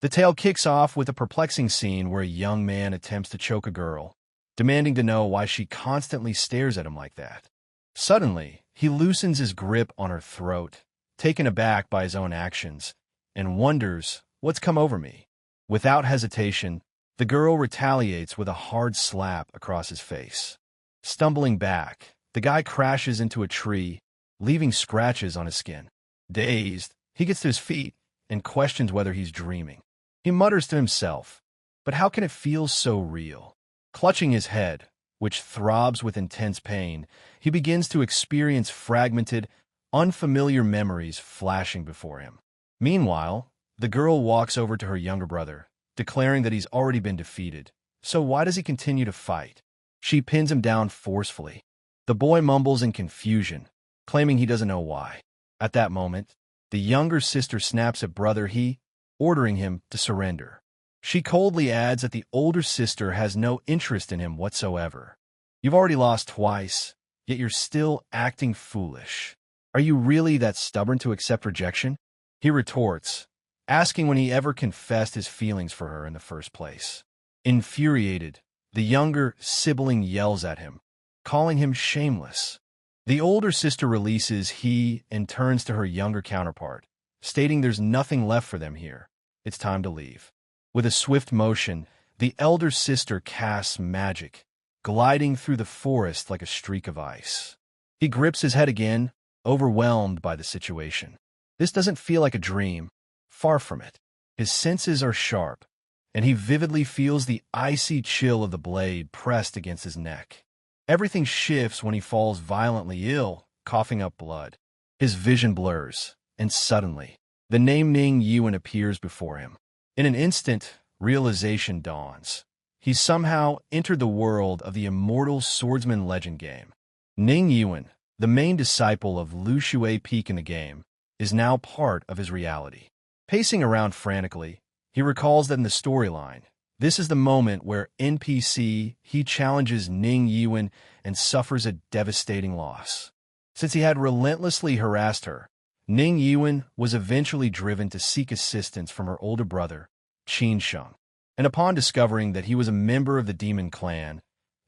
The tale kicks off with a perplexing scene where a young man attempts to choke a girl, demanding to know why she constantly stares at him like that. Suddenly, he loosens his grip on her throat, taken aback by his own actions, and wonders, "What's come over me?" Without hesitation, the girl retaliates with a hard slap across his face. Stumbling back, the guy crashes into a tree, leaving scratches on his skin. Dazed, he gets to his feet and questions whether he's dreaming. He mutters to himself, "But how can it feel so real?" Clutching his head, which throbs with intense pain, he begins to experience fragmented, unfamiliar memories flashing before him. Meanwhile, the girl walks over to her younger brother, declaring that he's already been defeated. So why does he continue to fight? She pins him down forcefully. The boy mumbles in confusion, claiming he doesn't know why. At that moment, the younger sister snaps at brother He, ordering him to surrender. She coldly adds that the older sister has no interest in him whatsoever. "You've already lost twice, yet you're still acting foolish. Are you really that stubborn to accept rejection?" He retorts, asking when he ever confessed his feelings for her in the first place. Infuriated, the younger sibling yells at him, calling him shameless. The older sister releases He and turns to her younger counterpart, stating there's nothing left for them here. It's time to leave. With a swift motion, the elder sister casts magic, gliding through the forest like a streak of ice. He grips his head again, overwhelmed by the situation. This doesn't feel like a dream. Far from it. His senses are sharp, and he vividly feels the icy chill of the blade pressed against his neck. Everything shifts when he falls violently ill, coughing up blood. His vision blurs, and suddenly, the name Ning Yuan appears before him. In an instant, realization dawns. He's somehow entered the world of the immortal swordsman legend game. Ning Yuan, the main disciple of Lu Shui Peak in the game, is now part of his reality. Pacing around frantically, he recalls that in the storyline, this is the moment where NPC He challenges Ning Yuan and suffers a devastating loss. Since he had relentlessly harassed her, Ning Yuan was eventually driven to seek assistance from her older brother, Qin Sheng. And upon discovering that he was a member of the demon clan,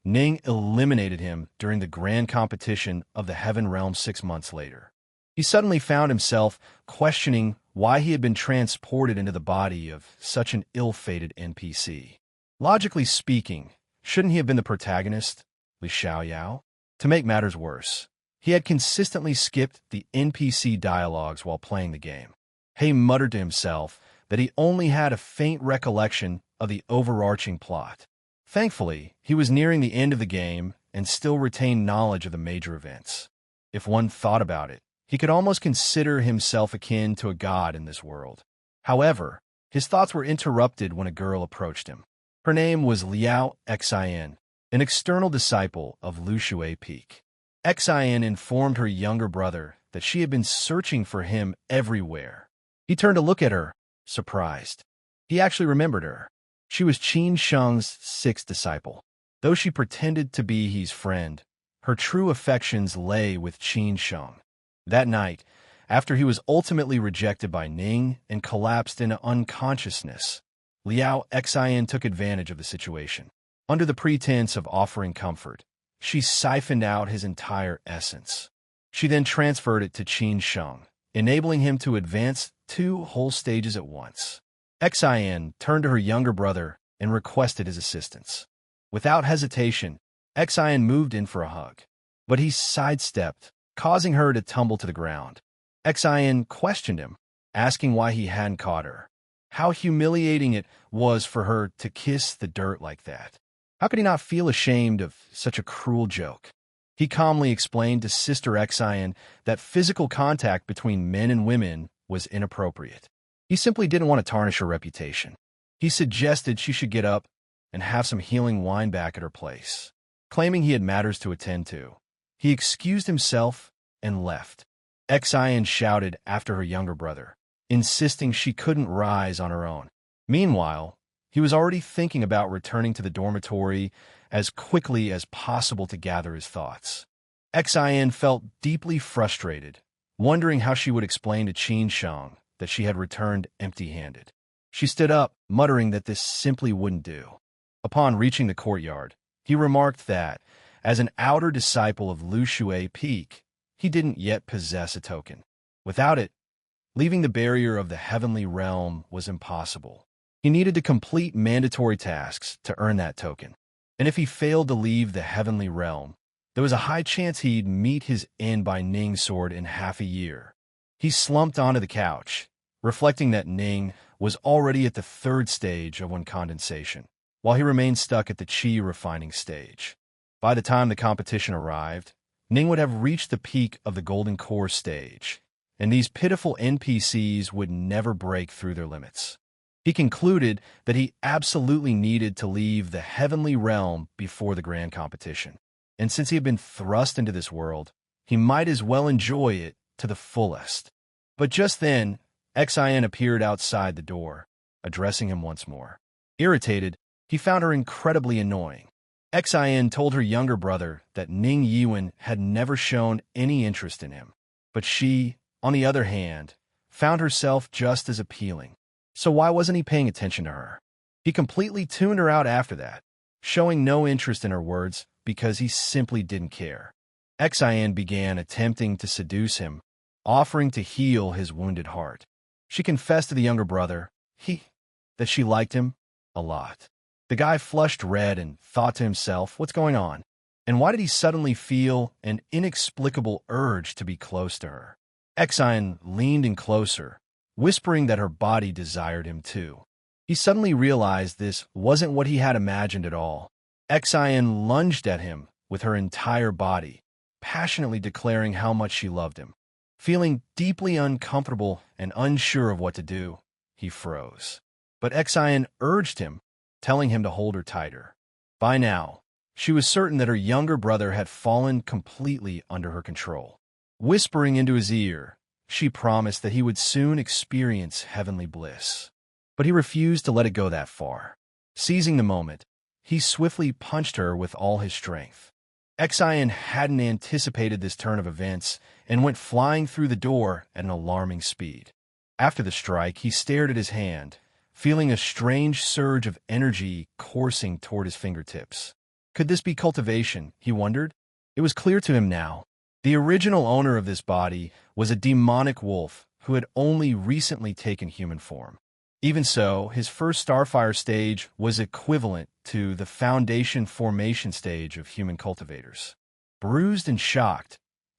Ning eliminated him during the grand competition of the Heaven Realm 6 months later. He suddenly found himself questioning why he had been transported into the body of such an ill-fated NPC. Logically speaking, shouldn't he have been the protagonist, Li Xiaoyao? To make matters worse, he had consistently skipped the NPC dialogues while playing the game. He muttered to himself that he only had a faint recollection of the overarching plot. Thankfully, he was nearing the end of the game and still retained knowledge of the major events. If one thought about it, he could almost consider himself akin to a god in this world. However, his thoughts were interrupted when a girl approached him. Her name was Liao Xin, an external disciple of Lu Shui Peak. Xin informed her younger brother that she had been searching for him everywhere. He turned to look at her, surprised. He actually remembered her. She was Qin Sheng's 6th disciple. Though she pretended to be his friend, her true affections lay with Qin Sheng. That night, after he was ultimately rejected by Ning and collapsed into unconsciousness, Liao Xin took advantage of the situation. Under the pretense of offering comfort, she siphoned out his entire essence. She then transferred it to Qin Sheng, enabling him to advance 2 whole stages at once. Xin turned to her younger brother and requested his assistance. Without hesitation, Xin moved in for a hug, but he sidestepped, causing her to tumble to the ground. Xin questioned him, asking why he hadn't caught her. How humiliating it was for her to kiss the dirt like that. How could he not feel ashamed of such a cruel joke? He calmly explained to Sister Xin that physical contact between men and women was inappropriate. He simply didn't want to tarnish her reputation. He suggested she should get up and have some healing wine back at her place. Claiming he had matters to attend to, he excused himself and left. Xin shouted after her younger brother, insisting she couldn't rise on her own. Meanwhile, he was already thinking about returning to the dormitory as quickly as possible to gather his thoughts. Xin felt deeply frustrated, wondering how she would explain to Qin Sheng that she had returned empty-handed. She stood up, muttering that this simply wouldn't do. Upon reaching the courtyard, he remarked that, as an outer disciple of Lu Shui Peak, he didn't yet possess a token. Without it, leaving the barrier of the heavenly realm was impossible. He needed to complete mandatory tasks to earn that token. And if he failed to leave the heavenly realm, there was a high chance he'd meet his end by Ning's sword in half a year. He slumped onto the couch, reflecting that Ning was already at the third stage of condensation, while he remained stuck at the qi refining stage. By the time the competition arrived, Ning would have reached the peak of the golden core stage, and these pitiful NPCs would never break through their limits. He concluded that he absolutely needed to leave the heavenly realm before the grand competition. And since he had been thrust into this world, he might as well enjoy it to the fullest. But just then, Xin appeared outside the door, addressing him once more. Irritated, he found her incredibly annoying. Xin told her younger brother that Ning Yiwen had never shown any interest in him. But she, on the other hand, found herself just as appealing. So why wasn't he paying attention to her? He completely tuned her out after that, showing no interest in her words because he simply didn't care. Xin began attempting to seduce him, offering to heal his wounded heart. She confessed to the younger brother that she liked him a lot. The guy flushed red and thought to himself, what's going on? And why did he suddenly feel an inexplicable urge to be close to her? Xin leaned in closer, whispering that her body desired him too. He suddenly realized this wasn't what he had imagined at all. Xin lunged at him with her entire body, passionately declaring how much she loved him. Feeling deeply uncomfortable and unsure of what to do, he froze. But Xin urged him, telling him to hold her tighter. By now, she was certain that her younger brother had fallen completely under her control. Whispering into his ear, she promised that he would soon experience heavenly bliss. But he refused to let it go that far. Seizing the moment, he swiftly punched her with all his strength. Xin hadn't anticipated this turn of events and went flying through the door at an alarming speed. After the strike, he stared at his hand, feeling a strange surge of energy coursing toward his fingertips. Could this be cultivation, he wondered? It was clear to him now. The original owner of this body was a demonic wolf who had only recently taken human form. Even so, his first Starfire stage was equivalent to the foundation formation stage of human cultivators. Bruised and shocked,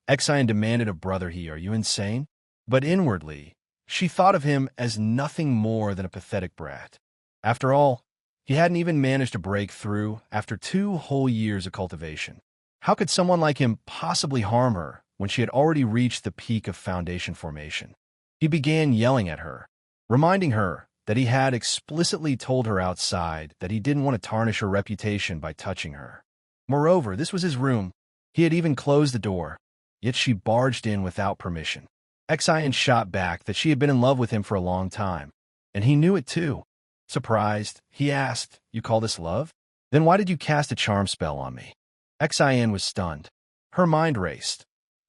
Xin demanded of Brother He, "Are you insane?" But inwardly, she thought of him as nothing more than a pathetic brat. After all, he hadn't even managed to break through after 2 whole years of cultivation. How could someone like him possibly harm her when she had already reached the peak of foundation formation? He began yelling at her, reminding her that he had explicitly told her outside that he didn't want to tarnish her reputation by touching her. Moreover, this was his room. He had even closed the door, yet she barged in without permission. Xin shot back that she had been in love with him for a long time, and he knew it too. Surprised, he asked, "You call this love? Then why did you cast a charm spell on me?" Xin was stunned. Her mind raced.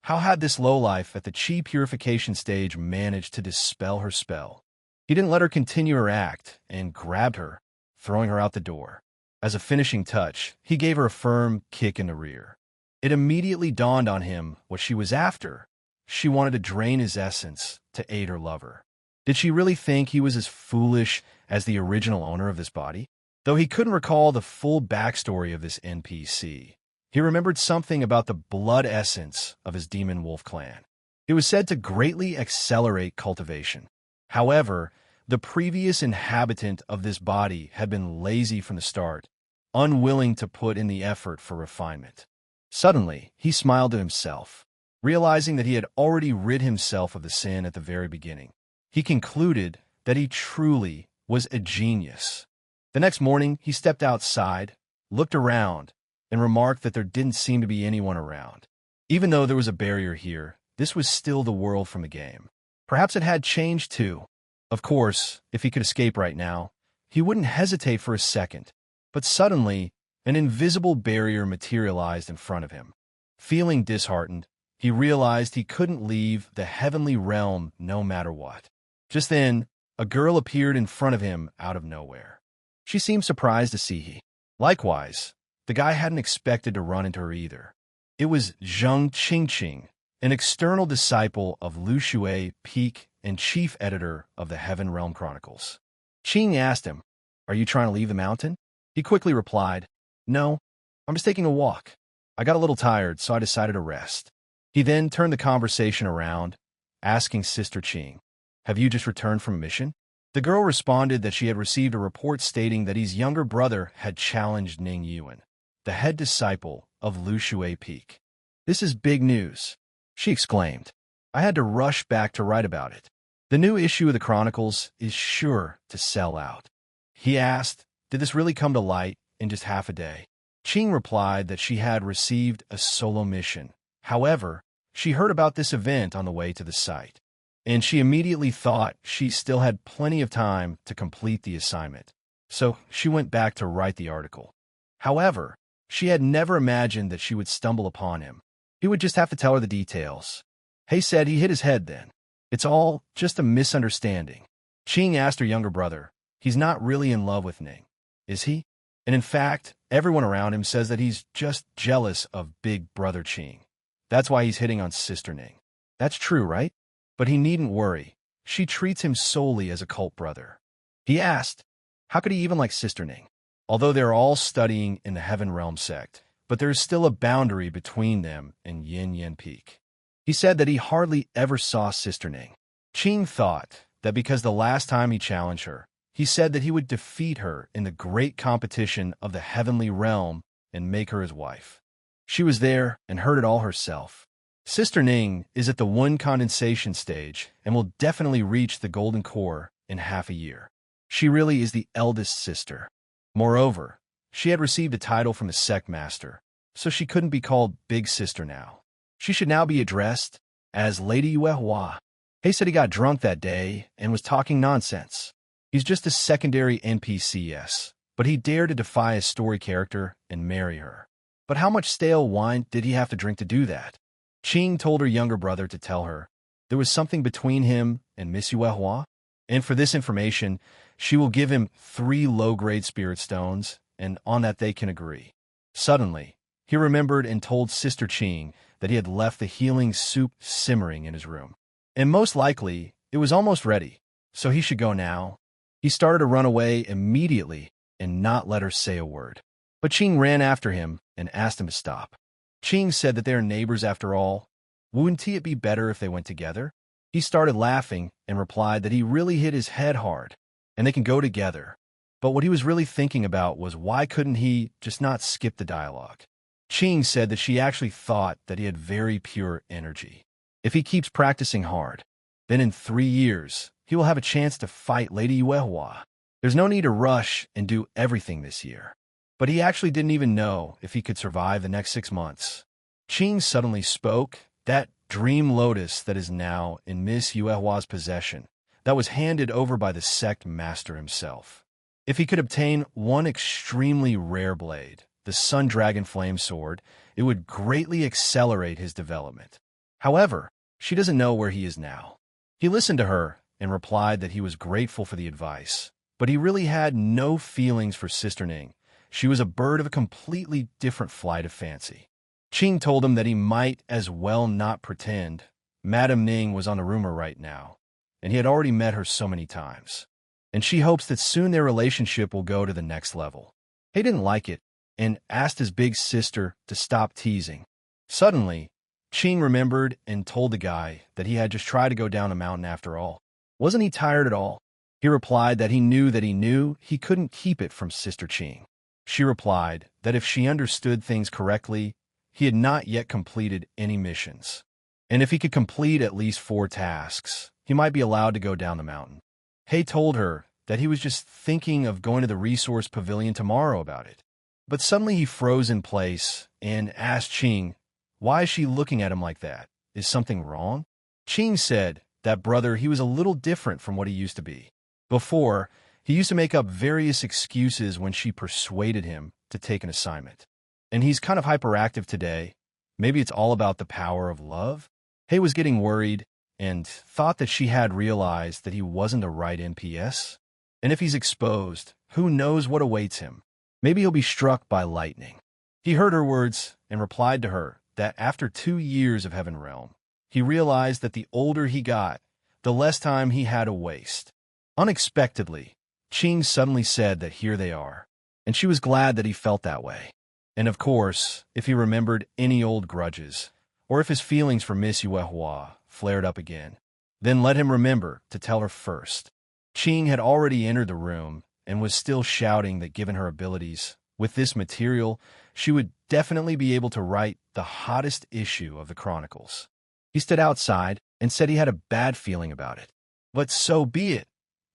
How had this lowlife at the chi purification stage managed to dispel her spell? He didn't let her continue her act and grabbed her, throwing her out the door. As a finishing touch, he gave her a firm kick in the rear. It immediately dawned on him what she was after. She wanted to drain his essence to aid her lover. Did she really think he was as foolish as the original owner of this body? Though he couldn't recall the full backstory of this NPC, he remembered something about the blood essence of his demon wolf clan. It was said to greatly accelerate cultivation. However, the previous inhabitant of this body had been lazy from the start, unwilling to put in the effort for refinement. Suddenly, he smiled to himself, realizing that he had already rid himself of the sin at the very beginning. He concluded that he truly was a genius. The next morning, he stepped outside, looked around, and remarked that there didn't seem to be anyone around. Even though there was a barrier here, this was still the world from the game. Perhaps it had changed too. Of course, if he could escape right now, he wouldn't hesitate for a second. But suddenly, an invisible barrier materialized in front of him. Feeling disheartened, he realized he couldn't leave the heavenly realm no matter what. Just then, A girl appeared in front of him out of nowhere. She seemed surprised to see he. Likewise, the guy hadn't expected to run into her either. It was Zheng Qingqing, an external disciple of Lu Shui Peak and chief editor of the Heaven Realm Chronicles. Qing asked him, "Are you trying to leave the mountain?" He quickly replied, "No, I'm just taking a walk. I got a little tired, so I decided to rest." He then turned the conversation around, asking Sister Qing, "Have you just returned from a mission?" The girl responded that she had received a report stating that his younger brother had challenged Ning Yuan, the head disciple of Lu Shui Peak. "This is big news," she exclaimed. "I had to rush back to write about it. The new issue of the Chronicles is sure to sell out." He asked, "Did this really come to light in just half a day?" Qing replied that she had received a solo mission. However, she heard about this event on the way to the site, and she immediately thought she still had plenty of time to complete the assignment. So she went back to write the article. However, she had never imagined that she would stumble upon him. He would just have to tell her the details. He said he hit his head then. It's all just a misunderstanding. Qing asked her younger brother, "He's not really in love with Ning, is he?" And in fact, everyone around him says that he's just jealous of Big Brother Qing. That's why he's hitting on Sister Ning. That's true, right? But he needn't worry. She treats him solely as a cult brother. He asked, how could he even like Sister Ning? Although they're all studying in the Heaven Realm sect, but there's still a boundary between them and Yin Yin Peak. He said that he hardly ever saw Sister Ning. Qing thought that because the last time he challenged her, he said that he would defeat her in the great competition of the Heavenly Realm and make her his wife. She was there and heard it all herself. Sister Ning is at the one condensation stage and will definitely reach the golden core in half a year. She really is the eldest sister. Moreover, she had received a title from the sect master, so she couldn't be called Big Sister now. She should now be addressed as Lady Yuehua. He said he got drunk that day and was talking nonsense. He's just a secondary NPC, yes, but he dared to defy his story character and marry her. But how much stale wine did he have to drink to do that? Qing told her younger brother to tell her there was something between him and Miss Yuehua, and for this information, she will give him 3 low-grade spirit stones, and on that they can agree. Suddenly, he remembered and told Sister Qing that he had left the healing soup simmering in his room. And most likely, it was almost ready, so he should go now. He started to run away immediately and not let her say a word. But Qing ran after him and asked him to stop. Qing said that they are neighbors after all. Wouldn't it be better if they went together? He started laughing and replied that he really hit his head hard, and they can go together. But what he was really thinking about was why couldn't he just not skip the dialogue? Qing said that she actually thought that he had very pure energy. If he keeps practicing hard, then in 3 years, he will have a chance to fight Lady Yuehua. There's no need to rush and do everything this year. But he actually didn't even know if he could survive the next 6 months. Qing suddenly spoke, that dream lotus that is now in Miss Yuehua's possession, that was handed over by the sect master himself. If he could obtain one extremely rare blade, the Sun Dragon Flame Sword, it would greatly accelerate his development. However, she doesn't know where he is now. He listened to her and replied that he was grateful for the advice, but he really had no feelings for Sister Ning. She was a bird of a completely different flight of fancy. Qing told him that he might as well not pretend. Madame Ning was on the rumor right now, and he had already met her so many times. And she hopes that soon their relationship will go to the next level. He didn't like it and asked his big sister to stop teasing. Suddenly, Qing remembered and told the guy that he had just tried to go down a mountain after all. Wasn't he tired at all? He replied that he knew he couldn't keep it from Sister Qing. She replied that if she understood things correctly, he had not yet completed any missions. And if he could complete at least 4 tasks, he might be allowed to go down the mountain. He told her that he was just thinking of going to the resource pavilion tomorrow about it. But suddenly he froze in place and asked Qing, why is she looking at him like that? Is something wrong? Qing said that brother, he was a little different from what he used to be. Before, he used to make up various excuses when she persuaded him to take an assignment. And he's kind of hyperactive today. Maybe it's all about the power of love? He was getting worried and thought that she had realized that he wasn't the right NPS. And if he's exposed, who knows what awaits him? Maybe he'll be struck by lightning. He heard her words and replied to her that after 2 years of Heaven Realm, he realized that the older he got, the less time he had to waste. Unexpectedly, Ching suddenly said that here they are, and she was glad that he felt that way. And of course, if he remembered any old grudges, or if his feelings for Miss Yuehua flared up again, then let him remember to tell her first. Ching had already entered the room and was still shouting that given her abilities, with this material, she would definitely be able to write the hottest issue of the Chronicles. He stood outside and said he had a bad feeling about it. But so be it.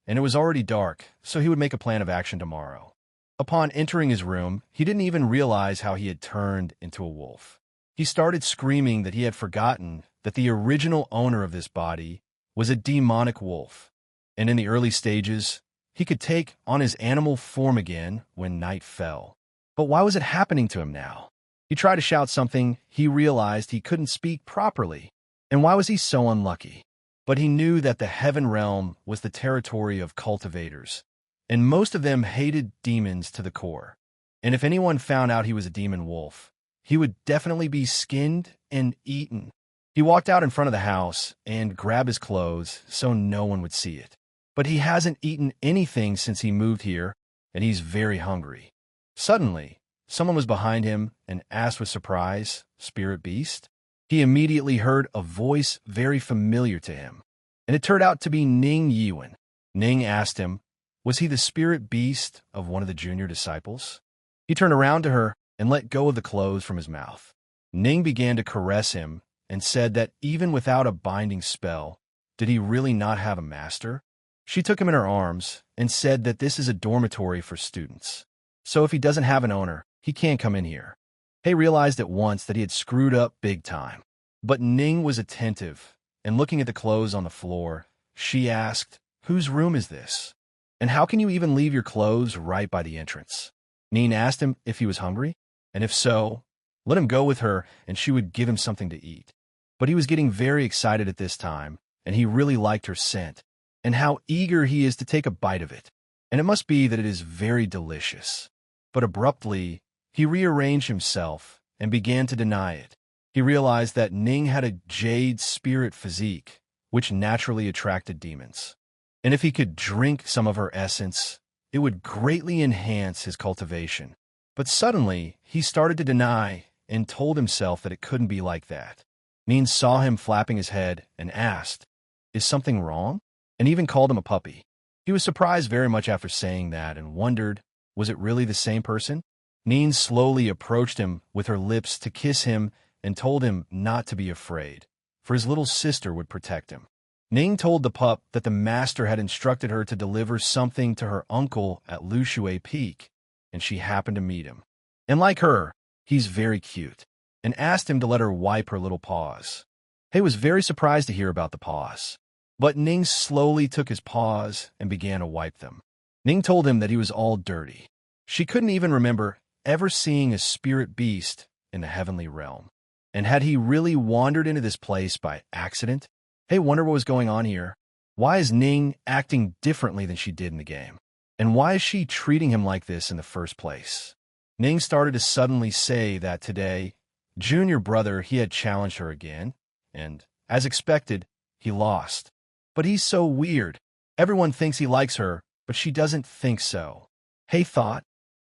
And it was already dark, so he would make a plan of action tomorrow. Upon entering his room, he didn't even realize how he had turned into a wolf. He started screaming that he had forgotten that the original owner of this body was a demonic wolf. And in the early stages, he could take on his animal form again when night fell. But why was it happening to him now? He tried to shout something, he realized he couldn't speak properly. And why was he so unlucky? But he knew that the Heaven Realm was the territory of cultivators, and most of them hated demons to the core. And if anyone found out he was a demon wolf, he would definitely be skinned and eaten. He walked out in front of the house and grabbed his clothes so no one would see it. But he hasn't eaten anything since he moved here, and he's very hungry. Suddenly, someone was behind him and asked with surprise, "Spirit Beast?" He immediately heard a voice very familiar to him, and it turned out to be Ning Yiwen. Ning asked him, was he the spirit beast of one of the junior disciples? He turned around to her and let go of the clothes from his mouth. Ning began to caress him and said that even without a binding spell, did he really not have a master? She took him in her arms and said that this is a dormitory for students. So if he doesn't have an owner, he can't come in here. He realized at once that he had screwed up big time. But Ning was attentive, and looking at the clothes on the floor, she asked, "Whose room is this? And how can you even leave your clothes right by the entrance?" Ning asked him if he was hungry, and if so, let him go with her and she would give him something to eat. But he was getting very excited at this time, and he really liked her scent, and how eager he is to take a bite of it. And it must be that it is very delicious. But abruptly, he rearranged himself and began to deny it. He realized that Ning had a jade spirit physique, which naturally attracted demons. And if he could drink some of her essence, it would greatly enhance his cultivation. But suddenly, he started to deny and told himself that it couldn't be like that. Ning saw him flapping his head and asked, "Is something wrong?" and even called him a puppy. He was surprised very much after saying that and wondered, was it really the same person? Ning slowly approached him with her lips to kiss him and told him not to be afraid, for his little sister would protect him. Ning told the pup that the master had instructed her to deliver something to her uncle at Lushui Peak, and she happened to meet him. And like her, he's very cute, and asked him to let her wipe her little paws. He was very surprised to hear about the paws, but Ning slowly took his paws and began to wipe them. Ning told him that he was all dirty. She couldn't even remember ever seeing a spirit beast in the heavenly realm. And had he really wandered into this place by accident? Hey, wonder what was going on here. Why is Ning acting differently than she did in the game? And why is she treating him like this in the first place? Ning started to suddenly say that today, junior brother, he had challenged her again, and, as expected, he lost. But he's so weird. Everyone thinks he likes her, but she doesn't think so. Hey thought,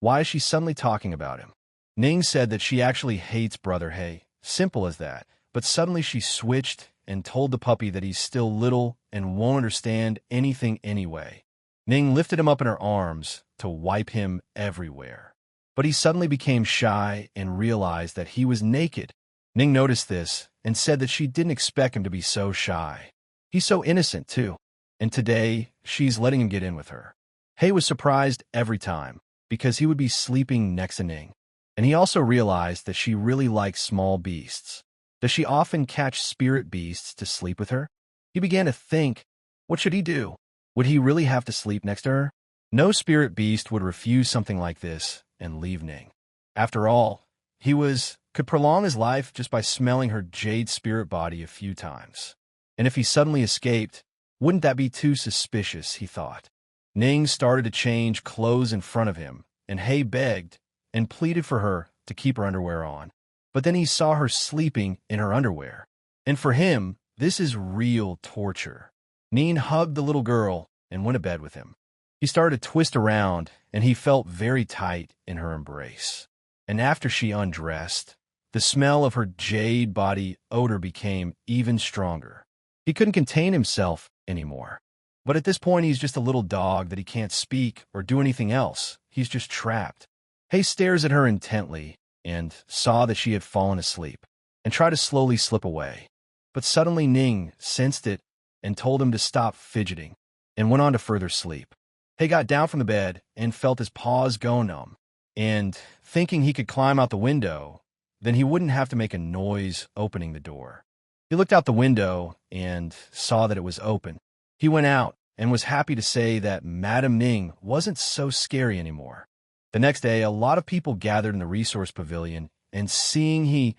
why is she suddenly talking about him? Ning said that she actually hates Brother Hey, simple as that, but suddenly she switched and told the puppy that he's still little and won't understand anything anyway. Ning lifted him up in her arms to wipe him everywhere. But he suddenly became shy and realized that he was naked. Ning noticed this and said that she didn't expect him to be so shy. He's so innocent, too. And today, she's letting him get in with her. Hey was surprised every time, because he would be sleeping next to Ning. And he also realized that she really likes small beasts. Does she often catch spirit beasts to sleep with her? He began to think, what should he do? Would he really have to sleep next to her? No spirit beast would refuse something like this and leave Ning. After all, he could prolong his life just by smelling her jade spirit body a few times. And if he suddenly escaped, wouldn't that be too suspicious, he thought. Ning started to change clothes in front of him, and He begged and pleaded for her to keep her underwear on. But then he saw her sleeping in her underwear. And for him, this is real torture. Ning hugged the little girl and went to bed with him. He started to twist around, and he felt very tight in her embrace. And after she undressed, the smell of her jade body odor became even stronger. He couldn't contain himself anymore. But at this point, he's just a little dog that he can't speak or do anything else. He's just trapped. He stares at her intently and saw that she had fallen asleep and tried to slowly slip away. But suddenly Ning sensed it and told him to stop fidgeting and went on to further sleep. He got down from the bed and felt his paws go numb, and thinking he could climb out the window, then he wouldn't have to make a noise opening the door. He looked out the window and saw that it was open. He went out and was happy to say that Madame Ning wasn't so scary anymore. The next day, a lot of people gathered in the resource pavilion, and they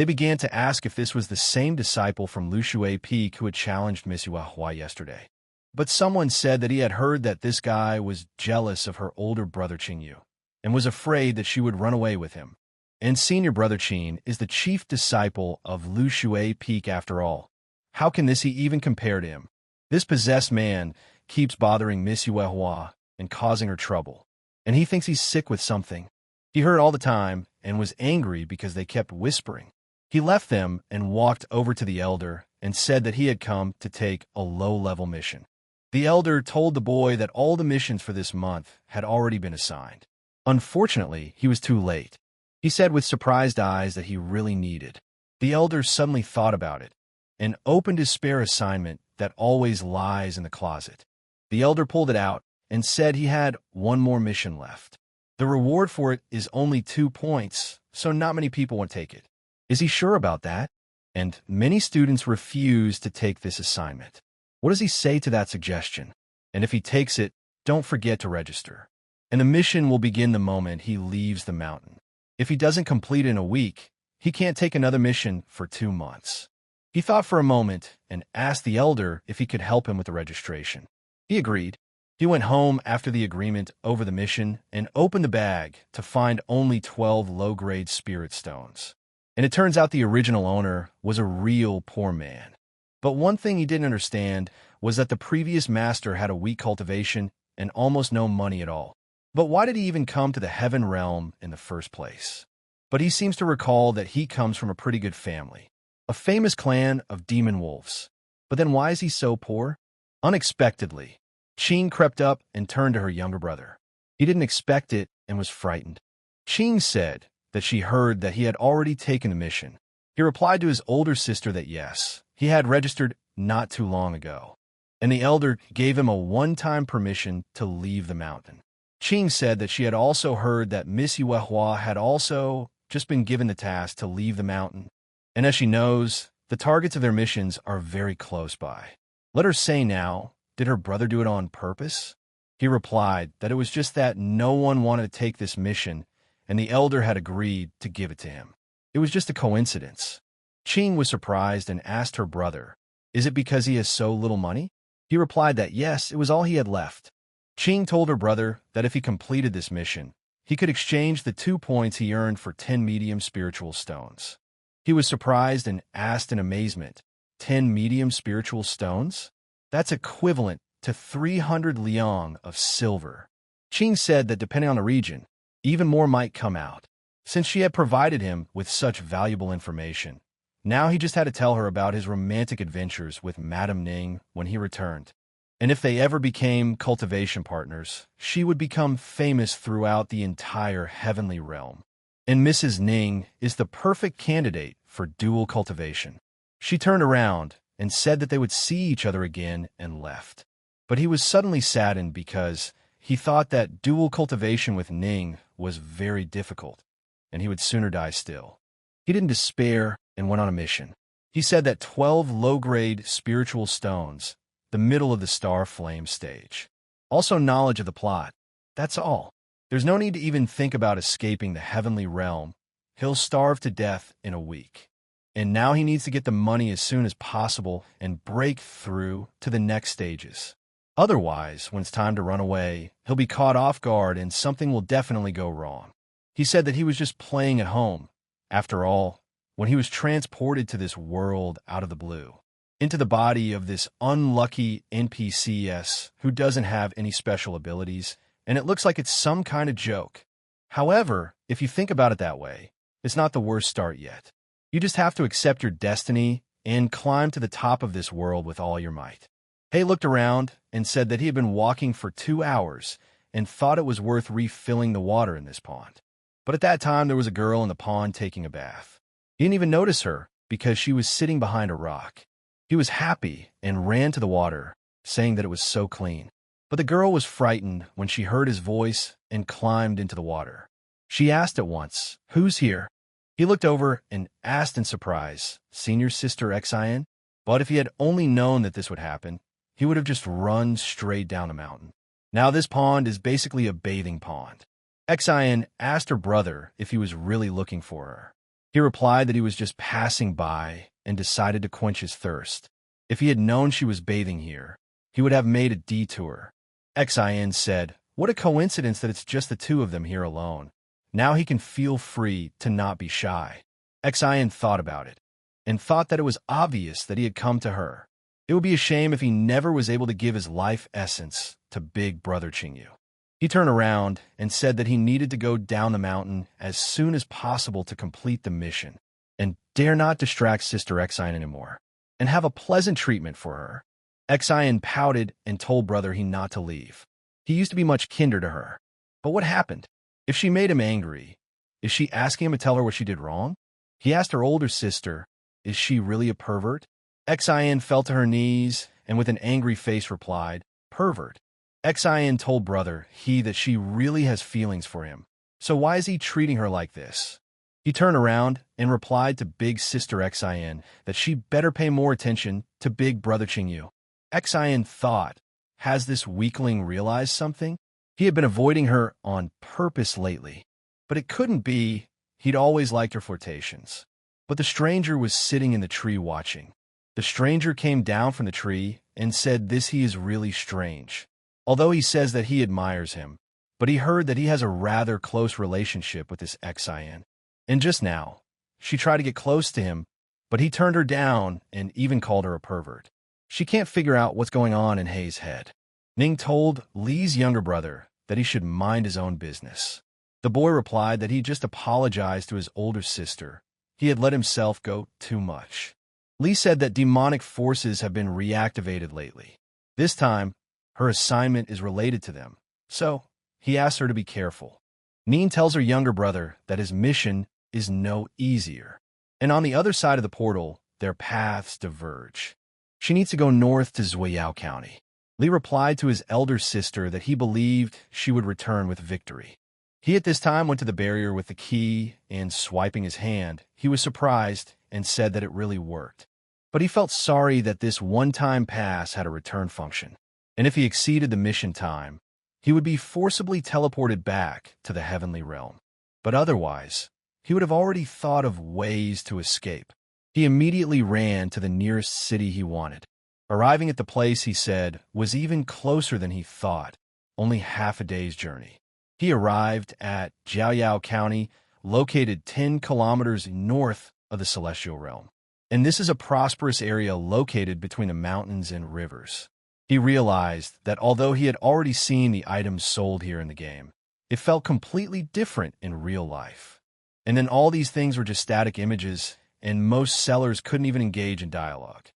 began to ask if this was the same disciple from Lushui Peak who had challenged Miss Yuehua yesterday. But someone said that he had heard that this guy was jealous of her older brother Qingyu and was afraid that she would run away with him. And senior brother Qin is the chief disciple of Lushui Peak after all. How can this even compare to him? This possessed man keeps bothering Miss Yuehua and causing her trouble, and he thinks he's sick with something. He heard all the time and was angry because they kept whispering. He left them and walked over to the elder and said that he had come to take a low-level mission. The elder told the boy that all the missions for this month had already been assigned. Unfortunately, he was too late. He said with surprised eyes that he really needed. The elder suddenly thought about it and opened his spare assignment that always lies in the closet. The elder pulled it out and said he had one more mission left. The reward for it is only 2 points, so not many people will take it. Is he sure about that? And many students refuse to take this assignment. What does he say to that suggestion? And if he takes it, don't forget to register. And the mission will begin the moment he leaves the mountain. If he doesn't complete it in a week, he can't take another mission for 2 months. He thought for a moment and asked the elder if he could help him with the registration. He agreed. He went home after the agreement over the mission and opened the bag to find only 12 low-grade spirit stones. And it turns out the original owner was a real poor man. But one thing he didn't understand was that the previous master had a weak cultivation and almost no money at all. But why did he even come to the heaven realm in the first place? But he seems to recall that he comes from a pretty good family, a famous clan of demon wolves. But then why is he so poor? Unexpectedly, Qing crept up and turned to her younger brother. He didn't expect it and was frightened. Qing said that she heard that he had already taken the mission. He replied to his older sister that yes, he had registered not too long ago, and the elder gave him a one-time permission to leave the mountain. Qing said that she had also heard that Miss Yuehua had also just been given the task to leave the mountain, and as she knows, the targets of their missions are very close by. Let her say now, did her brother do it on purpose? He replied that it was just that no one wanted to take this mission, and the elder had agreed to give it to him. It was just a coincidence. Qing was surprised and asked her brother, is it because he has so little money? He replied that yes, it was all he had left. Qing told her brother that if he completed this mission, he could exchange the 2 points he earned for 10 medium spiritual stones. He was surprised and asked in amazement, 10 medium spiritual stones? That's equivalent to 300 liang of silver. Qing said that depending on the region, even more might come out. Since she had provided him with such valuable information, now he just had to tell her about his romantic adventures with Madame Ning when he returned. And if they ever became cultivation partners, she would become famous throughout the entire heavenly realm. And Mrs. Ning is the perfect candidate for dual cultivation. She turned around and said that they would see each other again and left. But he was suddenly saddened because he thought that dual cultivation with Ning was very difficult, and he would sooner die still. He didn't despair and went on a mission. He said that 12 low-grade spiritual stones, the middle of the star flame stage. Also knowledge of the plot. That's all. There's no need to even think about escaping the heavenly realm. He'll starve to death in a week. and now he needs to get the money as soon as possible and break through to the next stages. Otherwise, when it's time to run away, he'll be caught off guard and something will definitely go wrong. He said that he was just playing at home. After all, when he was transported to this world out of the blue, into the body of this unlucky NPC who doesn't have any special abilities, and it looks like it's some kind of joke. However, if you think about it that way, it's not the worst start yet. You just have to accept your destiny and climb to the top of this world with all your might. Hay looked around and said that he had been walking for 2 hours and thought it was worth refilling the water in this pond. But at that time, there was a girl in the pond taking a bath. He didn't even notice her because she was sitting behind a rock. He was happy and ran to the water, saying that it was so clean. But the girl was frightened when she heard his voice and climbed into the water. She asked at once, "Who's here?" He looked over and asked in surprise, "Senior Sister Xian?" But if he had only known that this would happen, he would have just run straight down the mountain. Now this pond is basically a bathing pond. Xian asked her brother if he was really looking for her. He replied that he was just passing by and decided to quench his thirst. If he had known she was bathing here, he would have made a detour. Xian said, "What a coincidence that it's just the two of them here alone. Now he can feel free to not be shy." Xian thought about it, and thought that it was obvious that he had come to her. It would be a shame if he never was able to give his life essence to Big Brother Qingyu. He turned around and said that he needed to go down the mountain as soon as possible to complete the mission, and dare not distract Sister Xian anymore, and have a pleasant treatment for her. Xian pouted and told brother he not to leave. He used to be much kinder to her. But what happened? If she made him angry, is she asking him to tell her what she did wrong? He asked her older sister, is she really a pervert? Xian fell to her knees and with an angry face replied, "Pervert." Xian told brother that she really has feelings for him. So why is he treating her like this? He turned around and replied to Big Sister Xian that she better pay more attention to Big Brother Qingyu. Xian thought, has this weakling realized something? He had been avoiding her on purpose lately. But it couldn't be. He'd always liked her flirtations. But the stranger was sitting in the tree watching. The stranger came down from the tree and said he is really strange. Although he says that he admires him, but he heard that he has a rather close relationship with this Xian. And just now, she tried to get close to him, but he turned her down and even called her a pervert. She can't figure out what's going on in Hei's head. Ning told Li's younger brother that he should mind his own business. The boy replied that he just apologized to his older sister. He had let himself go too much. Li said that demonic forces have been reactivated lately. This time, her assignment is related to them, so he asks her to be careful. Ning tells her younger brother that his mission is no easier, and on the other side of the portal, their paths diverge. She needs to go north to Zhuiyao County. Li replied to his elder sister that he believed she would return with victory. He at this time went to the barrier with the key, and swiping his hand, he was surprised and said that it really worked. But he felt sorry that this one-time pass had a return function, and if he exceeded the mission time, he would be forcibly teleported back to the heavenly realm. But otherwise, he would have already thought of ways to escape. He immediately ran to the nearest city he wanted. Arriving at the place, he said, was even closer than he thought, only half a day's journey. He arrived at Jiaoyao County, located 10 kilometers north of the Celestial Realm. And this is a prosperous area located between the mountains and rivers. He realized that although he had already seen the items sold here in the game, it felt completely different in real life. And then all these things were just static images, and most sellers couldn't even engage in dialogue.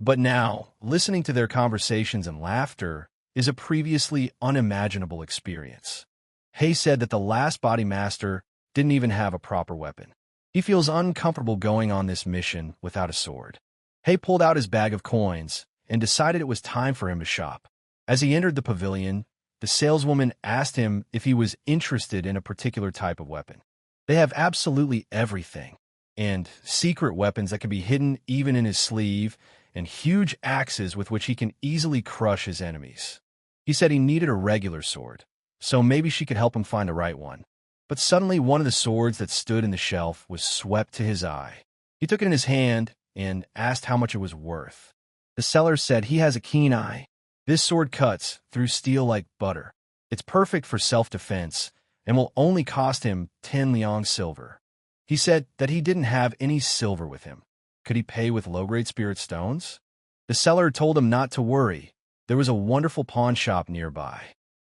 But now, listening to their conversations and laughter is a previously unimaginable experience. Hay said that the last body master didn't even have a proper weapon. He feels uncomfortable going on this mission without a sword. Hay pulled out his bag of coins and decided it was time for him to shop. As he entered the pavilion, the saleswoman asked him if he was interested in a particular type of weapon. They have absolutely everything, and secret weapons that can be hidden even in his sleeve, and huge axes with which he can easily crush his enemies. He said he needed a regular sword, so maybe she could help him find the right one. But suddenly one of the swords that stood in the shelf was swept to his eye. He took it in his hand and asked how much it was worth. The seller said he has a keen eye. This sword cuts through steel like butter. It's perfect for self-defense and will only cost him 10 liang silver. He said that he didn't have any silver with him. Could he pay with low-grade spirit stones? The seller told him not to worry. There was a wonderful pawn shop nearby.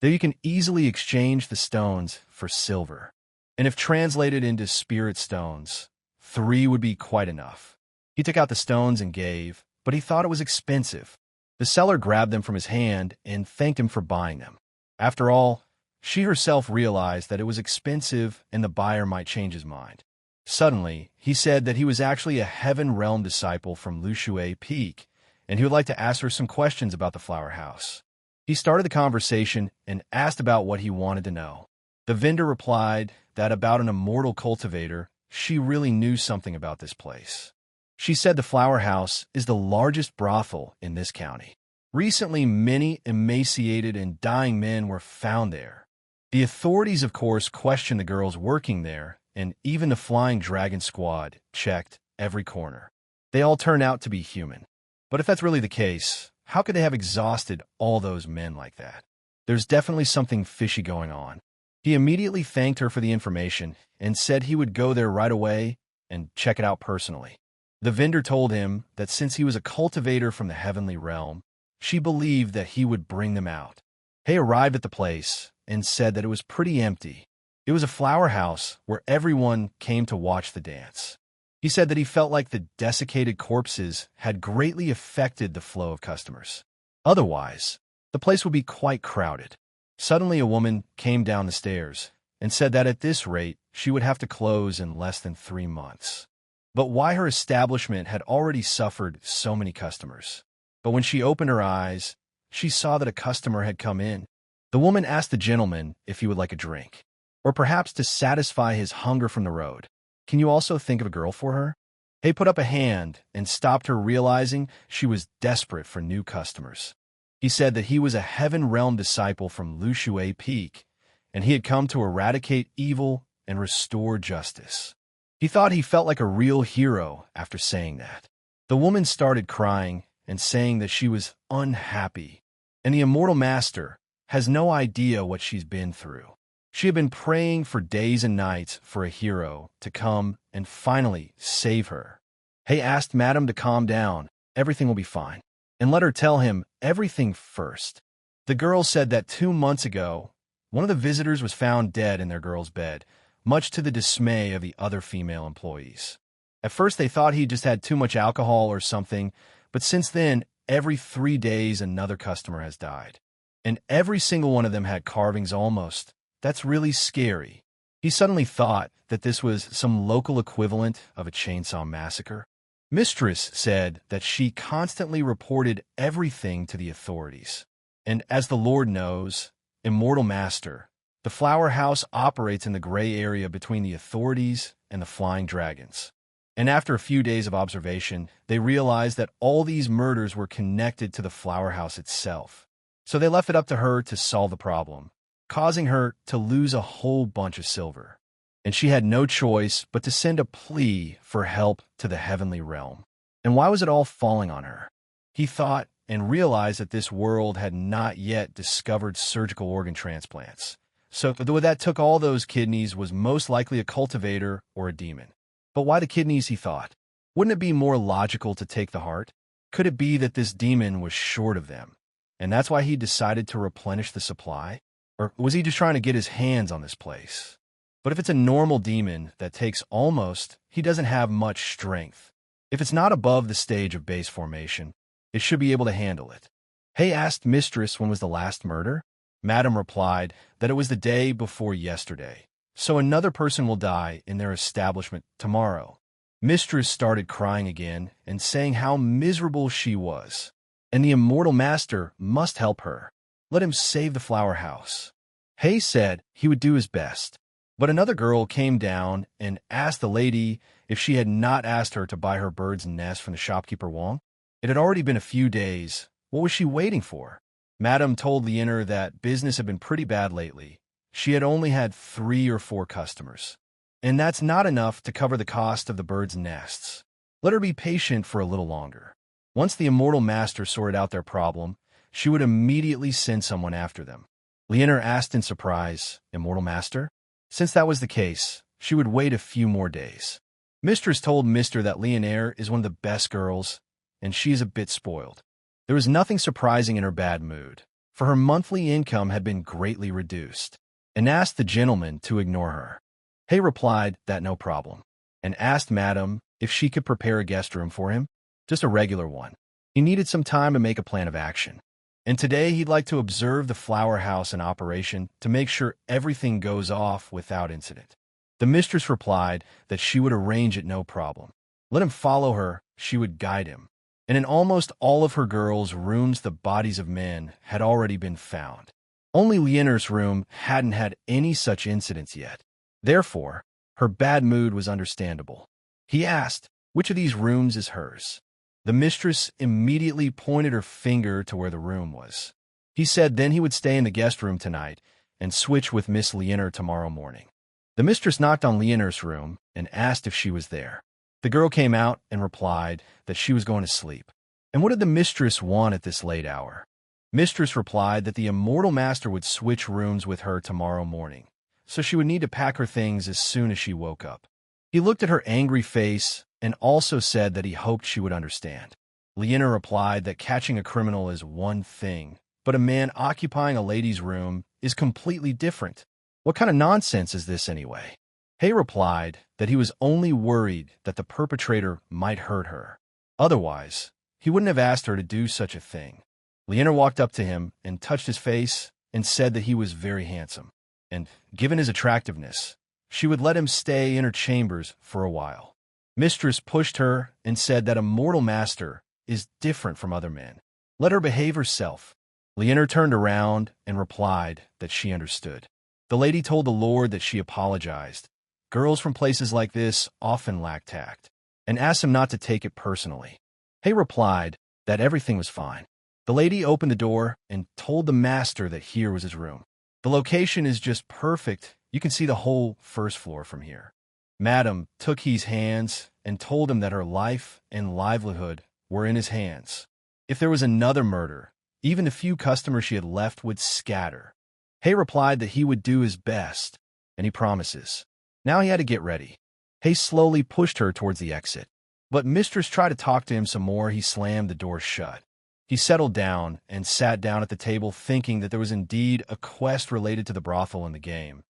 There you can easily exchange the stones for silver. And if translated into spirit stones, 3 would be quite enough. He took out the stones and gave, but he thought it was expensive. The seller grabbed them from his hand and thanked him for buying them. After all, she herself realized that it was expensive and the buyer might change his mind. Suddenly, he said that he was actually a Heaven Realm disciple from Lushui Peak, and he would like to ask her some questions about the flower house. He started the conversation and asked about what he wanted to know. The vendor replied that about an immortal cultivator, she really knew something about this place. She said the flower house is the largest brothel in this county. Recently, many emaciated and dying men were found there. The authorities, of course, questioned the girls working there, and even the Flying Dragon Squad checked every corner. They all turned out to be human. But if that's really the case, how could they have exhausted all those men like that? There's definitely something fishy going on. He immediately thanked her for the information and said he would go there right away and check it out personally. The vendor told him that since he was a cultivator from the heavenly realm, she believed that he would bring them out. He arrived at the place and said that it was pretty empty. It was a flower house where everyone came to watch the dance. He said that he felt like the desiccated corpses had greatly affected the flow of customers. Otherwise, the place would be quite crowded. Suddenly, a woman came down the stairs and said that at this rate, she would have to close in less than 3 months. But why her establishment had already suffered so many customers? But when she opened her eyes, she saw that a customer had come in. The woman asked the gentleman if he would like a drink, or perhaps to satisfy his hunger from the road. Can you also think of a girl for her? He put up a hand and stopped her, realizing she was desperate for new customers. He said that he was a Heaven Realm disciple from Lushui Peak, and he had come to eradicate evil and restore justice. He thought he felt like a real hero after saying that. The woman started crying and saying that she was unhappy, and the immortal master has no idea what she's been through. She had been praying for days and nights for a hero to come and finally save her. He asked Madam to calm down, everything will be fine, and let her tell him everything first. The girl said that 2 months ago, one of the visitors was found dead in their girl's bed, much to the dismay of the other female employees. At first they thought he just had too much alcohol or something, but since then, every 3 days another customer has died. And every single one of them had carvings almost. That's really scary. He suddenly thought that this was some local equivalent of a chainsaw massacre. Mistress said that she constantly reported everything to the authorities. And as the Lord knows, Immortal Master, the flower house operates in the gray area between the authorities and the flying dragons. And after a few days of observation, they realized that all these murders were connected to the flower house itself. So they left it up to her to solve the problem, causing her to lose a whole bunch of silver. And she had no choice but to send a plea for help to the heavenly realm. And why was it all falling on her? He thought and realized that this world had not yet discovered surgical organ transplants. So that took all those kidneys was most likely a cultivator or a demon. But why the kidneys, he thought? Wouldn't it be more logical to take the heart? Could it be that this demon was short of them, and that's why he decided to replenish the supply? Or was he just trying to get his hands on this place? But if it's a normal demon that takes almost, he doesn't have much strength. If it's not above the stage of base formation, it should be able to handle it. He asked Mistress when was the last murder. Madam replied that it was the day before yesterday. So another person will die in their establishment tomorrow. Mistress started crying again and saying how miserable she was. And the Immortal Master must help her. Let him save the flower house. He said he would do his best. But another girl came down and asked the lady if she had not asked her to buy her bird's nest from the shopkeeper Wong. It had already been a few days. What was she waiting for? Madam told the inner that business had been pretty bad lately. She had only had 3 or 4 customers. And that's not enough to cover the cost of the bird's nests. Let her be patient for a little longer. Once the immortal master sorted out their problem, she would immediately send someone after them. Leonor asked in surprise, "Immortal master?" Since that was the case, she would wait a few more days. Mistress told Mr. that Leonor is one of the best girls, and she is a bit spoiled. There was nothing surprising in her bad mood, for her monthly income had been greatly reduced, and asked the gentleman to ignore her. Hay replied that no problem, and asked Madam if she could prepare a guest room for him, just a regular one. He needed some time to make a plan of action, and today he'd like to observe the flower house in operation to make sure everything goes off without incident. The mistress replied that she would arrange it no problem. Let him follow her, she would guide him. And in almost all of her girls' rooms the bodies of men had already been found. Only Leonor's room hadn't had any such incidents yet. Therefore, her bad mood was understandable. He asked, "Which of these rooms is hers?" The mistress immediately pointed her finger to where the room was. He said then he would stay in the guest room tonight and switch with Miss Leonor tomorrow morning. The mistress knocked on Leonor's room and asked if she was there. The girl came out and replied that she was going to sleep. And what did the mistress want at this late hour? Mistress replied that the immortal master would switch rooms with her tomorrow morning, so she would need to pack her things as soon as she woke up. He looked at her angry face and also said that he hoped she would understand. Leonor replied that catching a criminal is one thing, but a man occupying a lady's room is completely different. What kind of nonsense is this anyway? Hay replied that he was only worried that the perpetrator might hurt her. Otherwise, he wouldn't have asked her to do such a thing. Leonor walked up to him and touched his face and said that he was very handsome, and, given his attractiveness, she would let him stay in her chambers for a while. Mistress pushed her and said that a mortal master is different from other men. Let her behave herself. Leonor turned around and replied that she understood. The lady told the Lord that she apologized. Girls from places like this often lack tact, and asked him not to take it personally. Hay replied that everything was fine. The lady opened the door and told the master that here was his room. The location is just perfect. You can see the whole first floor from here. Madam took his hands and told him that her life and livelihood were in his hands. If there was another murder, even the few customers she had left would scatter. Hay replied that he would do his best, and he promises. Now he had to get ready. Hay slowly pushed her towards the exit. But mistress tried to talk to him some more. He slammed the door shut. He settled down and sat down at the table thinking that there was indeed a quest related to the brothel in the game.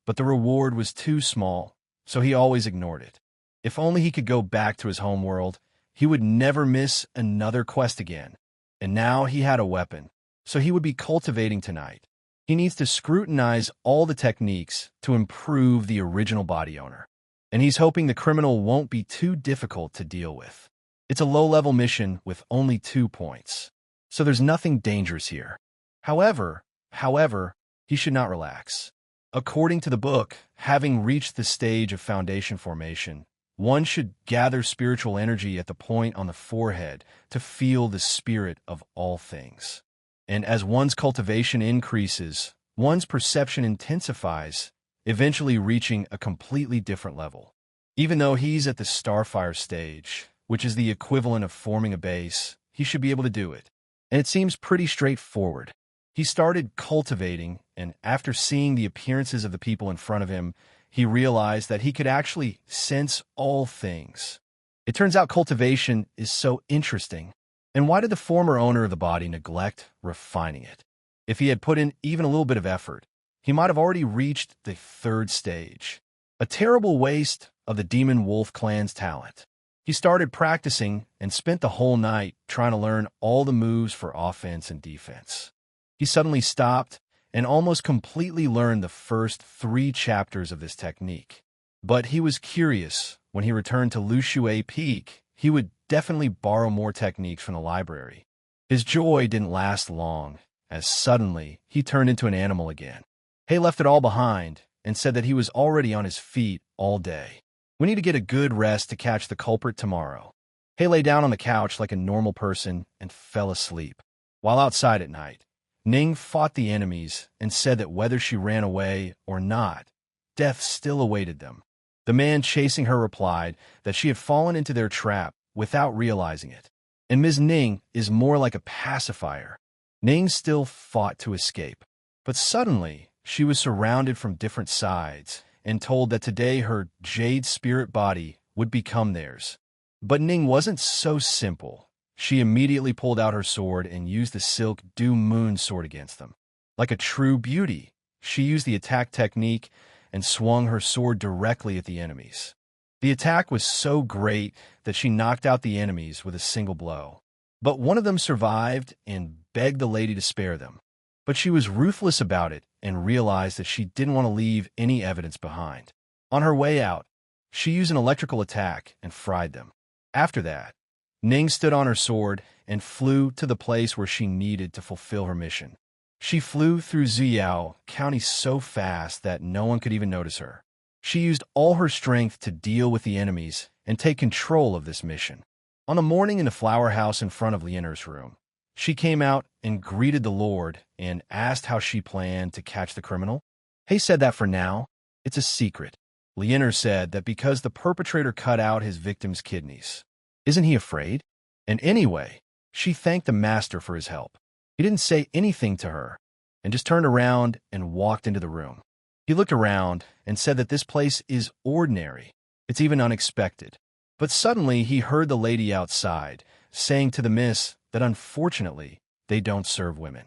But the reward was too small, so he always ignored it. If only he could go back to his home world, he would never miss another quest again. And now he had a weapon, so he would be cultivating tonight. He needs to scrutinize all the techniques to improve the original body owner. And he's hoping the criminal won't be too difficult to deal with. It's a low-level mission with only 2 points, so there's nothing dangerous here. However, he should not relax. According to the book, having reached the stage of foundation formation, one should gather spiritual energy at the point on the forehead to feel the spirit of all things. And as one's cultivation increases, one's perception intensifies, eventually reaching a completely different level. Even though he's at the Starfire stage, which is the equivalent of forming a base, he should be able to do it. And it seems pretty straightforward. He started cultivating, and after seeing the appearances of the people in front of him, he realized that he could actually sense all things. It turns out cultivation is so interesting. And why did the former owner of the body neglect refining it? If he had put in even a little bit of effort, he might have already reached the 3rd stage. A terrible waste of the Demon Wolf clan's talent. He started practicing and spent the whole night trying to learn all the moves for offense and defense. He suddenly stopped and almost completely learned the first 3 chapters of this technique. But he was curious. When he returned to Lushui Peak, he would definitely borrow more techniques from the library. His joy didn't last long, as suddenly he turned into an animal again. Hay left it all behind and said that he was already on his feet all day. We need to get a good rest to catch the culprit tomorrow. Hay lay down on the couch like a normal person and fell asleep. While outside at night, Ning fought the enemies and said that whether she ran away or not, death still awaited them. The man chasing her replied that she had fallen into their trap without realizing it. And Ms. Ning is more like a pacifier. Ning still fought to escape. But suddenly, she was surrounded from different sides and told that today her jade spirit body would become theirs. But Ning wasn't so simple. She immediately pulled out her sword and used the silk dew moon sword against them. Like a true beauty, she used the attack technique and swung her sword directly at the enemies. The attack was so great that she knocked out the enemies with a single blow. But one of them survived and begged the lady to spare them. But she was ruthless about it and realized that she didn't want to leave any evidence behind. On her way out, she used an electrical attack and fried them. After that, Ning stood on her sword and flew to the place where she needed to fulfill her mission. She flew through Ziyao County so fast that no one could even notice her. She used all her strength to deal with the enemies and take control of this mission. On a morning in the flower house in front of Liener's room, she came out and greeted the Lord and asked how she planned to catch the criminal. He said that for now, it's a secret. Liener said that because the perpetrator cut out his victim's kidneys. Isn't he afraid? And anyway, she thanked the master for his help. He didn't say anything to her and just turned around and walked into the room. He looked around and said that this place is ordinary. It's even unexpected. But suddenly he heard the lady outside saying to the miss that unfortunately they don't serve women.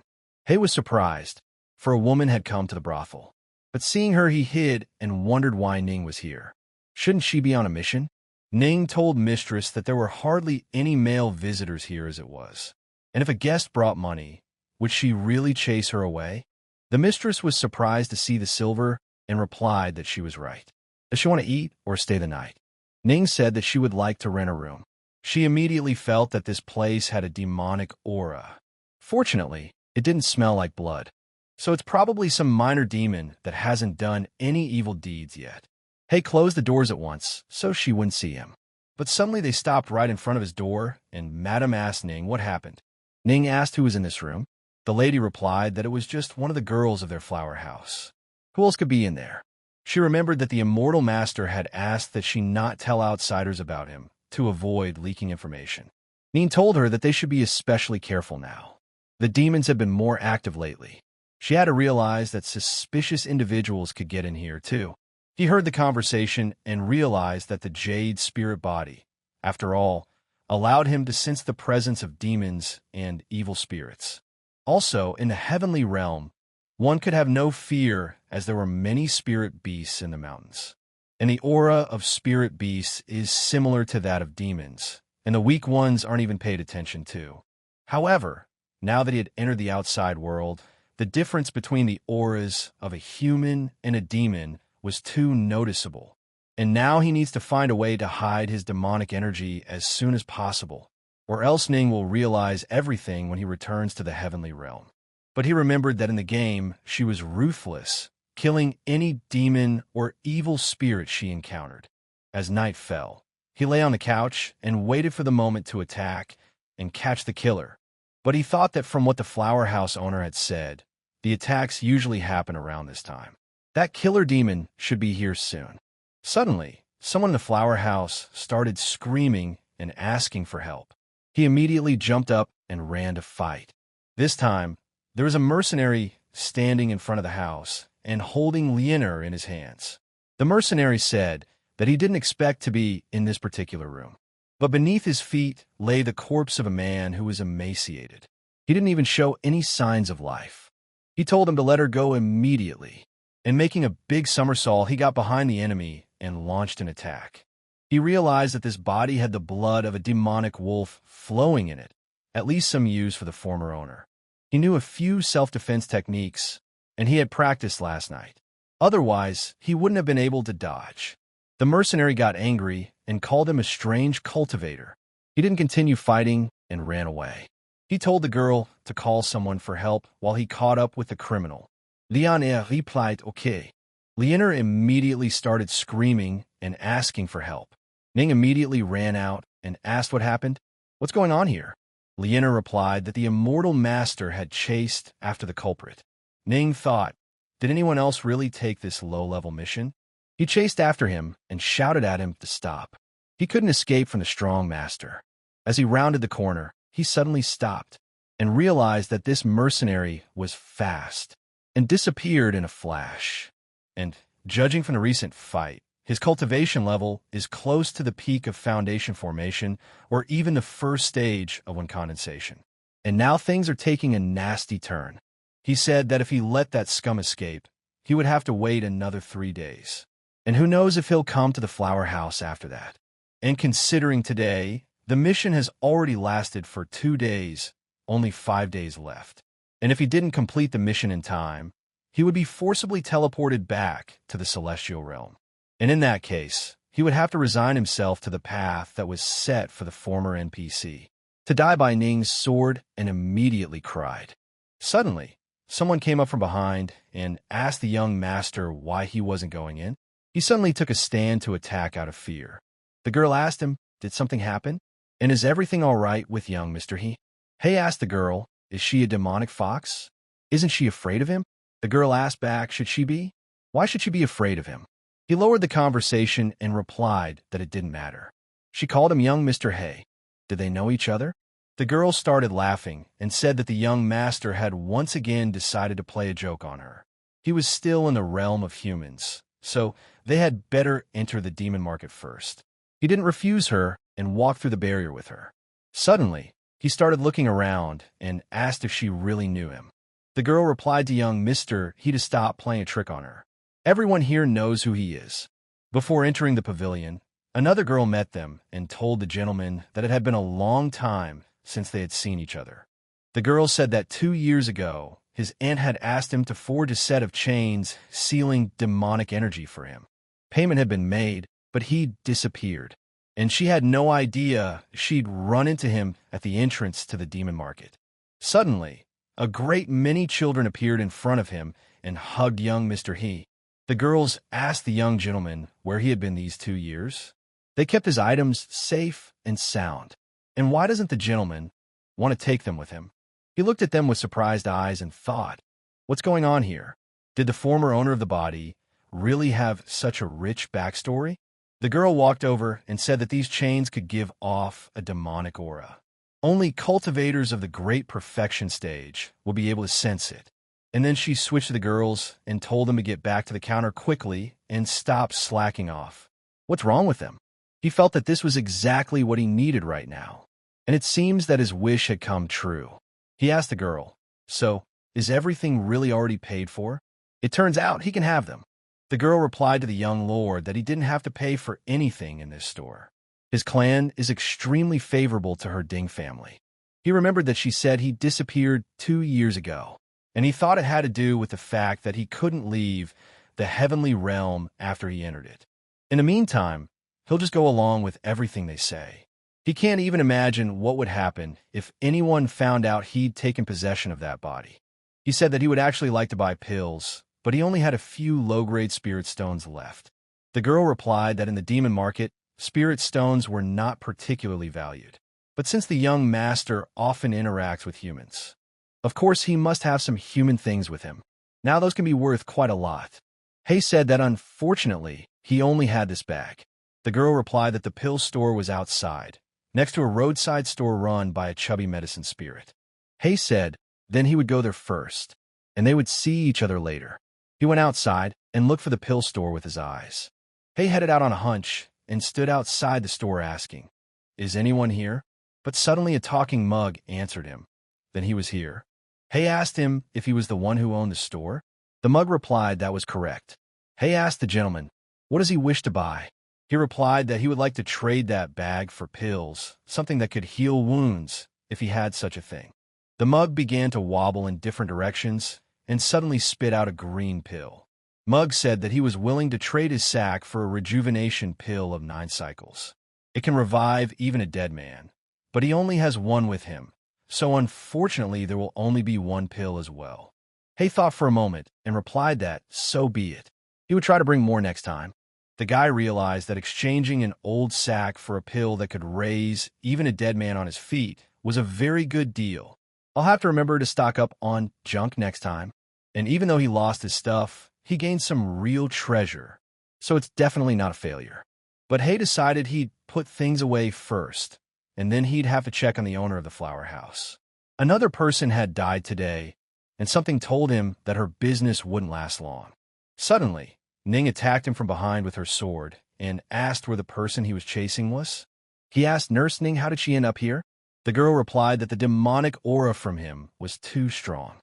He was surprised, for a woman had come to the brothel. But seeing her, he hid and wondered why Ning was here. Shouldn't she be on a mission? Ning told mistress that there were hardly any male visitors here as it was. And if a guest brought money, would she really chase her away? The mistress was surprised to see the silver and replied that she was right. Does she want to eat or stay the night? Ning said that she would like to rent a room. She immediately felt that this place had a demonic aura. Fortunately, it didn't smell like blood. So it's probably some minor demon that hasn't done any evil deeds yet. He closed the doors at once so she wouldn't see him. But suddenly they stopped right in front of his door, and Madame asked Ning what happened. Ning asked who was in this room. The lady replied that it was just one of the girls of their flower house. Who else could be in there? She remembered that the immortal master had asked that she not tell outsiders about him to avoid leaking information. Ning told her that they should be especially careful now. The demons had been more active lately. She had to realize that suspicious individuals could get in here, too. He heard the conversation and realized that the jade spirit body, after all, allowed him to sense the presence of demons and evil spirits. Also, in the heavenly realm, one could have no fear as there were many spirit beasts in the mountains. And the aura of spirit beasts is similar to that of demons, and the weak ones aren't even paid attention to. However, now that he had entered the outside world, the difference between the auras of a human and a demon was too noticeable. And now he needs to find a way to hide his demonic energy as soon as possible, or else Ning will realize everything when he returns to the heavenly realm. But he remembered that in the game, she was ruthless, killing any demon or evil spirit she encountered. As night fell, he lay on the couch and waited for the moment to attack and catch the killer. But he thought that from what the flower house owner had said, the attacks usually happen around this time. That killer demon should be here soon. Suddenly, someone in the flower house started screaming and asking for help. He immediately jumped up and ran to fight. This time, there was a mercenary standing in front of the house and holding Liener in his hands. The mercenary said that he didn't expect to be in this particular room. But beneath his feet lay the corpse of a man who was emaciated. He didn't even show any signs of life. He told him to let her go immediately, and making a big somersault, he got behind the enemy and launched an attack. He realized that this body had the blood of a demonic wolf flowing in it, at least some used for the former owner. He knew a few self-defense techniques, and he had practiced last night. Otherwise, he wouldn't have been able to dodge. The mercenary got angry and called him a strange cultivator. He didn't continue fighting and ran away. He told the girl to call someone for help while he caught up with the criminal. Liener replied, "Okay." Liener immediately started screaming and asking for help. Ning immediately ran out and asked what happened. "What's going on here?" Liener replied that the immortal master had chased after the culprit. Ning thought, did anyone else really take this low-level mission? He chased after him and shouted at him to stop. He couldn't escape from the strong master. As he rounded the corner, he suddenly stopped and realized that this mercenary was fast and disappeared in a flash. And, judging from the recent fight, his cultivation level is close to the peak of foundation formation or even the first stage of wind condensation. And now things are taking a nasty turn. He said that if he let that scum escape, he would have to wait another 3 days. And who knows if he'll come to the flower house after that. And considering today, the mission has already lasted for 2 days, only 5 days left. And if he didn't complete the mission in time, he would be forcibly teleported back to the celestial realm. And in that case, he would have to resign himself to the path that was set for the former NPC, to die by Ning's sword, and immediately cried. Suddenly, someone came up from behind and asked the young master why he wasn't going in. He suddenly took a stand to attack out of fear. The girl asked him, did something happen? And is everything all right with young Mr. He? He asked the girl, is she a demonic fox? Isn't she afraid of him? The girl asked back, should she be? Why should she be afraid of him? He lowered the conversation and replied that it didn't matter. She called him young Mr. Hay. Did they know each other? The girl started laughing and said that the young master had once again decided to play a joke on her. He was still in the realm of humans, so they had better enter the demon market first. He didn't refuse her and walked through the barrier with her. Suddenly, he started looking around and asked if she really knew him. The girl replied to young Mr. He to stop playing a trick on her. Everyone here knows who he is. Before entering the pavilion, another girl met them and told the gentleman that it had been a long time since they had seen each other. The girl said that 2 years ago, his aunt had asked him to forge a set of chains sealing demonic energy for him. Payment had been made, but he disappeared, and she had no idea she'd run into him at the entrance to the demon market. Suddenly, a great many children appeared in front of him and hugged young Mr. He. The girls asked the young gentleman where he had been these 2 years. They kept his items safe and sound. And why doesn't the gentleman want to take them with him? He looked at them with surprised eyes and thought, what's going on here? Did the former owner of the body really have such a rich backstory? The girl walked over and said that these chains could give off a demonic aura. Only cultivators of the great perfection stage will be able to sense it. And then she switched to the girls and told them to get back to the counter quickly and stop slacking off. What's wrong with them? He felt that this was exactly what he needed right now. And it seems that his wish had come true. He asked the girl, so, is everything really already paid for? It turns out he can have them. The girl replied to the young lord that he didn't have to pay for anything in this store. His clan is extremely favorable to her Ding family. He remembered that she said he disappeared 2 years ago, and he thought it had to do with the fact that he couldn't leave the heavenly realm after he entered it. In the meantime, he'll just go along with everything they say. He can't even imagine what would happen if anyone found out he'd taken possession of that body. He said that he would actually like to buy pills, but he only had a few low-grade spirit stones left. The girl replied that in the demon market, spirit stones were not particularly valued. But since the young master often interacts with humans, of course he must have some human things with him. Now those can be worth quite a lot. Hay said that unfortunately, he only had this bag. The girl replied that the pill store was outside, next to a roadside store run by a chubby medicine spirit. Hay said then he would go there first, and they would see each other later. He went outside and looked for the pill store with his eyes. Hay headed out on a hunch and stood outside the store asking, is anyone here? But suddenly a talking mug answered him. Then he was here. Hay asked him if he was the one who owned the store. The mug replied that was correct. Hay asked the gentleman, what does he wish to buy? He replied that he would like to trade that bag for pills, something that could heal wounds if he had such a thing. The mug began to wobble in different directions and suddenly spit out a green pill. Mug said that he was willing to trade his sack for a rejuvenation pill of 9 cycles. It can revive even a dead man, but he only has one with him, so unfortunately there will only be one pill as well. Hay thought for a moment and replied that, so be it. He would try to bring more next time. The guy realized that exchanging an old sack for a pill that could raise even a dead man on his feet was a very good deal. I'll have to remember to stock up on junk next time. And even though he lost his stuff, he gained some real treasure. So it's definitely not a failure. But Hay decided he'd put things away first, and then he'd have to check on the owner of the flower house. Another person had died today, and something told him that her business wouldn't last long. Suddenly, Ning attacked him from behind with her sword and asked where the person he was chasing was. He asked Nurse Ning how did she end up here. The girl replied that the demonic aura from him was too strong.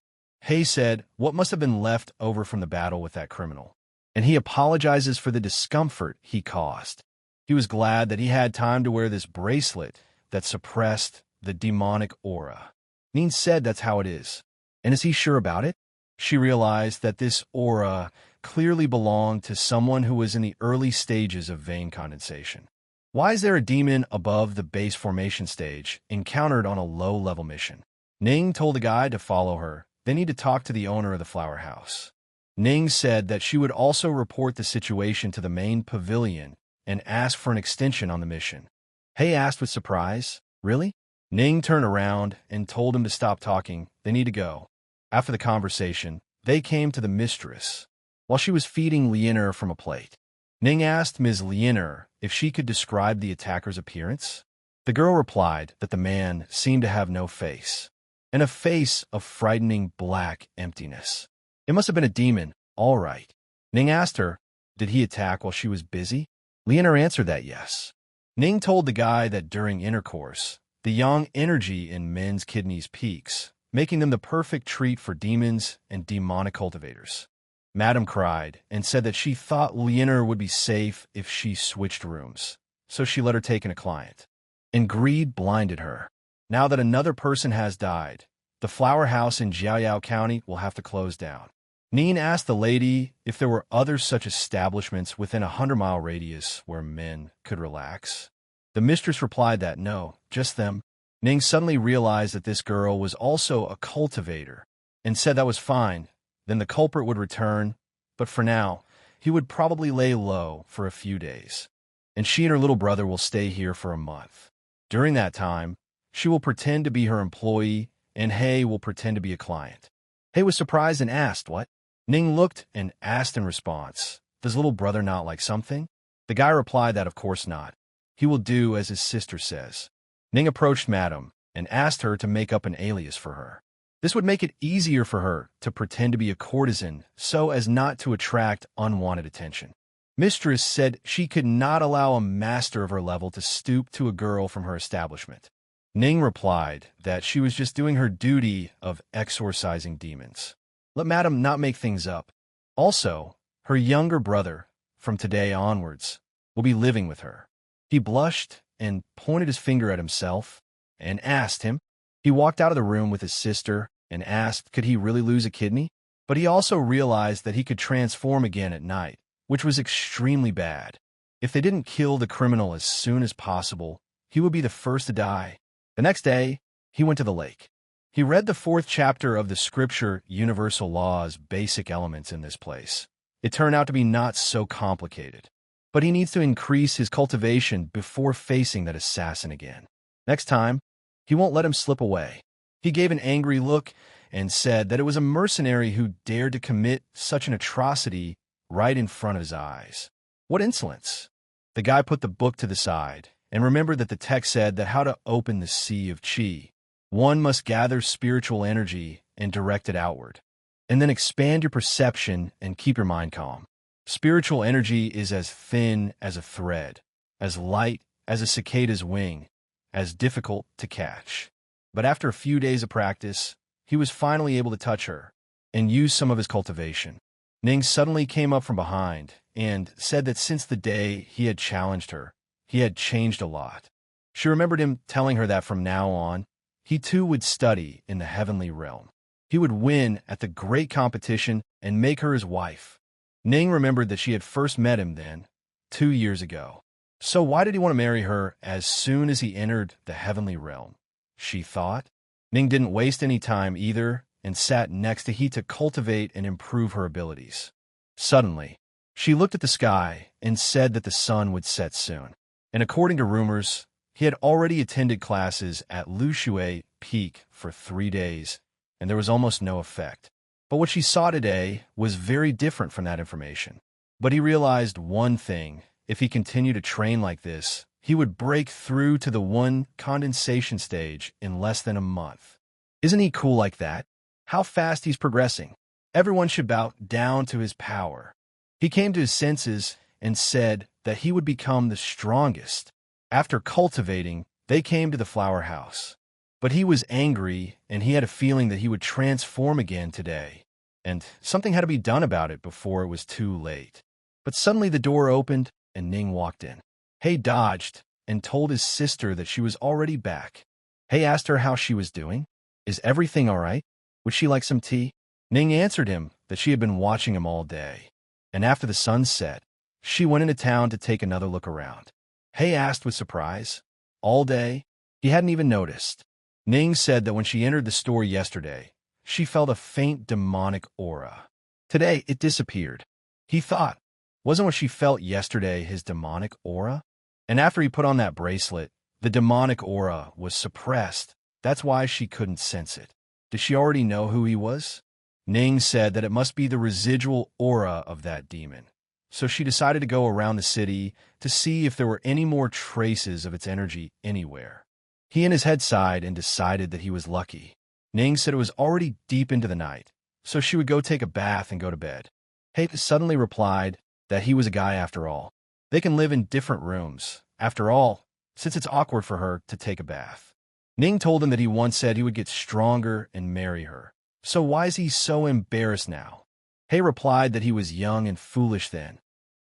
Hay said what must have been left over from the battle with that criminal, and he apologizes for the discomfort he caused. He was glad that he had time to wear this bracelet that suppressed the demonic aura. Ning said that's how it is. And is he sure about it? She realized that this aura clearly belonged to someone who was in the early stages of vein condensation. Why is there a demon above the base formation stage encountered on a low-level mission? Ning told the guy to follow her. They need to talk to the owner of the flower house. Ning said that she would also report the situation to the main pavilion and ask for an extension on the mission. Hay asked with surprise, "Really?" Ning turned around and told him to stop talking. They need to go. After the conversation, they came to the mistress while she was feeding Lianer from a plate. Ning asked Ms. Lianer if she could describe the attacker's appearance. The girl replied that the man seemed to have no face, and a face of frightening black emptiness. It must have been a demon, all right. Ning asked her, did he attack while she was busy? Lianer answered that yes. Ning told the guy that during intercourse, the yang energy in men's kidneys peaks, making them the perfect treat for demons and demonic cultivators. Madame cried and said that she thought Lianer would be safe if she switched rooms, so she let her take in a client. And greed blinded her. Now that another person has died, the flower house in Jiaoyao County will have to close down. Ning asked the lady if there were other such establishments within a 100-mile radius where men could relax. The mistress replied that no, just them. Ning suddenly realized that this girl was also a cultivator and said that was fine. Then the culprit would return, but for now, he would probably lay low for a few days. And she and her little brother will stay here for a month. During that time, she will pretend to be her employee, and Hay will pretend to be a client. Hay was surprised and asked, what? Ning looked and asked in response, does little brother not like something? The guy replied that of course not. He will do as his sister says. Ning approached Madame and asked her to make up an alias for her. This would make it easier for her to pretend to be a courtesan so as not to attract unwanted attention. Mistress said she could not allow a master of her level to stoop to a girl from her establishment. Ning replied that she was just doing her duty of exorcising demons. Let Madame not make things up. Also, her younger brother, from today onwards, will be living with her. He blushed and pointed his finger at himself and asked him. He walked out of the room with his sister and asked could he really lose a kidney? But he also realized that he could transform again at night, which was extremely bad. If they didn't kill the criminal as soon as possible, he would be the first to die. The next day, he went to the lake. He read the 4th chapter of the scripture Universal Laws, Basic Elements in this place. It turned out to be not so complicated. But he needs to increase his cultivation before facing that assassin again. Next time, he won't let him slip away. He gave an angry look and said that it was a mercenary who dared to commit such an atrocity right in front of his eyes. What insolence! The guy put the book to the side and remembered that the text said that how to open the sea of qi. One must gather spiritual energy and direct it outward, and then expand your perception and keep your mind calm. Spiritual energy is as thin as a thread, as light as a cicada's wing, as difficult to catch. But after a few days of practice, he was finally able to touch her and use some of his cultivation. Ning suddenly came up from behind and said that since the day he had challenged her, he had changed a lot. She remembered him telling her that from now on, he too would study in the heavenly realm. He would win at the great competition and make her his wife. Ning remembered that she had first met him then, 2 years ago. So why did he want to marry her as soon as he entered the heavenly realm? She thought. Ning didn't waste any time either and sat next to He to cultivate and improve her abilities. Suddenly, she looked at the sky and said that the sun would set soon. And according to rumors, he had already attended classes at Lushui Peak for 3 days, and there was almost no effect. But what she saw today was very different from that information. But he realized one thing. If he continued to train like this, he would break through to the one condensation stage in less than a month. Isn't he cool like that? How fast he's progressing. Everyone should bow down to his power. He came to his senses and said that he would become the strongest. After cultivating, they came to the flower house. But he was angry, and he had a feeling that he would transform again today. And something had to be done about it before it was too late. But suddenly the door opened, and Ning walked in. He dodged and told his sister that she was already back. He asked her how she was doing. Is everything all right? Would she like some tea? Ning answered him that she had been watching him all day. And after the sun set, she went into town to take another look around. He asked with surprise. All day, he hadn't even noticed. Ning said that when she entered the store yesterday, she felt a faint demonic aura. Today, it disappeared. He thought, wasn't what she felt yesterday his demonic aura? And after he put on that bracelet, the demonic aura was suppressed. That's why she couldn't sense it. Did she already know who he was? Ning said that it must be the residual aura of that demon. So she decided to go around the city to see if there were any more traces of its energy anywhere. He and his head sighed and decided that he was lucky. Ning said it was already deep into the night, so she would go take a bath and go to bed. Hate suddenly replied that he was a guy after all. They can live in different rooms, after all, since it's awkward for her to take a bath. Ning told him that he once said he would get stronger and marry her. So why is he so embarrassed now? He replied that he was young and foolish then,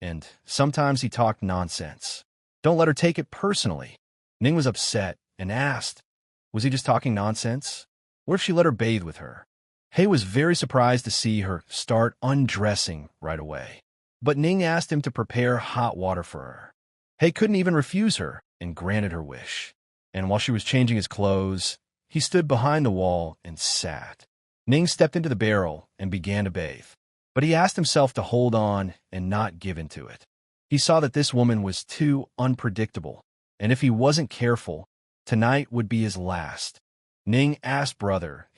and sometimes he talked nonsense. Don't let her take it personally. Ning was upset and asked, was he just talking nonsense? What if she let her bathe with her? He was very surprised to see her start undressing right away. But Ning asked him to prepare hot water for her. He couldn't even refuse her and granted her wish. And while she was changing his clothes, he stood behind the wall and sat. Ning stepped into the barrel and began to bathe. But he asked himself to hold on and not give in to it. He saw that this woman was too unpredictable, and if he wasn't careful, tonight would be his last. Ning asked brother,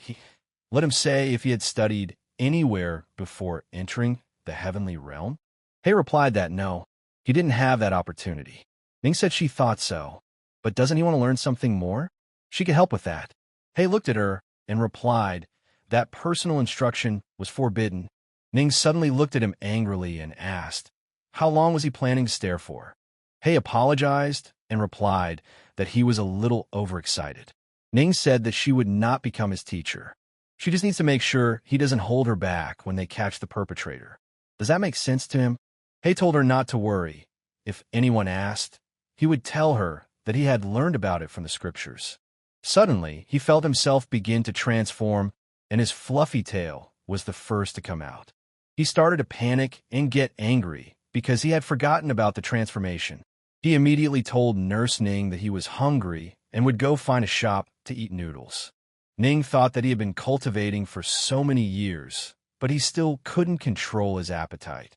let him say if he had studied anywhere before entering the heavenly realm. He replied that no, he didn't have that opportunity. Ning said she thought so, but doesn't he want to learn something more? She could help with that. He looked at her and replied that personal instruction was forbidden. Ning suddenly looked at him angrily and asked, how long was he planning to stare for? He apologized and replied that he was a little overexcited. Ning said that she would not become his teacher. She just needs to make sure he doesn't hold her back when they catch the perpetrator. Does that make sense to him? He told her not to worry. If anyone asked, he would tell her that he had learned about it from the scriptures. Suddenly, he felt himself begin to transform, and his fluffy tail was the first to come out. He started to panic and get angry because he had forgotten about the transformation. He immediately told Nurse Ning that he was hungry and would go find a shop to eat noodles. Ning thought that he had been cultivating for so many years, but he still couldn't control his appetite.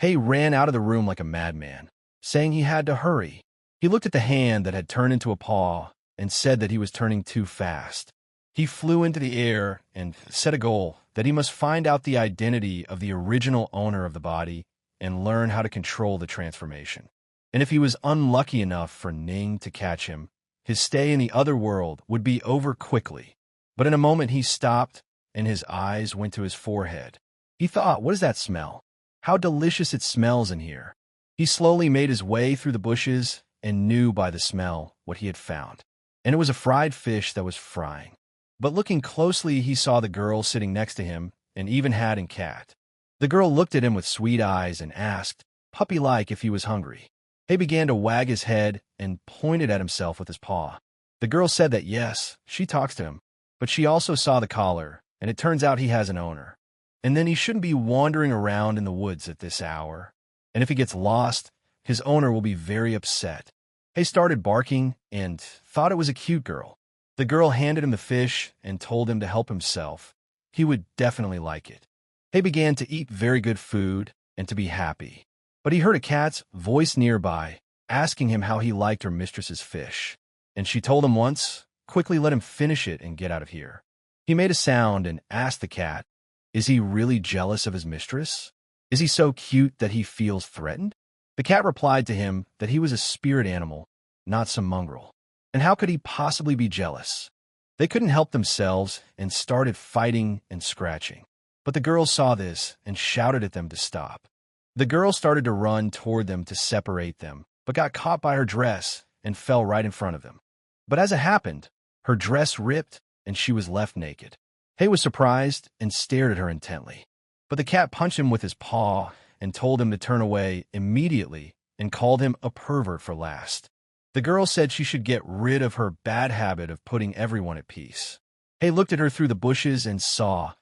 He ran out of the room like a madman, saying he had to hurry. He looked at the hand that had turned into a paw and said that he was turning too fast. He flew into the air and set a goal that he must find out the identity of the original owner of the body and learn how to control the transformation. And if he was unlucky enough for Ning to catch him, his stay in the other world would be over quickly. But in a moment he stopped, and his eyes went to his forehead. He thought, what is that smell? How delicious it smells in here. He slowly made his way through the bushes and knew by the smell what he had found. And it was a fried fish that was frying. But looking closely, he saw the girl sitting next to him, an even hat and cat. The girl looked at him with sweet eyes and asked, puppy-like, if he was hungry. He began to wag his head and pointed at himself with his paw. The girl said that yes, she talks to him, but she also saw the collar, and it turns out he has an owner. And then he shouldn't be wandering around in the woods at this hour. And if he gets lost, his owner will be very upset. He started barking and thought it was a cute girl. The girl handed him the fish and told him to help himself. He would definitely like it. He began to eat very good food and to be happy. But he heard a cat's voice nearby, asking him how he liked her mistress's fish. And she told him once, quickly let him finish it and get out of here. He made a sound and asked the cat, is he really jealous of his mistress? Is he so cute that he feels threatened? The cat replied to him that he was a spirit animal, not some mongrel. And how could he possibly be jealous? They couldn't help themselves and started fighting and scratching. But the girl saw this and shouted at them to stop. The girl started to run toward them to separate them, but got caught by her dress and fell right in front of them. But as it happened, her dress ripped and she was left naked. Hay was surprised and stared at her intently. But the cat punched him with his paw and told him to turn away immediately and called him a pervert for last. The girl said she should get rid of her bad habit of putting everyone at peace. Hay looked at her through the bushes and saw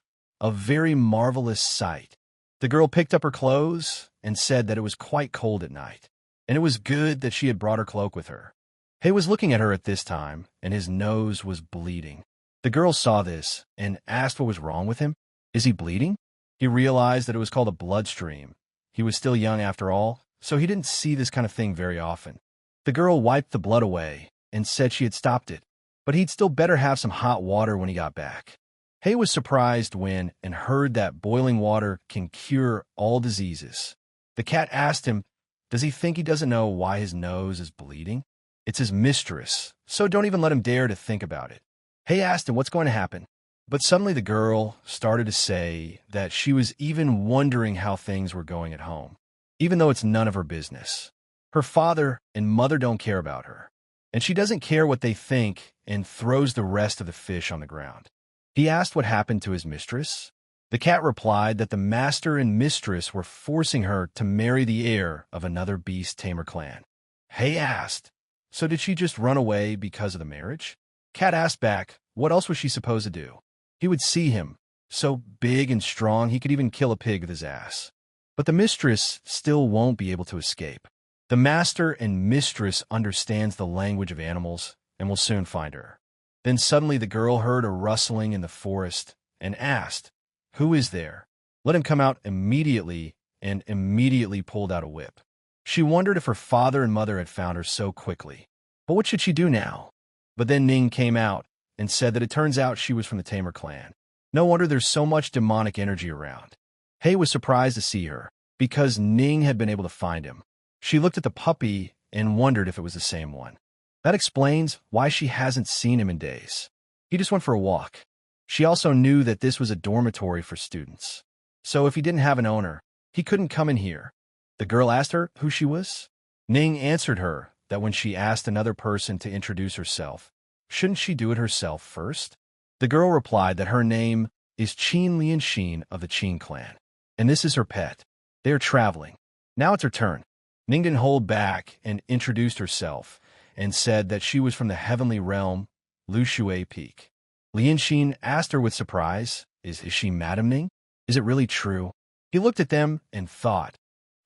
a very marvelous sight. The girl picked up her clothes and said that it was quite cold at night, and it was good that she had brought her cloak with her. Hay was looking at her at this time, and his nose was bleeding. The girl saw this and asked what was wrong with him. Is he bleeding? He realized that it was called a bloodstream. He was still young after all, so he didn't see this kind of thing very often. The girl wiped the blood away and said she had stopped it, but he'd still better have some hot water when he got back. Hay was surprised when and heard that boiling water can cure all diseases. The cat asked him, does he think he doesn't know why his nose is bleeding? It's his mistress, so don't even let him dare to think about it. Hay asked him what's going to happen, but suddenly the girl started to say that she was even wondering how things were going at home, even though it's none of her business. Her father and mother don't care about her, and she doesn't care what they think and throws the rest of the fish on the ground. He asked what happened to his mistress. The cat replied that the master and mistress were forcing her to marry the heir of another beast tamer clan. Hay asked, so did she just run away because of the marriage? Cat asked back, what else was she supposed to do? He would see him, so big and strong he could even kill a pig with his ass. But the mistress still won't be able to escape. The master and mistress understands the language of animals and will soon find her. Then suddenly the girl heard a rustling in the forest and asked, who is there? Let him come out immediately, and immediately pulled out a whip. She wondered if her father and mother had found her so quickly. But what should she do now? But then Ning came out and said that it turns out she was from the Tamer clan. No wonder there's so much demonic energy around. Hay was surprised to see her, because Ning had been able to find him. She looked at the puppy and wondered if it was the same one. That explains why she hasn't seen him in days. He just went for a walk. She also knew that this was a dormitory for students. So if he didn't have an owner, he couldn't come in here. The girl asked her who she was. Ning answered her that when she asked another person to introduce herself, shouldn't she do it herself first? The girl replied that her name is Qin Lianshin of the Qin clan, and this is her pet. They are traveling. Now it's her turn. Ning didn't hold back and introduced herself and said that she was from the heavenly realm, Lushui Peak. Lianshin asked her with surprise, is she Madam Ning? Is it really true? He looked at them and thought,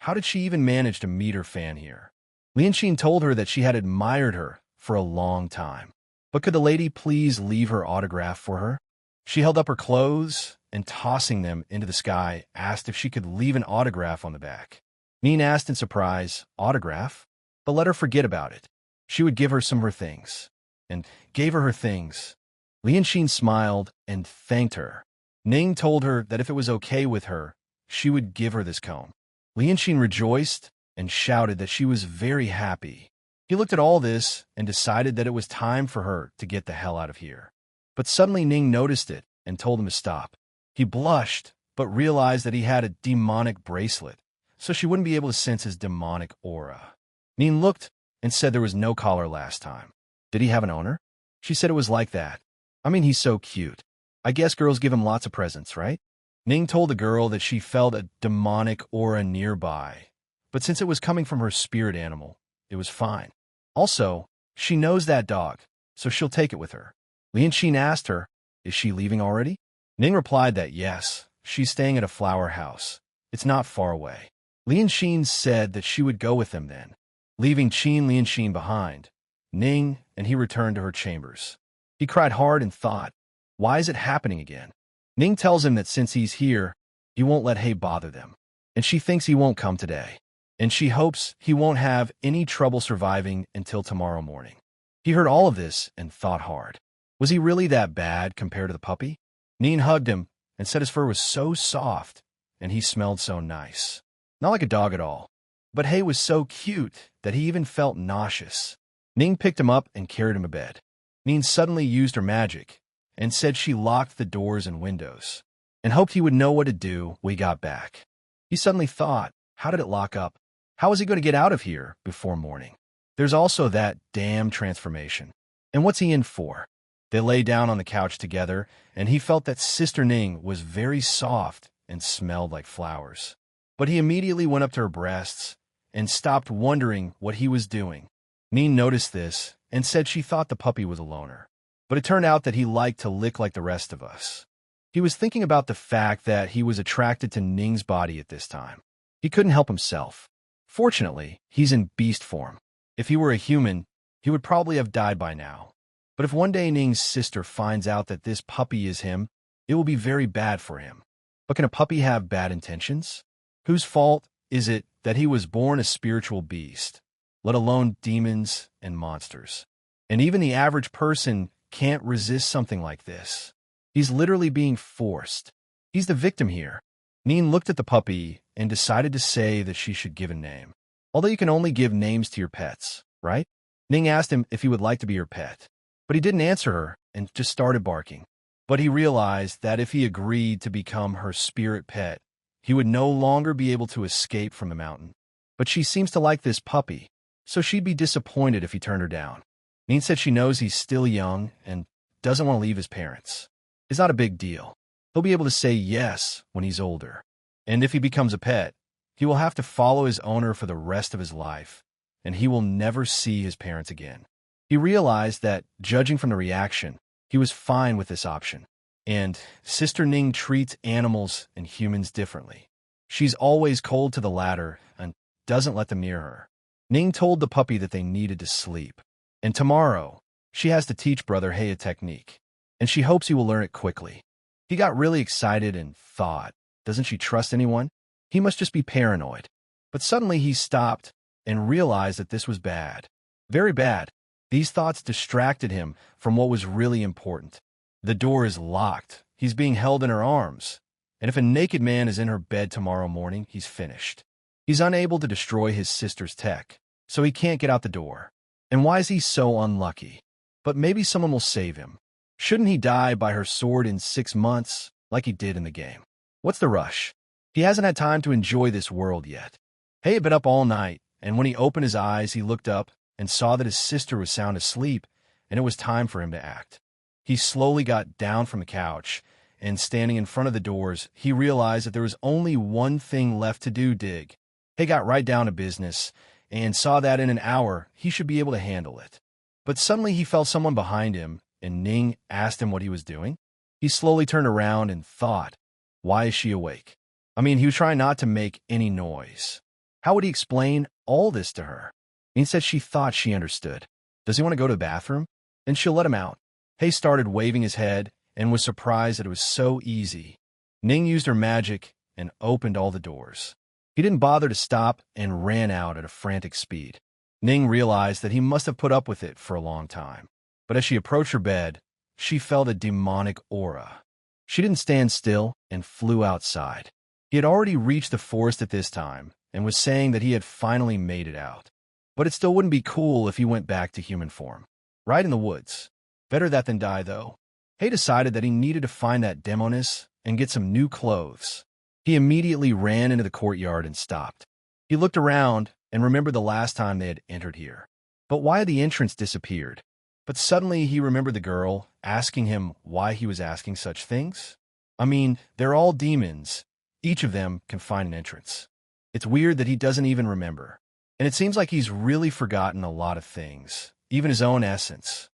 how did she even manage to meet her fan here? Lianshin told her that she had admired her for a long time. But could the lady please leave her autograph for her? She held up her clothes and tossing them into the sky, asked if she could leave an autograph on the back. Ning asked in surprise, autograph? But let her forget about it. She would give her some of her things, and gave her things. Lianshin smiled and thanked her. Ning told her that if it was okay with her, she would give her this comb. Lianshin rejoiced and shouted that she was very happy. He looked at all this and decided that it was time for her to get the hell out of here. But suddenly Ning noticed it and told him to stop. He blushed, but realized that he had a demonic bracelet, so she wouldn't be able to sense his demonic aura. Ning looked and said there was no collar last time. Did he have an owner? She said it was like that. I mean, he's so cute. I guess girls give him lots of presents, right? Ning told the girl that she felt a demonic aura nearby, but since it was coming from her spirit animal, it was fine. Also, she knows that dog, so she'll take it with her. Lianshin asked her, is she leaving already? Ning replied that yes, she's staying at a flower house. It's not far away. Lianshin said that she would go with them then, leaving Qin Lianshin behind. Ning and he returned to her chambers. He cried hard and thought, why is it happening again? Ning tells him that since he's here, he won't let Hay bother them, and she thinks he won't come today, and she hopes he won't have any trouble surviving until tomorrow morning. He heard all of this and thought hard. Was he really that bad compared to the puppy? Ning hugged him and said his fur was so soft, and he smelled so nice. Not like a dog at all. But Hay was so cute that he even felt nauseous. Ning picked him up and carried him to bed. Ning suddenly used her magic and said she locked the doors and windows and hoped he would know what to do when he got back. He suddenly thought, how did it lock up? How was he going to get out of here before morning? There's also that damn transformation. And what's he in for? They lay down on the couch together, and he felt that Sister Ning was very soft and smelled like flowers. But he immediately went up to her breasts and stopped wondering what he was doing. Ning noticed this and said she thought the puppy was a loner. But it turned out that he liked to lick like the rest of us. He was thinking about the fact that he was attracted to Ning's body at this time. He couldn't help himself. Fortunately, he's in beast form. If he were a human, he would probably have died by now. But if one day Ning's sister finds out that this puppy is him, it will be very bad for him. But can a puppy have bad intentions? Whose fault is it that he was born a spiritual beast, let alone demons and monsters? And even the average person can't resist something like this. He's literally being forced. He's the victim here. Ning looked at the puppy and decided to say that she should give a name. Although you can only give names to your pets, right? Ning asked him if he would like to be her pet. But he didn't answer her and just started barking. But he realized that if he agreed to become her spirit pet, he would no longer be able to escape from the mountain. But she seems to like this puppy, so she'd be disappointed if he turned her down. Ning said she knows he's still young and doesn't want to leave his parents. It's not a big deal. He'll be able to say yes when he's older. And if he becomes a pet, he will have to follow his owner for the rest of his life, and he will never see his parents again. He realized that, judging from the reaction, he was fine with this option. And Sister Ning treats animals and humans differently. She's always cold to the latter and doesn't let them near her. Ning told the puppy that they needed to sleep. And tomorrow, she has to teach Brother Hay a technique, and she hopes he will learn it quickly. He got really excited and thought, doesn't she trust anyone? He must just be paranoid. But suddenly he stopped and realized that this was bad. Very bad. These thoughts distracted him from what was really important. The door is locked. He's being held in her arms. And if a naked man is in her bed tomorrow morning, he's finished. He's unable to destroy his sister's tech, so he can't get out the door. And why is he so unlucky? But maybe someone will save him. Shouldn't he die by her sword in 6 months, like he did in the game? What's the rush? He hasn't had time to enjoy this world yet. Hay had been up all night, and when he opened his eyes, he looked up and saw that his sister was sound asleep, and it was time for him to act. He slowly got down from the couch, and standing in front of the doors, he realized that there was only one thing left to do. Dig. Hay got right down to business, and saw that in an hour he should be able to handle it. But suddenly he felt someone behind him, and Ning asked him what he was doing. He slowly turned around and thought, why is she awake? I mean, he was trying not to make any noise. How would he explain all this to her? Ning said she thought she understood. Does he want to go to the bathroom? Then she'll let him out. Hay started waving his head and was surprised that it was so easy. Ning used her magic and opened all the doors. He didn't bother to stop and ran out at a frantic speed. Ning realized that he must have put up with it for a long time. But as she approached her bed, she felt a demonic aura. She didn't stand still and flew outside. He had already reached the forest at this time and was saying that he had finally made it out. But it still wouldn't be cool if he went back to human form. Right in the woods. Better that than die, though. Hay decided that he needed to find that demoness and get some new clothes. He immediately ran into the courtyard and stopped. He looked around and remembered the last time they had entered here. But why had the entrance disappeared? But suddenly he remembered the girl asking him why he was asking such things. I mean, they're all demons. Each of them can find an entrance. It's weird that he doesn't even remember. And it seems like he's really forgotten a lot of things, even his own essence.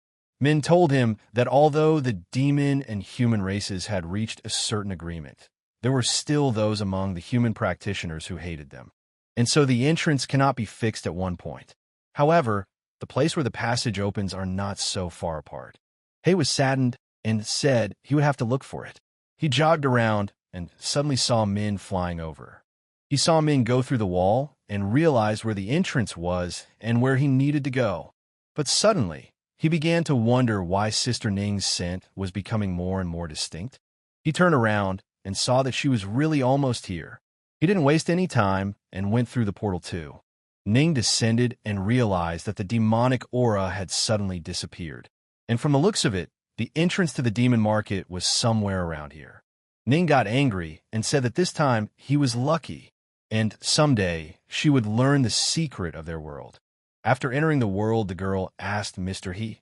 Min told him that although the demon and human races had reached a certain agreement, there were still those among the human practitioners who hated them. And so the entrance cannot be fixed at one point. However, the place where the passage opens are not so far apart. Hay was saddened and said he would have to look for it. He jogged around and suddenly saw Min flying over. He saw Min go through the wall and realized where the entrance was and where he needed to go. But suddenly, he began to wonder why Sister Ning's scent was becoming more and more distinct. He turned around and saw that she was really almost here. He didn't waste any time and went through the portal too. Ning descended and realized that the demonic aura had suddenly disappeared. And from the looks of it, the entrance to the demon market was somewhere around here. Ning got angry and said that this time he was lucky, and someday she would learn the secret of their world. After entering the world, the girl asked Mr. He,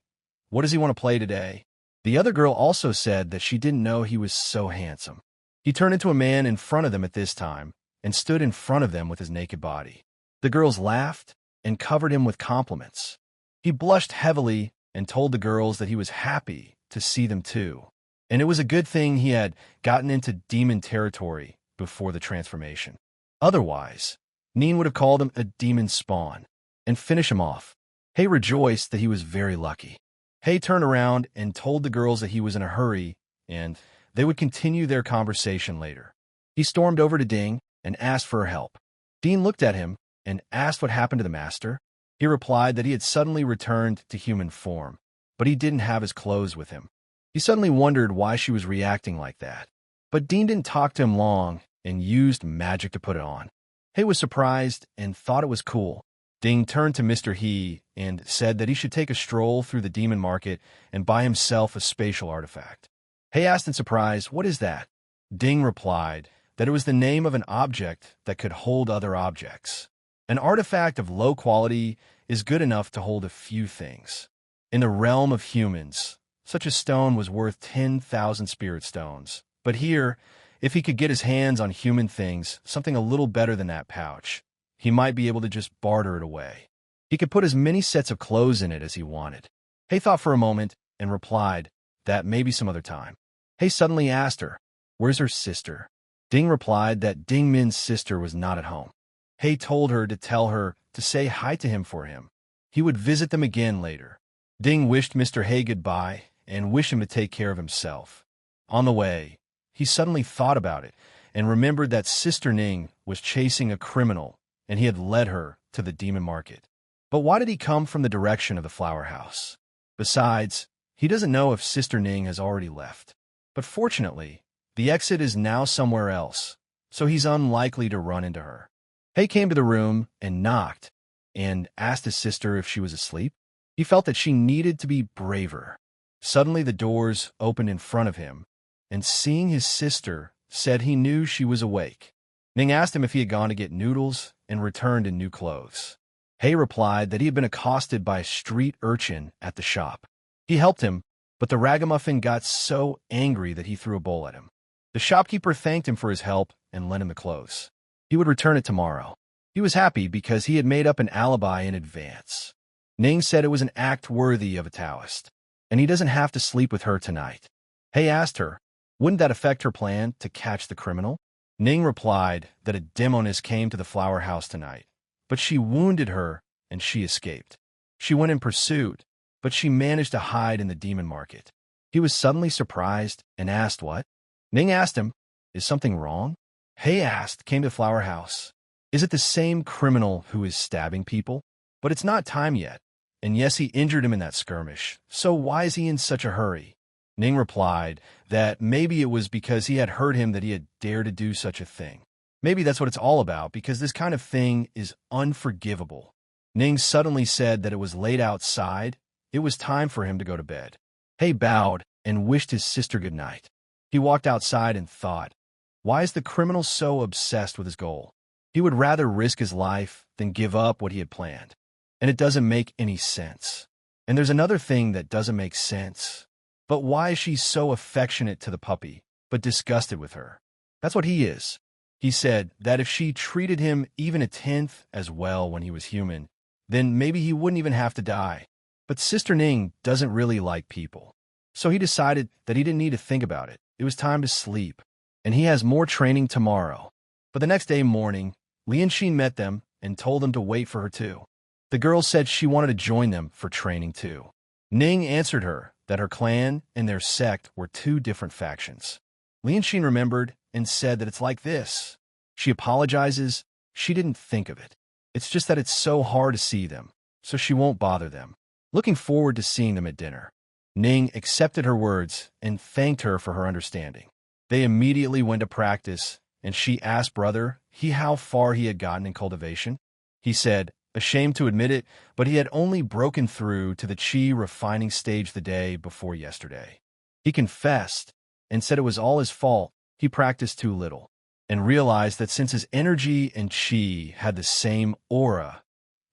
"What does he want to play today?" The other girl also said that she didn't know he was so handsome. He turned into a man in front of them at this time and stood in front of them with his naked body. The girls laughed and covered him with compliments. He blushed heavily and told the girls that he was happy to see them too, and it was a good thing he had gotten into demon territory before the transformation. Otherwise, Ning would have called him a demon spawn and finish him off. He rejoiced that he was very lucky. He turned around and told the girls that he was in a hurry and they would continue their conversation later. He stormed over to Ding and asked for her help. Dean looked at him and asked what happened to the master. He replied that he had suddenly returned to human form, but he didn't have his clothes with him. He suddenly wondered why she was reacting like that. But Dean didn't talk to him long and used magic to put it on. He was surprised and thought it was cool. Ding turned to Mr. He and said that he should take a stroll through the demon market and buy himself a spatial artifact. He asked in surprise, "What is that?" Ding replied that it was the name of an object that could hold other objects. An artifact of low quality is good enough to hold a few things. In the realm of humans, such a stone was worth 10,000 spirit stones. But here, if he could get his hands on human things, something a little better than that pouch, he might be able to just barter it away. He could put as many sets of clothes in it as he wanted. He thought for a moment and replied that maybe some other time. He suddenly asked her, "Where's her sister?" Ding replied that Ding Min's sister was not at home. He told her to tell her to say hi to him for him. He would visit them again later. Ding wished Mr. He goodbye and wished him to take care of himself. On the way, he suddenly thought about it and remembered that Sister Ning was chasing a criminal and he had led her to the demon market. But why did he come from the direction of the flower house? Besides, he doesn't know if Sister Ning has already left. But fortunately, the exit is now somewhere else, so he's unlikely to run into her. He came to the room and knocked and asked his sister if she was asleep. He felt that she needed to be braver. Suddenly the doors opened in front of him, and seeing his sister, said he knew she was awake. Ning asked him if he had gone to get noodles and returned in new clothes. He replied that he had been accosted by a street urchin at the shop. He helped him, but the ragamuffin got so angry that he threw a bowl at him. The shopkeeper thanked him for his help and lent him the clothes. He would return it tomorrow. He was happy because he had made up an alibi in advance. Ning said it was an act worthy of a Taoist, and he doesn't have to sleep with her tonight. He asked her, wouldn't that affect her plan to catch the criminal? Ning replied that a demoness came to the flower house tonight, but she wounded her and she escaped. She went in pursuit, but she managed to hide in the demon market. He was suddenly surprised and asked what? Ning asked him, is something wrong? He asked, came to the flower house. Is it the same criminal who is stabbing people? But it's not time yet. And yes, he injured him in that skirmish. So why is he in such a hurry? Ning replied that maybe it was because he had heard him that he had dared to do such a thing. Maybe that's what it's all about, because this kind of thing is unforgivable. Ning suddenly said that it was late outside. It was time for him to go to bed. He bowed and wished his sister good night. He walked outside and thought, why is the criminal so obsessed with his goal? He would rather risk his life than give up what he had planned. And it doesn't make any sense. And there's another thing that doesn't make sense. But why is she so affectionate to the puppy, but disgusted with her? That's what he is. He said that if she treated him even a tenth as well when he was human, then maybe he wouldn't even have to die. But Sister Ning doesn't really like people. So he decided that he didn't need to think about it. It was time to sleep. And he has more training tomorrow. But the next day morning, Lianxin met them and told them to wait for her too. The girl said she wanted to join them for training too. Ning answered her that her clan and their sect were two different factions. Lianxin remembered and said that it's like this. She apologizes. She didn't think of it. It's just that it's so hard to see them, so she won't bother them. Looking forward to seeing them at dinner. Ning accepted her words and thanked her for her understanding. They immediately went to practice, and she asked brother he how far he had gotten in cultivation. He said, ashamed to admit it, but he had only broken through to the chi refining stage the day before yesterday. He confessed and said it was all his fault. He practiced too little and realized that since his energy and chi had the same aura,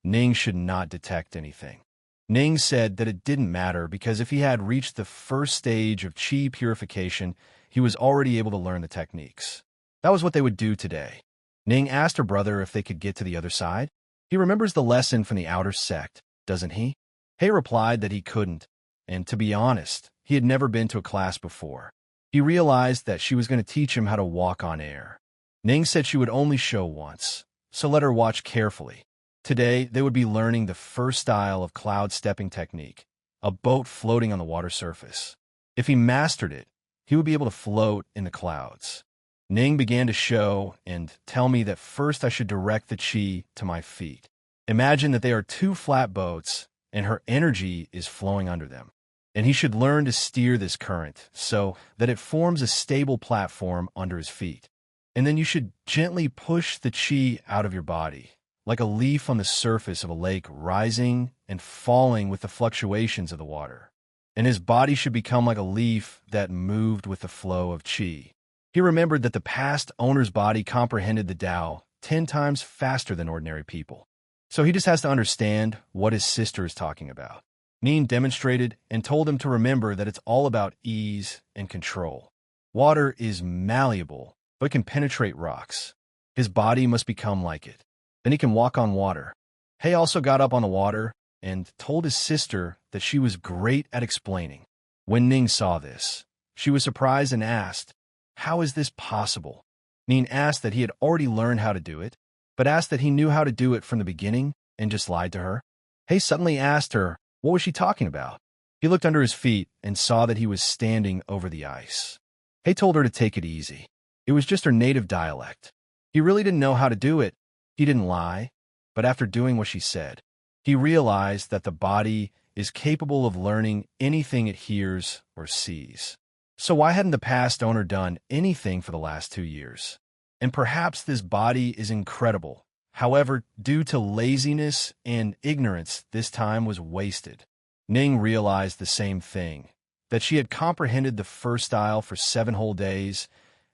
Ning should not detect anything. Ning said that it didn't matter because if he had reached the first stage of chi purification, he was already able to learn the techniques. That was what they would do today. Ning asked her brother if they could get to the other side. He remembers the lesson from the outer sect, doesn't he? Hei replied that he couldn't, and to be honest, he had never been to a class before. He realized that she was going to teach him how to walk on air. Ning said she would only show once, so let her watch carefully. Today, they would be learning the first style of cloud stepping technique, a boat floating on the water surface. If he mastered it, he would be able to float in the clouds. Ning began to show and tell me that first I should direct the chi to my feet. Imagine that they are two flat boats and her energy is flowing under them. And he should learn to steer this current so that it forms a stable platform under his feet. And then you should gently push the chi out of your body, like a leaf on the surface of a lake rising and falling with the fluctuations of the water. And his body should become like a leaf that moved with the flow of chi. He remembered that the past owner's body comprehended the Tao 10 times faster than ordinary people. So he just has to understand what his sister is talking about. Ning demonstrated and told him to remember that it's all about ease and control. Water is malleable, but can penetrate rocks. His body must become like it. Then he can walk on water. Hei also got up on the water and told his sister that she was great at explaining. When Ning saw this, she was surprised and asked, "How is this possible?" Ning asked that he had already learned how to do it, but asked that he knew how to do it from the beginning and just lied to her. Hei suddenly asked her, what was she talking about? He looked under his feet and saw that he was standing over the ice. Hei told her to take it easy. It was just her native dialect. He really didn't know how to do it. He didn't lie, but after doing what she said, he realized that the body is capable of learning anything it hears or sees. So why hadn't the past owner done anything for the last 2 years? And perhaps this body is incredible. However, due to laziness and ignorance, this time was wasted. Ning realized the same thing, that she had comprehended the first style for 7 whole days,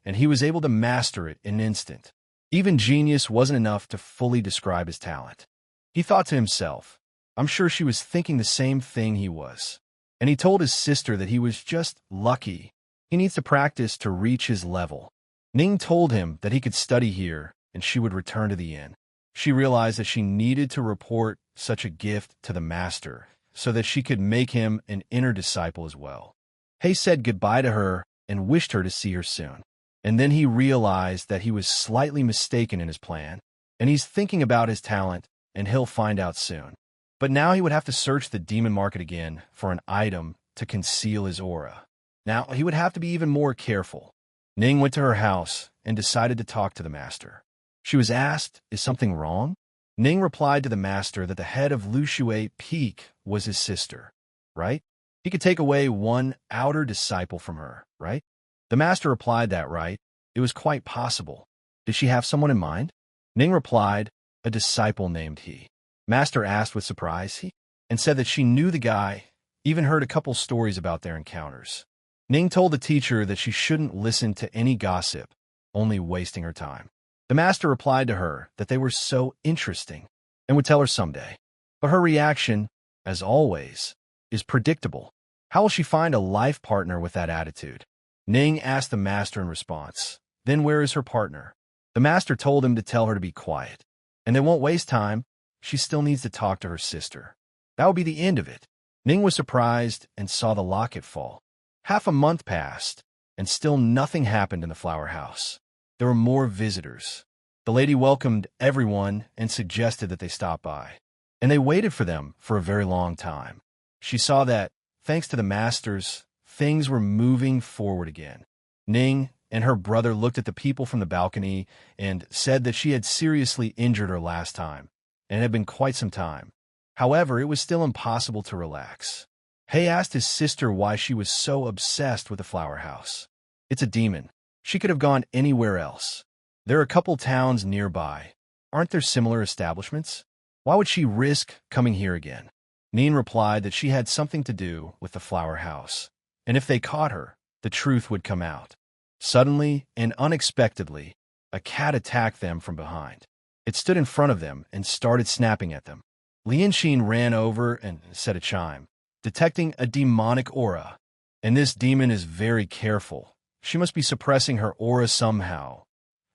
and he was able to master it in an instant. Even genius wasn't enough to fully describe his talent. He thought to himself, I'm sure she was thinking the same thing he was. And he told his sister that he was just lucky. He needs to practice to reach his level. Ning told him that he could study here and she would return to the inn. She realized that she needed to report such a gift to the master so that she could make him an inner disciple as well. Hei said goodbye to her and wished her to see her soon. And then he realized that he was slightly mistaken in his plan, and he's thinking about his talent, and he'll find out soon. But now he would have to search the demon market again for an item to conceal his aura. Now he would have to be even more careful. Ning went to her house and decided to talk to the master. She was asked, is something wrong? Ning replied to the master that the head of Lushui Peak was his sister, right? He could take away one outer disciple from her, right? The master replied that, right, it was quite possible. Did she have someone in mind? Ning replied, a disciple named he. Master asked with surprise, and said that she knew the guy, even heard a couple stories about their encounters. Ning told the teacher that she shouldn't listen to any gossip, only wasting her time. The master replied to her that they were so interesting and would tell her someday. But her reaction, as always, is predictable. How will she find a life partner with that attitude? Ning asked the master in response, then where is her partner? The master told him to tell her to be quiet, and they won't waste time. She still needs to talk to her sister. That would be the end of it. Ning was surprised and saw the locket fall. Half a month passed, and still nothing happened in the flower house. There were more visitors. The lady welcomed everyone and suggested that they stop by, and they waited for them for a very long time. She saw that, thanks to the masters, things were moving forward again. Ning and her brother looked at the people from the balcony and said that she had seriously injured her last time, and it had been quite some time. However, it was still impossible to relax. Hei asked his sister why she was so obsessed with the flower house. It's a demon. She could have gone anywhere else. There are a couple towns nearby. Aren't there similar establishments? Why would she risk coming here again? Ning replied that she had something to do with the flower house, and if they caught her, the truth would come out. Suddenly and unexpectedly, a cat attacked them from behind. It stood in front of them and started snapping at them. Lianxin ran over and set a chime, detecting a demonic aura. And this demon is very careful. She must be suppressing her aura somehow,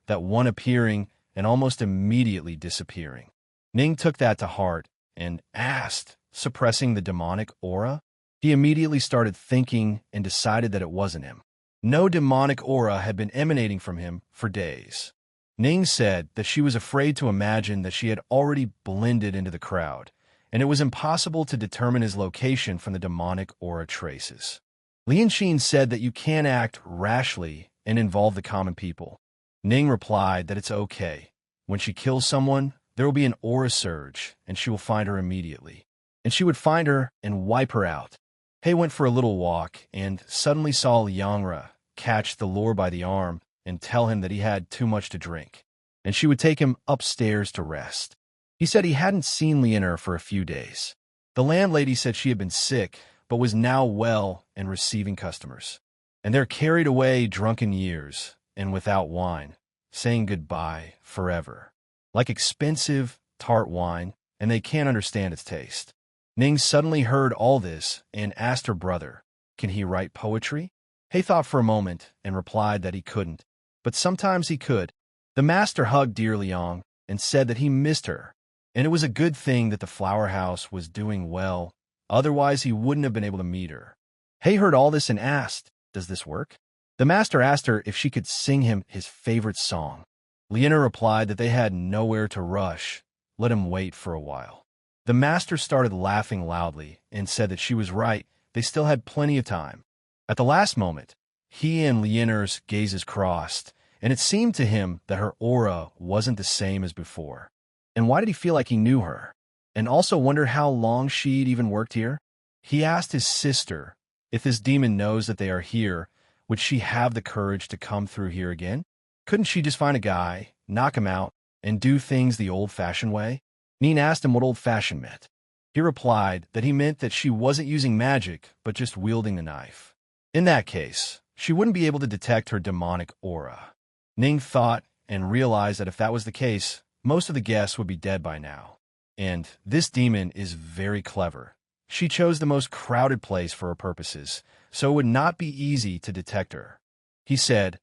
that one appearing and almost immediately disappearing. Ning took that to heart and asked, suppressing the demonic aura? He immediately started thinking and decided that it wasn't him. No demonic aura had been emanating from him for days. Ning said that she was afraid to imagine that she had already blended into the crowd, and it was impossible to determine his location from the demonic aura traces. Lianxin said that you can't act rashly and involve the common people. Ning replied that it's okay. When she kills someone, there will be an aura surge, and she will find her immediately. And she would find her and wipe her out. He went for a little walk and suddenly saw Liangra catch the lord by the arm and tell him that he had too much to drink, and she would take him upstairs to rest. He said he hadn't seen Lianer for a few days. The landlady said she had been sick, but was now well and receiving customers. And they're carried away drunken years, and without wine, saying goodbye forever. Like expensive, tart wine, and they can't understand its taste. Ning suddenly heard all this and asked her brother, can he write poetry? He thought for a moment and replied that he couldn't, but sometimes he could. The master hugged dear Liang and said that he missed her, and it was a good thing that the flower house was doing well, otherwise he wouldn't have been able to meet her. He heard all this and asked, does this work? The master asked her if she could sing him his favorite song. Liana replied that they had nowhere to rush, let him wait for a while. The master started laughing loudly and said that she was right, they still had plenty of time. At the last moment, he and Lianer's gazes crossed, and it seemed to him that her aura wasn't the same as before. And why did he feel like he knew her? And also wonder how long she'd even worked here? He asked his sister, if this demon knows that they are here, would she have the courage to come through here again? Couldn't she just find a guy, knock him out, and do things the old-fashioned way? Ning asked him what old-fashioned meant. He replied that he meant that she wasn't using magic, but just wielding the knife. In that case, she wouldn't be able to detect her demonic aura. Ning thought and realized that if that was the case, most of the guests would be dead by now. And this demon is very clever. She chose the most crowded place for her purposes, so it would not be easy to detect her. He said,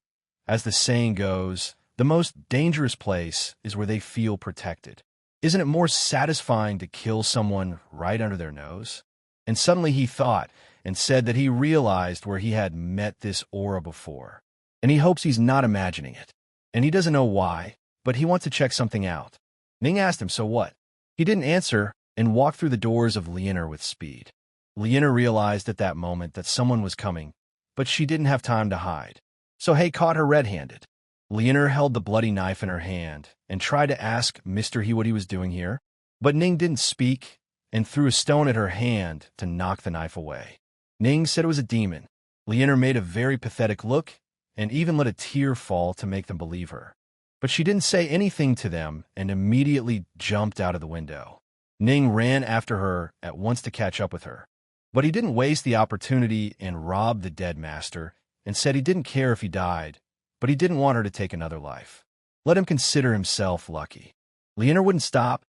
as the saying goes, the most dangerous place is where they feel protected. Isn't it more satisfying to kill someone right under their nose? And suddenly he thought and said that he realized where he had met this aura before. And he hopes he's not imagining it. And he doesn't know why, but he wants to check something out. Ning asked him, so what? He didn't answer and walked through the doors of Lianer with speed. Lianer realized at that moment that someone was coming, but she didn't have time to hide. So He caught her red-handed. Lianer held the bloody knife in her hand and tried to ask Mr. He what he was doing here, but Ning didn't speak and threw a stone at her hand to knock the knife away. Ning said it was a demon. Lianer made a very pathetic look and even let a tear fall to make them believe her. But she didn't say anything to them and immediately jumped out of the window. Ning ran after her at once to catch up with her. But he didn't waste the opportunity and robbed the dead master and said he didn't care if he died, but he didn't want her to take another life. Let him consider himself lucky. Lianer wouldn't stop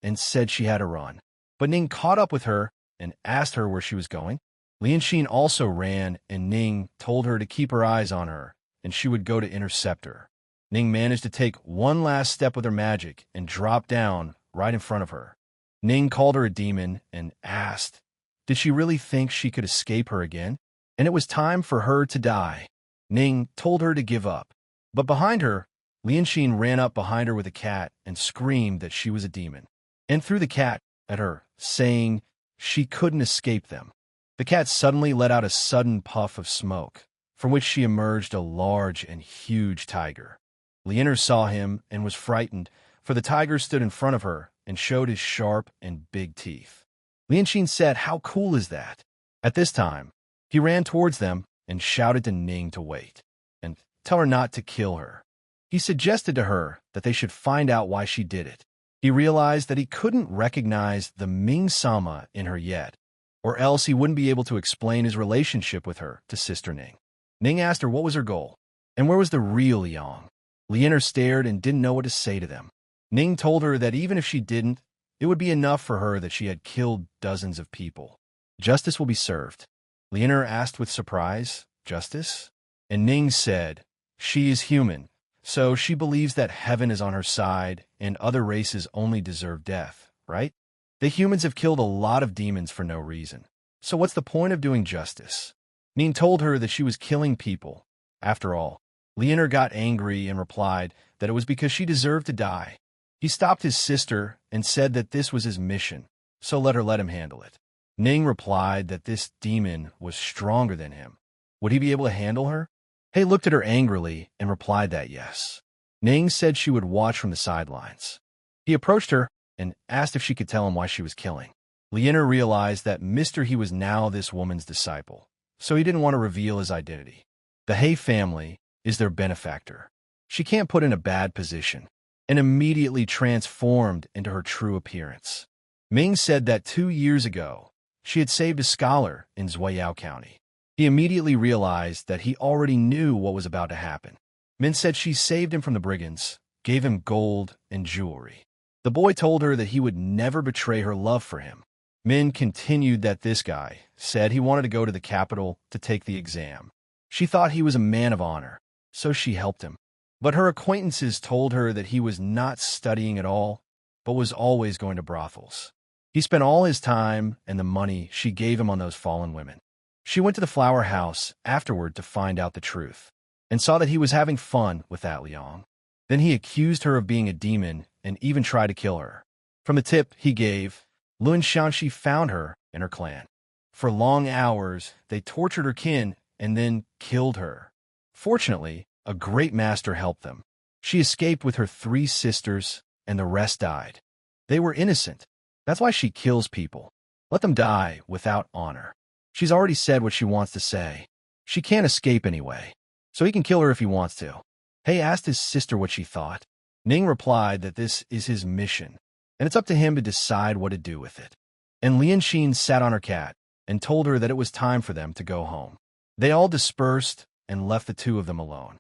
and said she had to run. But Ning caught up with her and asked her where she was going. Lianxin also ran, and Ning told her to keep her eyes on her, and she would go to intercept her. Ning managed to take one last step with her magic and drop down right in front of her. Ning called her a demon and asked, did she really think she could escape her again? And it was time for her to die. Ning told her to give up. But behind her, Lianxin ran up behind her with a cat and screamed that she was a demon, and threw the cat at her, saying she couldn't escape them. The cat suddenly let out a sudden puff of smoke, from which she emerged a large and huge tiger. Lianer saw him and was frightened, for the tiger stood in front of her and showed his sharp and big teeth. Lianxin said, how cool is that? At this time, he ran towards them and shouted to Ning to wait, and tell her not to kill her. He suggested to her that they should find out why she did it. He realized that he couldn't recognize the Ming Sama in her yet, or else he wouldn't be able to explain his relationship with her to Sister Ning. Ning asked her what was her goal, and where was the real Liang. Lianer stared and didn't know what to say to them. Ning told her that even if she didn't, it would be enough for her that she had killed dozens of people. Justice will be served. Lianer asked with surprise, Justice? And Ning said, she is human, so she believes that heaven is on her side and other races only deserve death, right? The humans have killed a lot of demons for no reason. So what's the point of doing justice? Ning told her that she was killing people. After all, Lianer got angry and replied that it was because she deserved to die. He stopped his sister and said that this was his mission, so let him handle it. Ning replied that this demon was stronger than him. Would he be able to handle her? He looked at her angrily and replied that yes. Ning said she would watch from the sidelines. He approached her and asked if she could tell him why she was killing. Lianer realized that Mr. He was now this woman's disciple, so he didn't want to reveal his identity. The He family is their benefactor. She can't put in a bad position, and immediately transformed into her true appearance. Ming said that 2 years ago, she had saved a scholar in Zhuoyao County. He immediately realized that he already knew what was about to happen. Min said she saved him from the brigands, gave him gold and jewelry. The boy told her that he would never betray her love for him. Min continued that this guy said he wanted to go to the capital to take the exam. She thought he was a man of honor, so she helped him. But her acquaintances told her that he was not studying at all, but was always going to brothels. He spent all his time and the money she gave him on those fallen women. She went to the flower house afterward to find out the truth, and saw that he was having fun with that Liang. Then he accused her of being a demon and even tried to kill her. From the tip he gave, Lun Xianxi found her and her clan. For long hours, they tortured her kin and then killed her. Fortunately, a great master helped them. She escaped with her 3 sisters, and the rest died. They were innocent. That's why she kills people. Let them die without honor. She's already said what she wants to say. She can't escape anyway, so he can kill her if he wants to. He asked his sister what she thought. Ning replied that this is his mission, and it's up to him to decide what to do with it. And Lianxin sat on her cat and told her that it was time for them to go home. They all dispersed and left the 2 of them alone.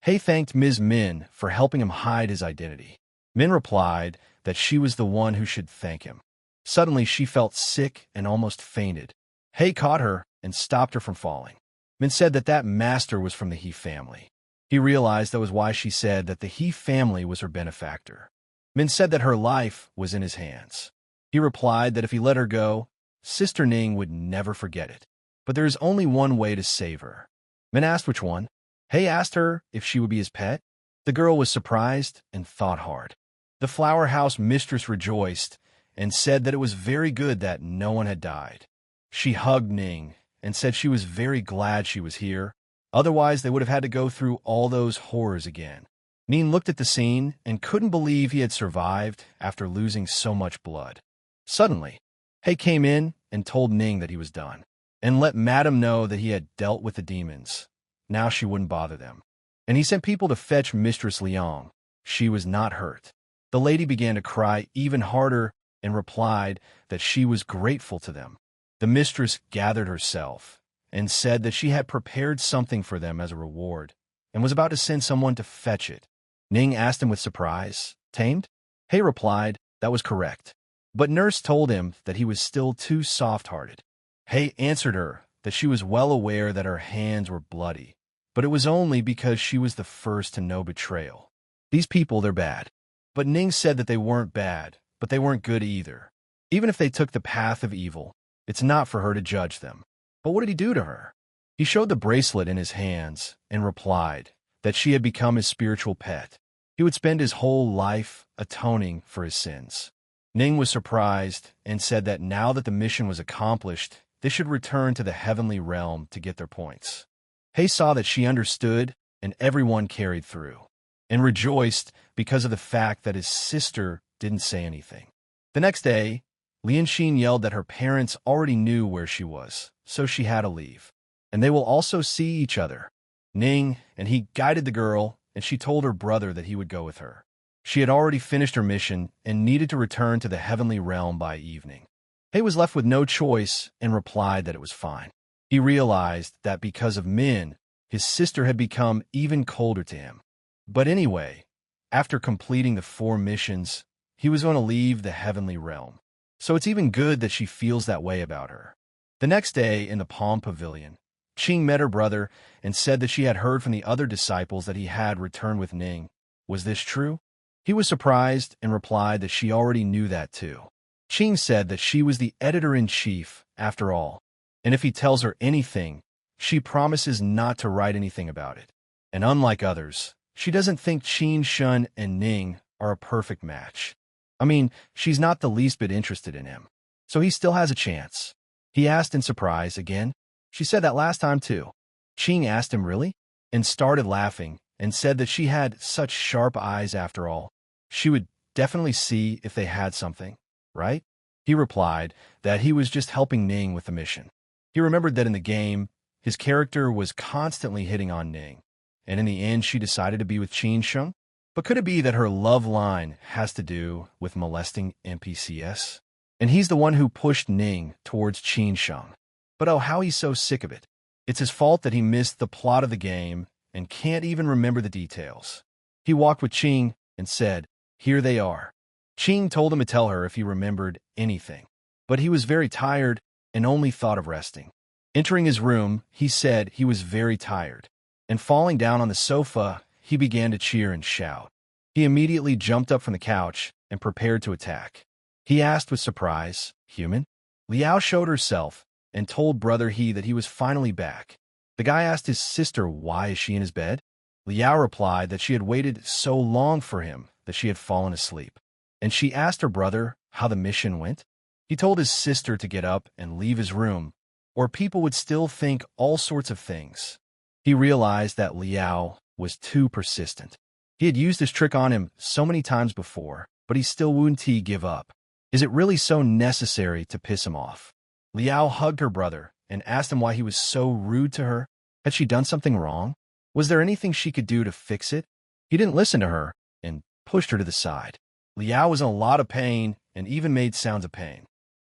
He thanked Ms. Min for helping him hide his identity. Min replied that she was the one who should thank him. Suddenly, she felt sick and almost fainted. He caught her and stopped her from falling. Min said that that master was from the He family. He realized that was why she said that the He family was her benefactor. Min said that her life was in his hands. He replied that if he let her go, Sister Ning would never forget it. But there is only one way to save her. Min asked which one. He asked her if she would be his pet. The girl was surprised and thought hard. The flower house mistress rejoiced and said that it was very good that no one had died. She hugged Ning and said she was very glad she was here. Otherwise, they would have had to go through all those horrors again. Ning looked at the scene and couldn't believe he had survived after losing so much blood. Suddenly, He came in and told Ning that he was done, and let Madame know that he had dealt with the demons. Now she wouldn't bother them. And he sent people to fetch Mistress Liang. She was not hurt. The lady began to cry even harder and replied that she was grateful to them. The mistress gathered herself and said that she had prepared something for them as a reward and was about to send someone to fetch it. Ning asked him with surprise, "Tamed?" He replied that was correct, but Nurse told him that he was still too soft-hearted. He answered her that she was well aware that her hands were bloody, but it was only because she was the first to know betrayal. These people, they're bad. But Ning said that they weren't bad, but they weren't good either. Even if they took the path of evil, it's not for her to judge them. But what did he do to her? He showed the bracelet in his hands and replied that she had become his spiritual pet. He would spend his whole life atoning for his sins. Ning was surprised and said that now that the mission was accomplished, they should return to the heavenly realm to get their points. He saw that she understood and everyone carried through, and rejoiced because of the fact that his sister didn't say anything. The next day, Lianxin yelled that her parents already knew where she was, so she had to leave, and they will also see each other. Ning and he guided the girl, and she told her brother that he would go with her. She had already finished her mission and needed to return to the heavenly realm by evening. Hei was left with no choice and replied that it was fine. He realized that because of Min, his sister had become even colder to him. But anyway, after completing the 4 missions, he was going to leave the heavenly realm. So it's even good that she feels that way about her. The next day in the Palm Pavilion, Qing met her brother and said that she had heard from the other disciples that he had returned with Ning. Was this true? He was surprised and replied that she already knew that too. Qing said that she was the editor-in-chief, after all, and if he tells her anything, she promises not to write anything about it. And unlike others, she doesn't think Qin Shun and Ning are a perfect match. I mean, she's not the least bit interested in him, so he still has a chance. He asked in surprise again. She said that last time too. Qing asked him really, and started laughing, and said that she had such sharp eyes after all. She would definitely see if they had something, right? He replied that he was just helping Ning with the mission. He remembered that in the game, his character was constantly hitting on Ning, and in the end she decided to be with Qin Shun. But could it be that her love line has to do with molesting NPCs? And he's the one who pushed Ning towards Qin Shun. But oh, how he's so sick of it. It's his fault that he missed the plot of the game and can't even remember the details. He walked with Qing and said, "Here they are." Qing told him to tell her if he remembered anything, but he was very tired and only thought of resting. Entering his room, he said he was very tired, and falling down on the sofa, he began to cheer and shout. He immediately jumped up from the couch and prepared to attack. He asked with surprise, "Human?" Liao showed herself and told Brother He that he was finally back. The guy asked his sister why is she in his bed. Liao replied that she had waited so long for him that she had fallen asleep. And she asked her brother how the mission went. He told his sister to get up and leave his room, or people would still think all sorts of things. He realized that Liao was too persistent. He had used this trick on him so many times before, but he still wouldn't give up. Is it really so necessary to piss him off? Liao hugged her brother and asked him why he was so rude to her. Had she done something wrong? Was there anything she could do to fix it? He didn't listen to her and pushed her to the side. Liao was in a lot of pain and even made sounds of pain.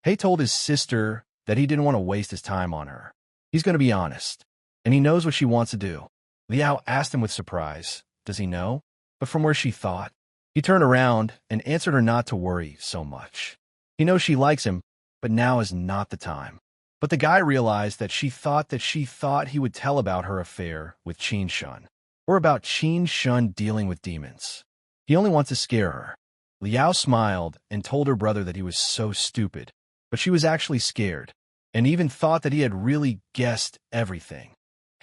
He told his sister that he didn't want to waste his time on her. He's going to be honest, and he knows what she wants to do. Liao asked him with surprise, does he know? But from where she thought. He turned around and answered her not to worry so much. He knows she likes him, but now is not the time. But the guy realized that she thought he would tell about her affair with Qin Shun, or about Qin Shun dealing with demons. He only wants to scare her. Liao smiled and told her brother that he was so stupid, but she was actually scared, and even thought that he had really guessed everything.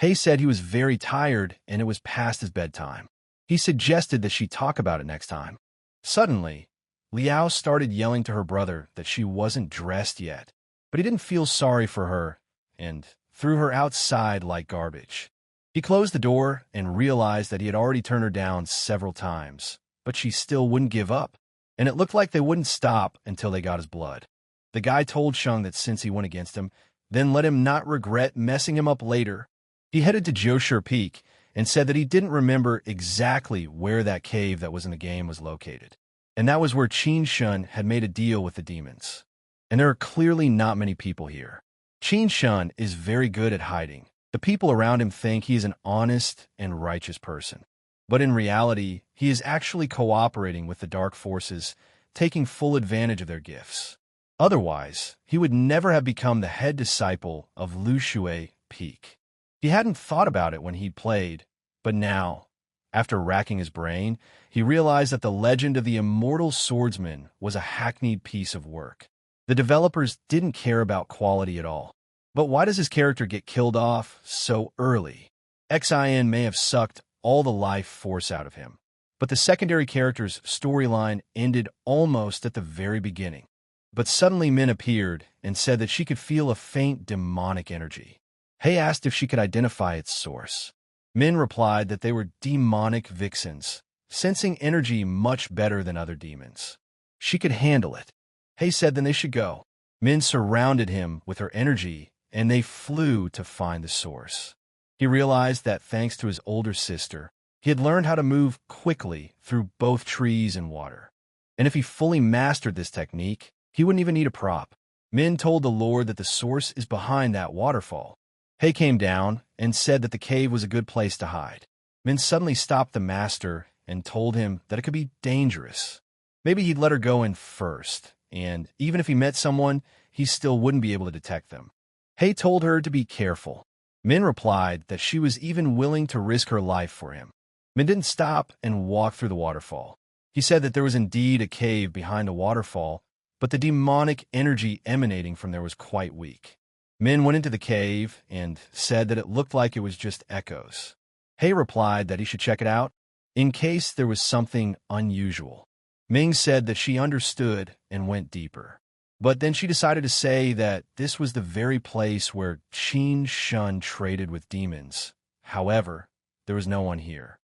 He said he was very tired and it was past his bedtime. He suggested that she talk about it next time. Suddenly, Liao started yelling to her brother that she wasn't dressed yet, but he didn't feel sorry for her and threw her outside like garbage. He closed the door and realized that he had already turned her down several times, but she still wouldn't give up, and it looked like they wouldn't stop until they got his blood. The guy told Shung that since he went against him, then let him not regret messing him up later. He headed to Joshur Peak and said that he didn't remember exactly where that cave that was in the game was located. And that was where Qin Shun had made a deal with the demons. And there are clearly not many people here. Qin Shun is very good at hiding. The people around him think he is an honest and righteous person. But in reality, he is actually cooperating with the dark forces, taking full advantage of their gifts. Otherwise, he would never have become the head disciple of Lu Shui Peak. He hadn't thought about it when he played, but now, after racking his brain, he realized that the legend of the immortal swordsman was a hackneyed piece of work. The developers didn't care about quality at all. But why does his character get killed off so early? Xin may have sucked all the life force out of him, but the secondary character's storyline ended almost at the very beginning. But suddenly Min appeared and said that she could feel a faint demonic energy. He asked if she could identify its source. Min replied that they were demonic vixens, sensing energy much better than other demons. She could handle it. He said then they should go. Min surrounded him with her energy, and they flew to find the source. He realized that thanks to his older sister, He had learned how to move quickly through both trees and water. And if he fully mastered this technique, he wouldn't even need a prop. Min told the Lord that the source is behind that waterfall. He came down and said that the cave was a good place to hide. Min suddenly stopped the master and told him that it could be dangerous. Maybe he'd let her go in first, and even if he met someone, he still wouldn't be able to detect them. He told her to be careful. Min replied that she was even willing to risk her life for him. Min didn't stop and walk through the waterfall. He said that there was indeed a cave behind the waterfall, but the demonic energy emanating from there was quite weak. Min went into the cave and said that it looked like it was just echoes. He replied that he should check it out in case there was something unusual. Ming said that she understood and went deeper. But then she decided to say that this was the very place where Qin Shun traded with demons. However, there was no one here.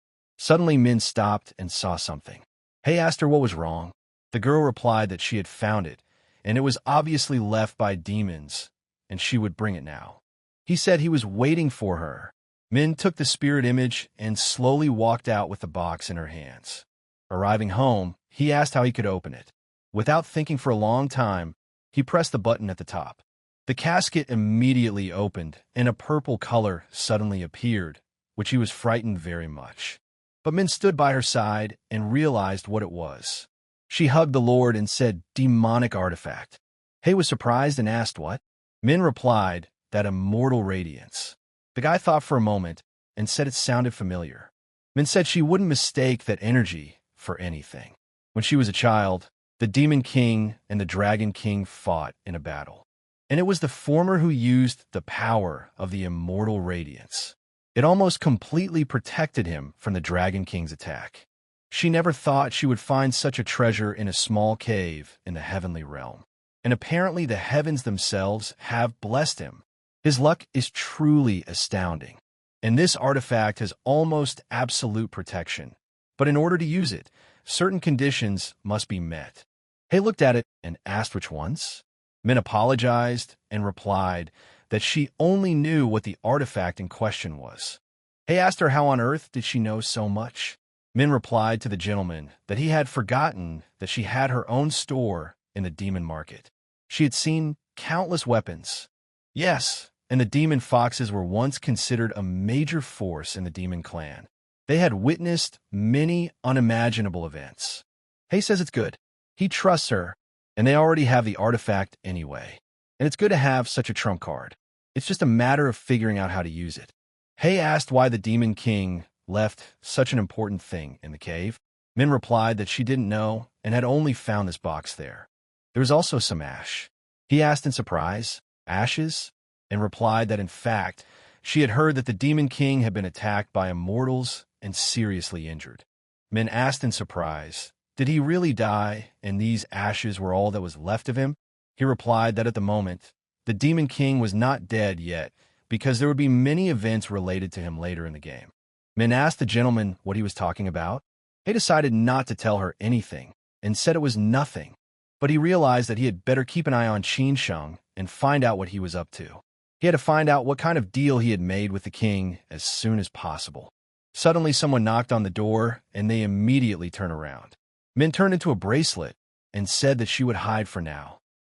Suddenly, Min stopped and saw something. He asked her what was wrong. The girl replied that she had found it, and it was obviously left by demons, and she would bring it now. He said he was waiting for her. Min took the spirit image and slowly walked out with the box in her hands. Arriving home, he asked how he could open it. Without thinking for a long time, he pressed the button at the top. The casket immediately opened, and a purple color suddenly appeared, which he was frightened very much. But Min stood by her side and realized what it was. She hugged the Lord and said, "Demonic artifact." He was surprised and asked what? Min replied, "That immortal radiance." The guy thought for a moment and said it sounded familiar. Min said she wouldn't mistake that energy for anything. When she was a child, the Demon King and the Dragon King fought in a battle. And it was the former who used the power of the immortal radiance. It almost completely protected him from the Dragon King's attack. She never thought she would find such a treasure in a small cave in the heavenly realm. And apparently the heavens themselves have blessed him. His luck is truly astounding. And this artifact has almost absolute protection. But in order to use it, certain conditions must be met. He looked at it and asked which ones. Min apologized and replied that she only knew what the artifact in question was. He asked her how on earth did she know so much. Min replied to the gentleman that he had forgotten that she had her own store in the demon market. She had seen countless weapons. Yes, and the demon foxes were once considered a major force in the demon clan. They had witnessed many unimaginable events. He says it's good. He trusts her, and they already have the artifact anyway. And it's good to have such a trump card. It's just a matter of figuring out how to use it. He asked why the Demon King left such an important thing in the cave. Min replied that she didn't know and had only found this box there. There was also some ash. He asked in surprise, "Ashes?" and replied that in fact, she had heard that the Demon King had been attacked by immortals and seriously injured. Min asked in surprise, did he really die and these ashes were all that was left of him? He replied that at the moment, the Demon King was not dead yet because there would be many events related to him later in the game. Min asked the gentleman what he was talking about. He decided not to tell her anything and said it was nothing, but he realized that he had better keep an eye on Qin Shun and find out what he was up to. He had to find out what kind of deal he had made with the king as soon as possible. Suddenly, someone knocked on the door, and they immediately turned around. Min turned into a bracelet and said that she would hide for now.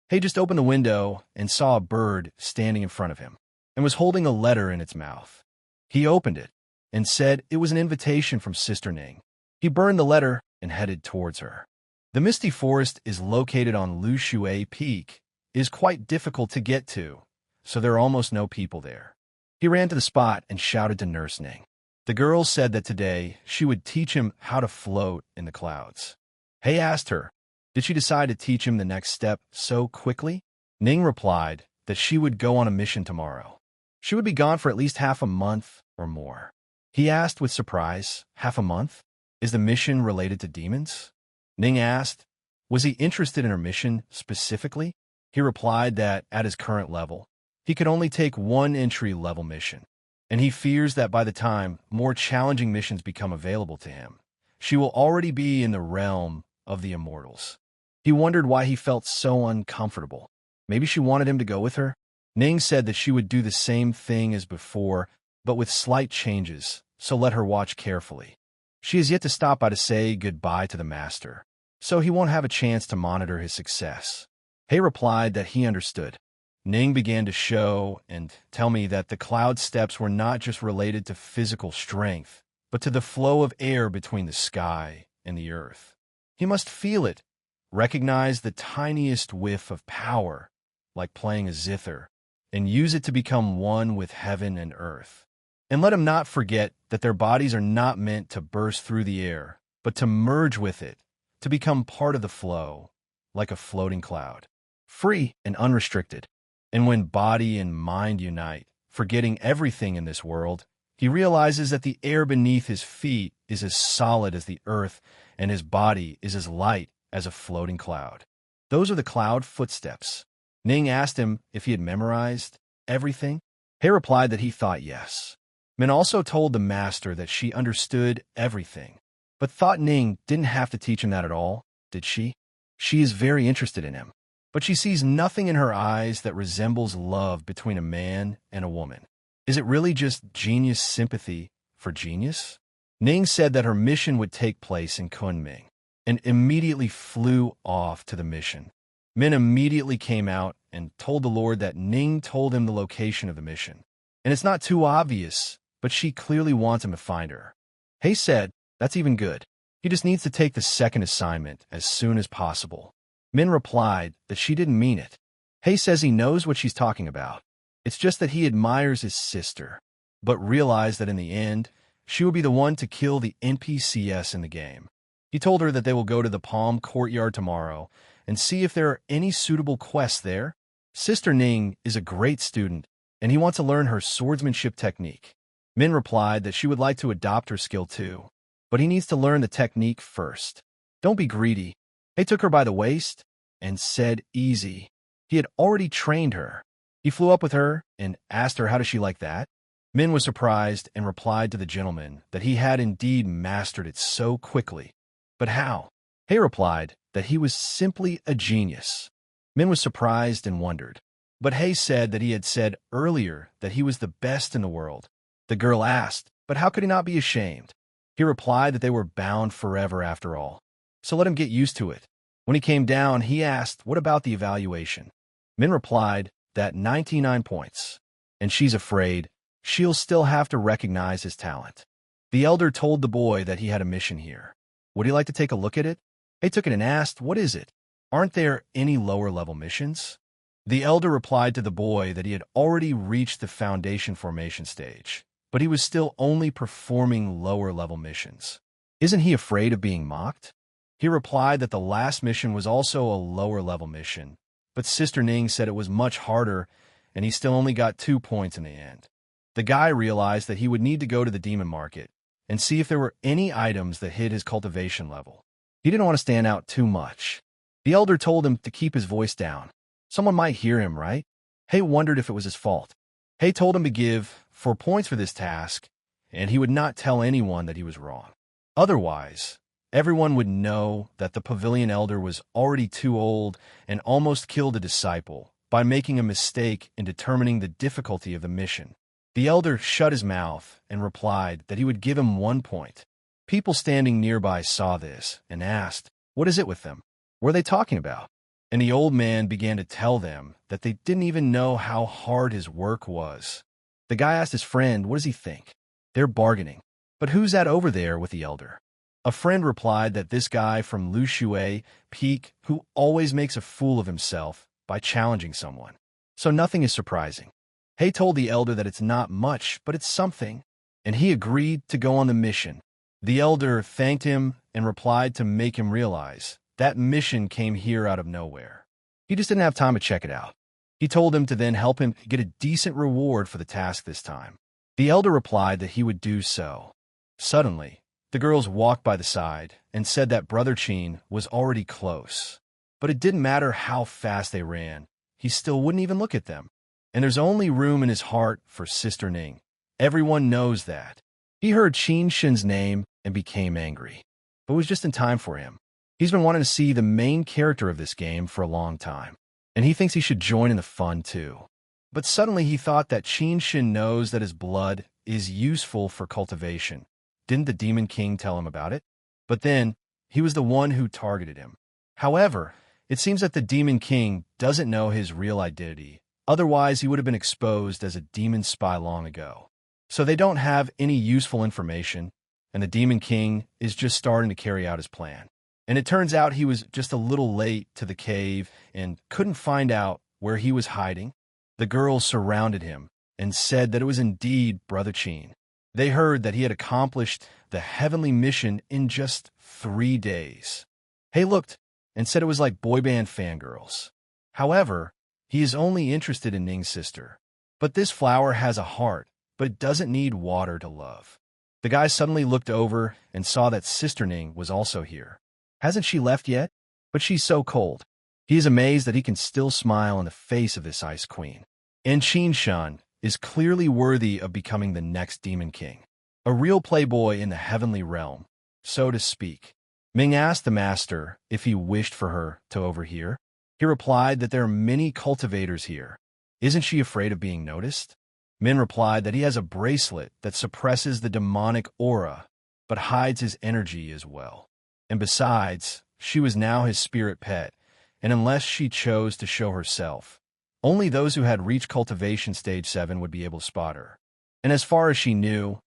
He just opened the window and saw a bird standing in front of him and was holding a letter in its mouth. He opened it and said it was an invitation from Sister Ning. He burned the letter and headed towards her. The Misty Forest is located on Lu Shui Peak. It is quite difficult to get to, so there are almost no people there. He ran to the spot and shouted to Nurse Ning. The girl said that today she would teach him how to float in the clouds. He asked her, did she decide to teach him the next step so quickly? Ning replied that she would go on a mission tomorrow. She would be gone for at least half a month or more. He asked with surprise, half a month? Is the mission related to demons? Ning asked, was he interested in her mission specifically? He replied that at his current level, he could only take one entry-level mission, and he fears that by the time more challenging missions become available to him, she will already be in the realm of the immortals. He wondered why he felt so uncomfortable. Maybe she wanted him to go with her? Ning said that she would do the same thing as before, but with slight changes, so let her watch carefully. She has yet to stop by to say goodbye to the master, so he won't have a chance to monitor his success. He replied that he understood. Ning began to show and tell me that the cloud steps were not just related to physical strength, but to the flow of air between the sky and the earth. He must feel it, recognize the tiniest whiff of power, like playing a zither, and use it to become one with heaven and earth. And let him not forget that their bodies are not meant to burst through the air, but to merge with it, to become part of the flow, like a floating cloud, free and unrestricted. And when body and mind unite, forgetting everything in this world, he realizes that the air beneath his feet is as solid as the earth, and his body is as light as a floating cloud. Those are the cloud footsteps. Ning asked him if he had memorized everything. He replied that he thought yes. Min also told the master that she understood everything, but thought Ning didn't have to teach him that at all, did she? She is very interested in him, but she sees nothing in her eyes that resembles love between a man and a woman. Is it really just genius sympathy for genius? Ning said that her mission would take place in Kunming, and immediately flew off to the mission. Min immediately came out and told the Lord that Ning told him the location of the mission. And it's not too obvious, but she clearly wants him to find her. He said, that's even good. He just needs to take the second assignment as soon as possible. Min replied that she didn't mean it. He says he knows what she's talking about. It's just that he admires his sister, but realized that in the end, she will be the one to kill the NPCs in the game. He told her that they will go to the Palm Courtyard tomorrow and see if there are any suitable quests there. Sister Ning is a great student, and he wants to learn her swordsmanship technique. Min replied that she would like to adopt her skill too, but he needs to learn the technique first. Don't be greedy. He took her by the waist and said easy. He had already trained her. He flew up with her and asked her how does she like that. Min was surprised and replied to the gentleman that he had indeed mastered it so quickly. But how? He replied that he was simply a genius. Min was surprised and wondered. But He said that he had said earlier that he was the best in the world. The girl asked, but how could he not be ashamed? He replied that they were bound forever after all. So let him get used to it. When he came down, he asked, what about the evaluation? Min replied that 99 points. And she's afraid she'll still have to recognize his talent. The elder told the boy that he had a mission here. Would he like to take a look at it? He took it and asked, what is it? Aren't there any lower-level missions? The elder replied to the boy that he had already reached the foundation formation stage, but he was still only performing lower-level missions. Isn't he afraid of being mocked? He replied that the last mission was also a lower-level mission, but Sister Ning said it was much harder, and he still only got 2 points in the end. The guy realized that he would need to go to the demon market and see if there were any items that hid his cultivation level. He didn't want to stand out too much. The elder told him to keep his voice down. Someone might hear him, right? He wondered if it was his fault. He told him to give 4 points for this task, and he would not tell anyone that he was wrong. Otherwise, everyone would know that the pavilion elder was already too old and almost killed a disciple by making a mistake in determining the difficulty of the mission. The elder shut his mouth and replied that he would give him 1 point. People standing nearby saw this and asked, what is it with them? What are they talking about? And the old man began to tell them that they didn't even know how hard his work was. The guy asked his friend, what does he think? They're bargaining. But who's that over there with the elder? A friend replied that this guy from Lu Shui Peak who always makes a fool of himself by challenging someone. So nothing is surprising. He told the elder that it's not much, but it's something, and he agreed to go on the mission. The elder thanked him and replied to make him realize that mission came here out of nowhere. He just didn't have time to check it out. He told him to then help him get a decent reward for the task this time. The elder replied that he would do so. Suddenly, the girls walked by the side and said that Brother Chin was already close. But it didn't matter how fast they ran. He still wouldn't even look at them. And there's only room in his heart for Sister Ning. Everyone knows that. He heard Qin Shin's name and became angry, but it was just in time for him. He's been wanting to see the main character of this game for a long time, and he thinks he should join in the fun too. But suddenly he thought that Qin Shin knows that his blood is useful for cultivation, Didn't the Demon King tell him about it? But then, he was the one who targeted him. However, it seems that the Demon King doesn't know his real identity. Otherwise, he would have been exposed as a demon spy long ago. So they don't have any useful information, and the Demon King is just starting to carry out his plan. And it turns out he was just a little late to the cave and couldn't find out where he was hiding. The girls surrounded him and said that it was indeed Brother Chin. They heard that he had accomplished the heavenly mission in just 3 days. He looked and said it was like boy band fangirls. However, he is only interested in Ning's sister. But this flower has a heart, but it doesn't need water to love. The guy suddenly looked over and saw that Sister Ning was also here. Hasn't she left yet? But she's so cold. He is amazed that he can still smile in the face of this Ice Queen. And Qin Shan is clearly worthy of becoming the next Demon King. A real playboy in the heavenly realm, so to speak. Ming asked the master if he wished for her to overhear. He replied that there are many cultivators here. Isn't she afraid of being noticed? Min replied that he has a bracelet that suppresses the demonic aura, but hides his energy as well. And besides, she was now his spirit pet, and unless she chose to show herself, only those who had reached cultivation stage 7 would be able to spot her. And as far as she knew,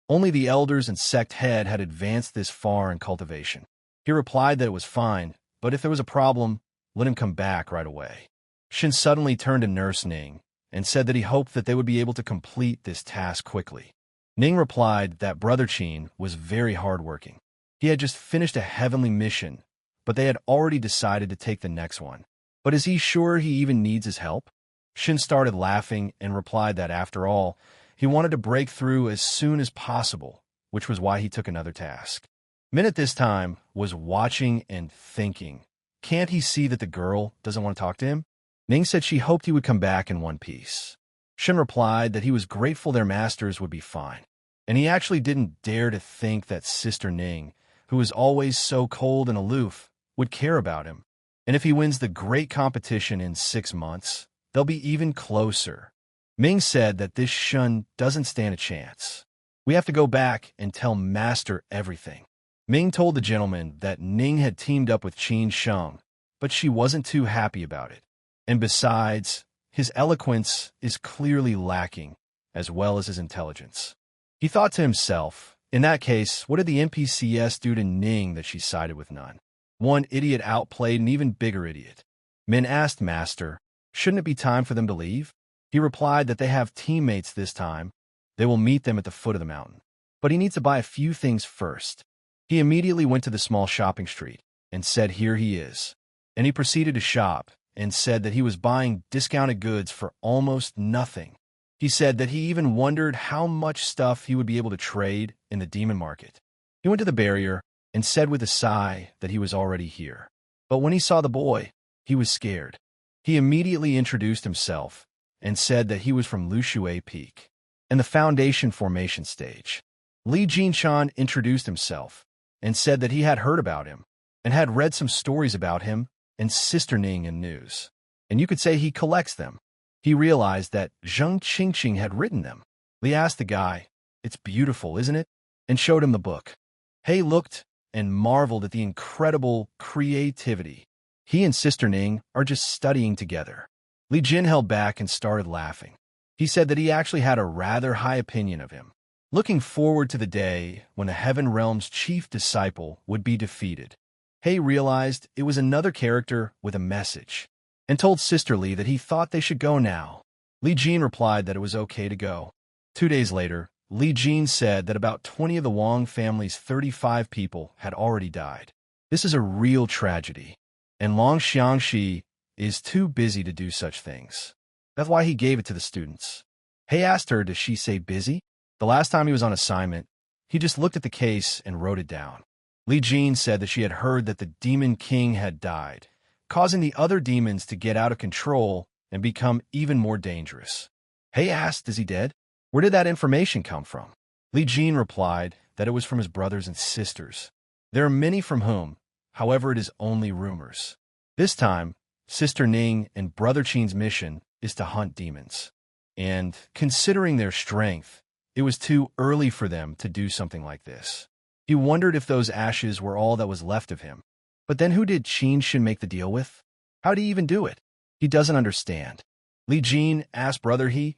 only the elders and sect head had advanced this far in cultivation. He replied that it was fine, but if there was a problem, let him come back right away. Shin suddenly turned to Nurse Ning and said that he hoped that they would be able to complete this task quickly. Ning replied that Brother Chin was very hardworking. He had just finished a heavenly mission, but they had already decided to take the next one. But is he sure he even needs his help? Shin started laughing and replied that after all, he wanted to break through as soon as possible, which was why he took another task. Min at this time was watching and thinking. Can't he see that the girl doesn't want to talk to him? Ning said she hoped he would come back in one piece. Shin replied that he was grateful their masters would be fine, and he actually didn't dare to think that Sister Ning, who was always so cold and aloof, would care about him. And if he wins the great competition in 6 months, they'll be even closer. Ming said that this Shun doesn't stand a chance. We have to go back and tell Master everything. Ming told the gentleman that Ning had teamed up with Qin Sheng, but she wasn't too happy about it. And besides, his eloquence is clearly lacking, as well as his intelligence. He thought to himself, in that case, what did the NPCs do to Ning that she sided with none? One idiot outplayed an even bigger idiot. Min asked Master, shouldn't it be time for them to leave? He replied that they have teammates this time. They will meet them at the foot of the mountain. But he needs to buy a few things first. He immediately went to the small shopping street and said, here he is. And he proceeded to shop and said that he was buying discounted goods for almost nothing. He said that he even wondered how much stuff he would be able to trade in the demon market. He went to the barrier and said with a sigh that he was already here. But when he saw the boy, he was scared. He immediately introduced himself and said that he was from Lushui Peak and the Foundation Formation stage. Li Jinshan introduced himself and said that he had heard about him and had read some stories about him and Sister Ning in news. And you could say he collects them. He realized that Zheng Qingqing had written them. Li asked the guy, it's beautiful, isn't it? And showed him the book. He looked and marveled at the incredible creativity. He and Sister Ning are just studying together. Li Jin held back and started laughing. He said that he actually had a rather high opinion of him, looking forward to the day when the Heaven Realm's chief disciple would be defeated. He realized it was another character with a message, and told Sister Li that he thought they should go now. Li Jin replied that it was okay to go. 2 days later, Li Jin said that about 20 of the Wang family's 35 people had already died. This is a real tragedy, and Long Xiangxi is too busy to do such things. That's why he gave it to the students. He asked her, does she say busy? The last time he was on assignment, he just looked at the case and wrote it down. Li Jin said that she had heard that the Demon King had died, causing the other demons to get out of control and become even more dangerous. He asked, is he dead? Where did that information come from? Li Jin replied that it was from his brothers and sisters. There are many from whom, however, it is only rumors. This time, Sister Ning and Brother Qin's mission is to hunt demons. And, considering their strength, It was too early for them to do something like this. He wondered if those ashes were all that was left of him. But then who did Qin Shin make the deal with? How'd he even do it? He doesn't understand. Li Jin asked Brother He,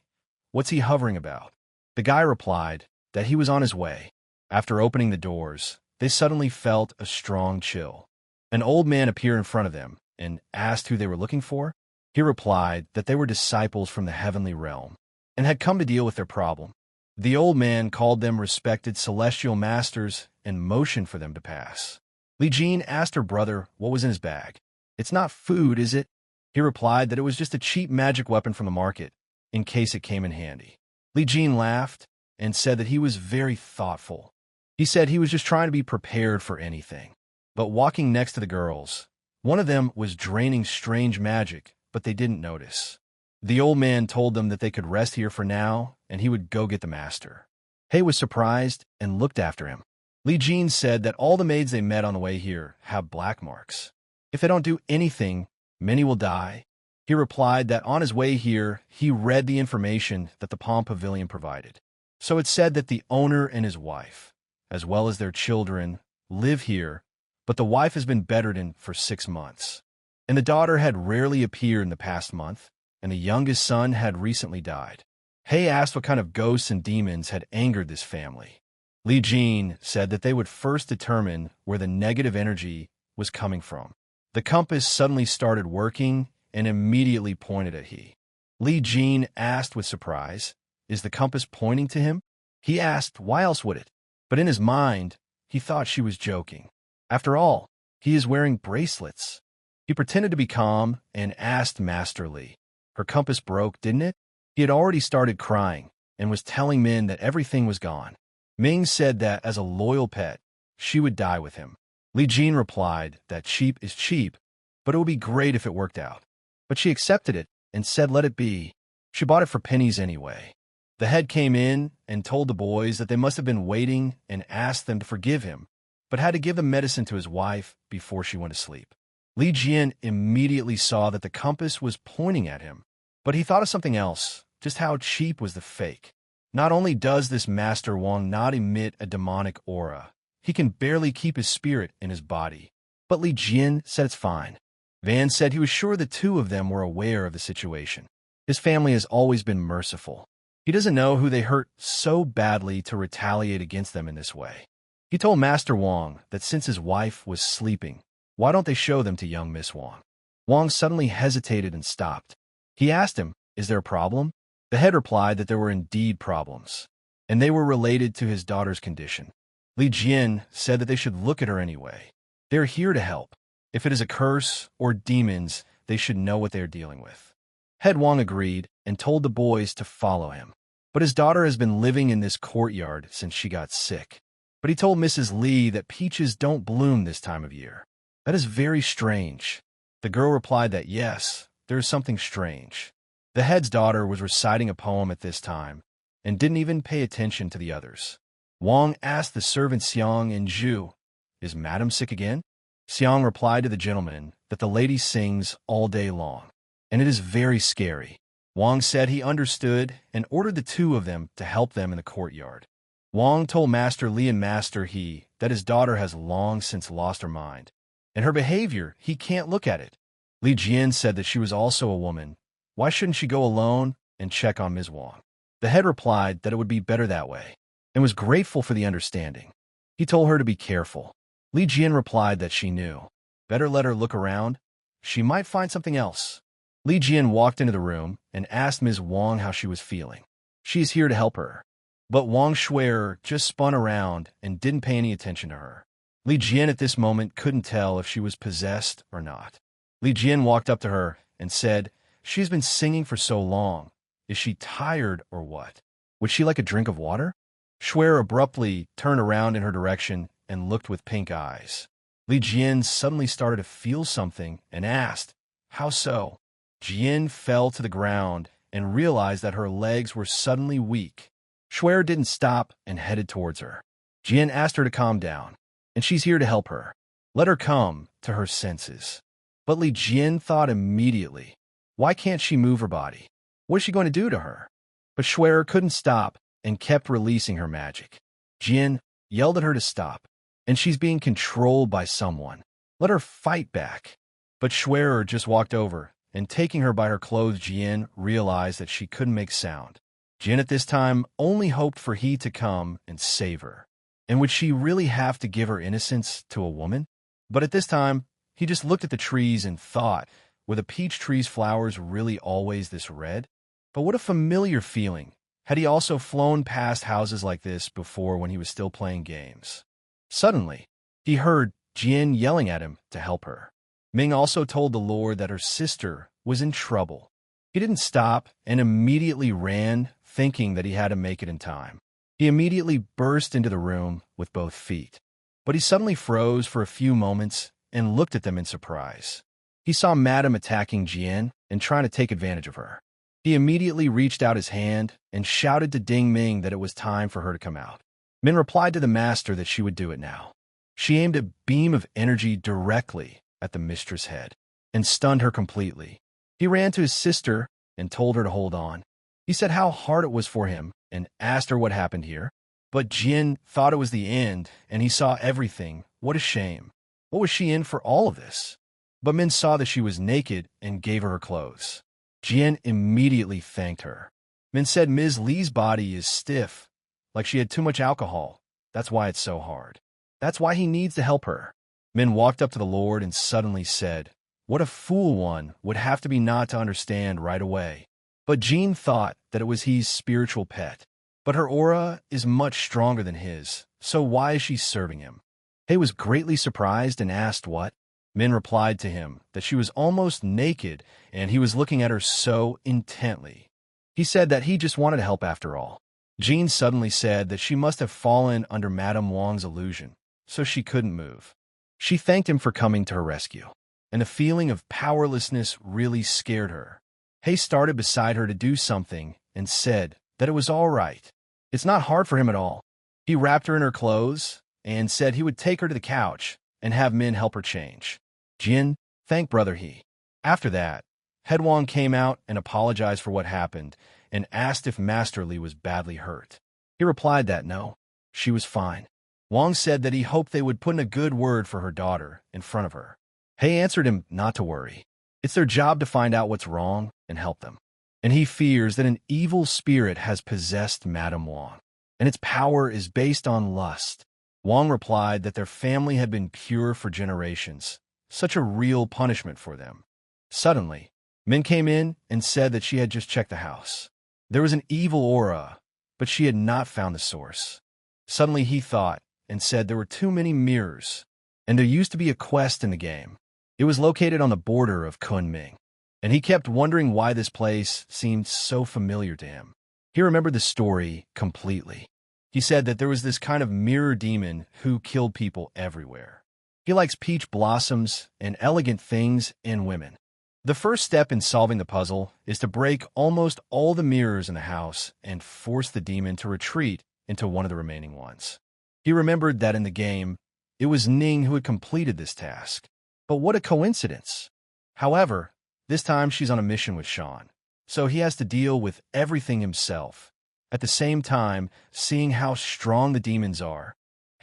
"What's he hovering about?" The guy replied that he was on his way. After opening the doors, they suddenly felt a strong chill. An old man appeared in front of them and asked who they were looking for. He replied that they were disciples from the heavenly realm and had come to deal with their problem. The old man called them respected celestial masters and motioned for them to pass. Li Jin asked her brother what was in his bag. "It's not food, is it?" He replied that it was just a cheap magic weapon from the market, in case it came in handy. Li Jin laughed and said that he was very thoughtful. He said he was just trying to be prepared for anything. But walking next to the girls, one of them was draining strange magic, but they didn't notice. The old man told them that they could rest here for now, and he would go get the master. He was surprised and looked after him. Li Jin said that all the maids they met on the way here have black marks. If they don't do anything, many will die. He replied that on his way here, he read the information that the Palm Pavilion provided. So it said that the owner and his wife, as well as their children, live here, but the wife has been bedridden for 6 months. And the daughter had rarely appeared in the past month, and the youngest son had recently died. He asked what kind of ghosts and demons had angered this family. Li Jin said that they would first determine where the negative energy was coming from. The compass suddenly started working and immediately pointed at he. Li Jin asked with surprise, "Is the compass pointing to him?" He asked, "Why else would it?" But in his mind, he thought she was joking. After all, he is wearing bracelets. He pretended to be calm and asked Master Li, "Her compass broke, didn't it?" He had already started crying and was telling Min that everything was gone. Ming said that as a loyal pet, she would die with him. Li Jin replied that cheap is cheap, but it would be great if it worked out. But she accepted it and said let it be. She bought it for pennies anyway. The head came in and told the boys that they must have been waiting and asked them to forgive him, but had to give the medicine to his wife before she went to sleep. Li Jin immediately saw that the compass was pointing at him, but he thought of something else, just how cheap was the fake. Not only does this Master Wang not emit a demonic aura, he can barely keep his spirit in his body. But Li Jin said it's fine. Van said he was sure the two of them were aware of the situation. His family has always been merciful. He doesn't know who they hurt so badly to retaliate against them in this way. He told Master Wang that since his wife was sleeping, why don't they show them to young Miss Wang? Wang suddenly hesitated and stopped. He asked him, "Is there a problem?" The head replied that there were indeed problems, and they were related to his daughter's condition. Li Jin said that they should look at her anyway. They're here to help. If it is a curse or demons, they should know what they are dealing with. Head Wang agreed and told the boys to follow him. But his daughter has been living in this courtyard since she got sick. But he told Mrs. Li that peaches don't bloom this time of year. That is very strange. The girl replied that yes, there is something strange. The head's daughter was reciting a poem at this time and didn't even pay attention to the others. Wang asked the servant Xiang and Zhu, "Is Madam sick again?" Xiang replied to the gentleman that the lady sings all day long, and it is very scary. Wang said he understood and ordered the two of them to help them in the courtyard. Wang told Master Li and Master He that his daughter has long since lost her mind, and her behavior, he can't look at it. Li Jian said that she was also a woman. Why shouldn't she go alone and check on Ms. Wang? The head replied that it would be better that way, and was grateful for the understanding. He told her to be careful. Li Jian replied that she knew. Better let her look around. She might find something else. Li Jian walked into the room and asked Ms. Wang how she was feeling. She is here to help her. But Wang Shui'er just spun around and didn't pay any attention to her. Li Jian at this moment couldn't tell if she was possessed or not. Li Jian walked up to her and said, "She has been singing for so long. Is she tired or what? Would she like a drink of water?" Shui'er abruptly turned around in her direction and looked with pink eyes. Li Jian suddenly started to feel something and asked, "How so?" Jian fell to the ground and realized that her legs were suddenly weak. Shui'er didn't stop and headed towards her. Jian asked her to calm down, and she's here to help her. Let her come to her senses. But Li Jian thought immediately, why can't she move her body? What is she going to do to her? But Shui'er couldn't stop and kept releasing her magic. Jin yelled at her to stop, and she's being controlled by someone. Let her fight back. But Schwerer just walked over, and taking her by her clothes, Jin realized that she couldn't make sound. Jin at this time only hoped for he to come and save her. And would she really have to give her innocence to a woman? But at this time, he just looked at the trees and thought, were the peach tree's flowers really always this red? But what a familiar feeling. Had he also flown past houses like this before when he was still playing games? Suddenly, he heard Jin yelling at him to help her. Ming also told the Lord that her sister was in trouble. He didn't stop and immediately ran, thinking that he had to make it in time. He immediately burst into the room with both feet. But he suddenly froze for a few moments and looked at them in surprise. He saw Madame attacking Jian and trying to take advantage of her. He immediately reached out his hand and shouted to Ding Ming that it was time for her to come out. Min replied to the master that she would do it now. She aimed a beam of energy directly at the mistress' head and stunned her completely. He ran to his sister and told her to hold on. He said how hard it was for him and asked her what happened here. But Jin thought it was the end, and he saw everything. What a shame. What was she in for all of this? But Min saw that she was naked and gave her clothes. Jin immediately thanked her. Min said Ms. Lee's body is stiff, like she had too much alcohol. That's why it's so hard. That's why he needs to help her. Min walked up to the Lord and suddenly said, what a fool one would have to be not to understand right away. But Jean thought that it was his spiritual pet. But her aura is much stronger than his, so why is she serving him? He was greatly surprised and asked what. Min replied to him that she was almost naked and he was looking at her so intently. He said that he just wanted to help after all. Jean suddenly said that she must have fallen under Madame Wang's illusion, so she couldn't move. She thanked him for coming to her rescue, and the feeling of powerlessness really scared her. He started beside her to do something and said that it was all right. It's not hard for him at all. He wrapped her in her clothes and said he would take her to the couch and have Min help her change. Jin thanked Brother He. After that, Headwang came out and apologized for what happened and asked if Master Li was badly hurt. He replied that no, she was fine. Wang said that he hoped they would put in a good word for her daughter in front of her. He answered him not to worry. It's their job to find out what's wrong and help them. And he fears that an evil spirit has possessed Madame Wang, and its power is based on lust. Wang replied that their family had been pure for generations, such a real punishment for them. Suddenly, Min came in and said that she had just checked the house. There was an evil aura, but she had not found the source. Suddenly he thought and said there were too many mirrors, and there used to be a quest in the game. It was located on the border of Kunming, and he kept wondering why this place seemed so familiar to him. He remembered the story completely. He said that there was this kind of mirror demon who killed people everywhere. He likes peach blossoms and elegant things in women. The first step in solving the puzzle is to break almost all the mirrors in the house and force the demon to retreat into one of the remaining ones. He remembered that in the game, it was Ning who had completed this task. But what a coincidence! However, this time she's on a mission with Sean, so he has to deal with everything himself. At the same time, seeing how strong the demons are,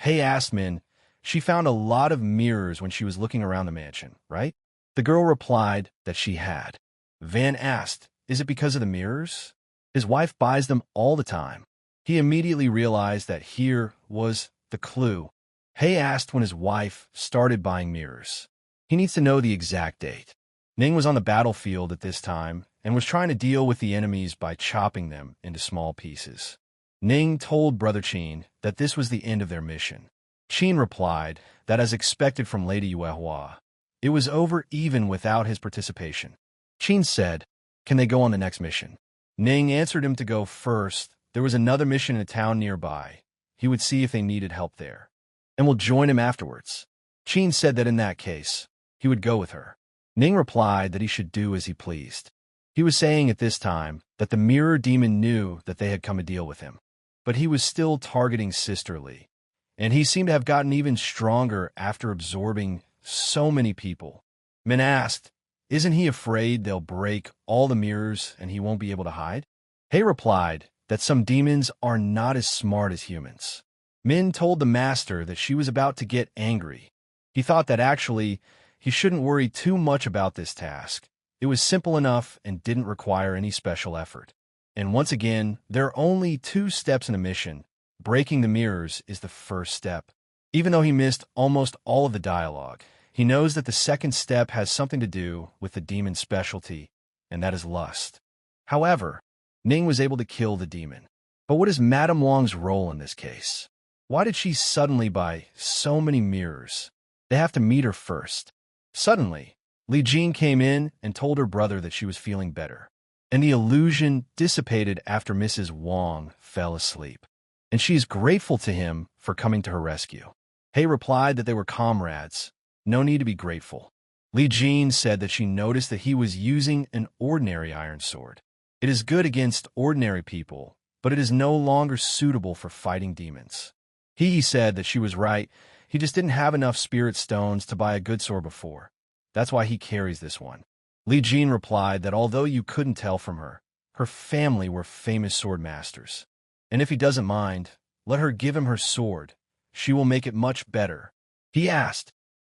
He asked Min, she found a lot of mirrors when she was looking around the mansion, right? The girl replied that she had. Van asked, is it because of the mirrors? His wife buys them all the time. He immediately realized that here was the clue. He asked when his wife started buying mirrors. He needs to know the exact date. Ning was on the battlefield at this time and was trying to deal with the enemies by chopping them into small pieces. Ning told Brother Qin that this was the end of their mission. Qin replied that as expected from Lady Yuehua, it was over even without his participation. Qin said, can they go on the next mission? Ning answered him to go first. There was another mission in a town nearby. He would see if they needed help there, and will join him afterwards. Qin said that in that case, he would go with her. Ning replied that he should do as he pleased. He was saying at this time that the mirror demon knew that they had come to deal with him, but he was still targeting Sister Lee, and he seemed to have gotten even stronger after absorbing so many people. Min asked, isn't he afraid they'll break all the mirrors and he won't be able to hide? He replied that some demons are not as smart as humans. Min told the master that she was about to get angry. He thought that actually, he shouldn't worry too much about this task. It was simple enough and didn't require any special effort. And once again, there are only 2 steps in a mission. Breaking the mirrors is the first step. Even though he missed almost all of the dialogue, he knows that the second step has something to do with the demon's specialty, and that is lust. However, Ning was able to kill the demon. But what is Madame Wong's role in this case? Why did she suddenly buy so many mirrors? They have to meet her first. Suddenly, Li Jin came in and told her brother that she was feeling better. And the illusion dissipated after Mrs. Wong fell asleep. And she is grateful to him for coming to her rescue. He replied that they were comrades. No need to be grateful. Li Jin said that she noticed that he was using an ordinary iron sword. It is good against ordinary people, but it is no longer suitable for fighting demons. He said that she was right. He just didn't have enough spirit stones to buy a good sword before. That's why he carries this one. Li Jin replied that although you couldn't tell from her, her family were famous sword masters. And if he doesn't mind, let her give him her sword. She will make it much better. He asked,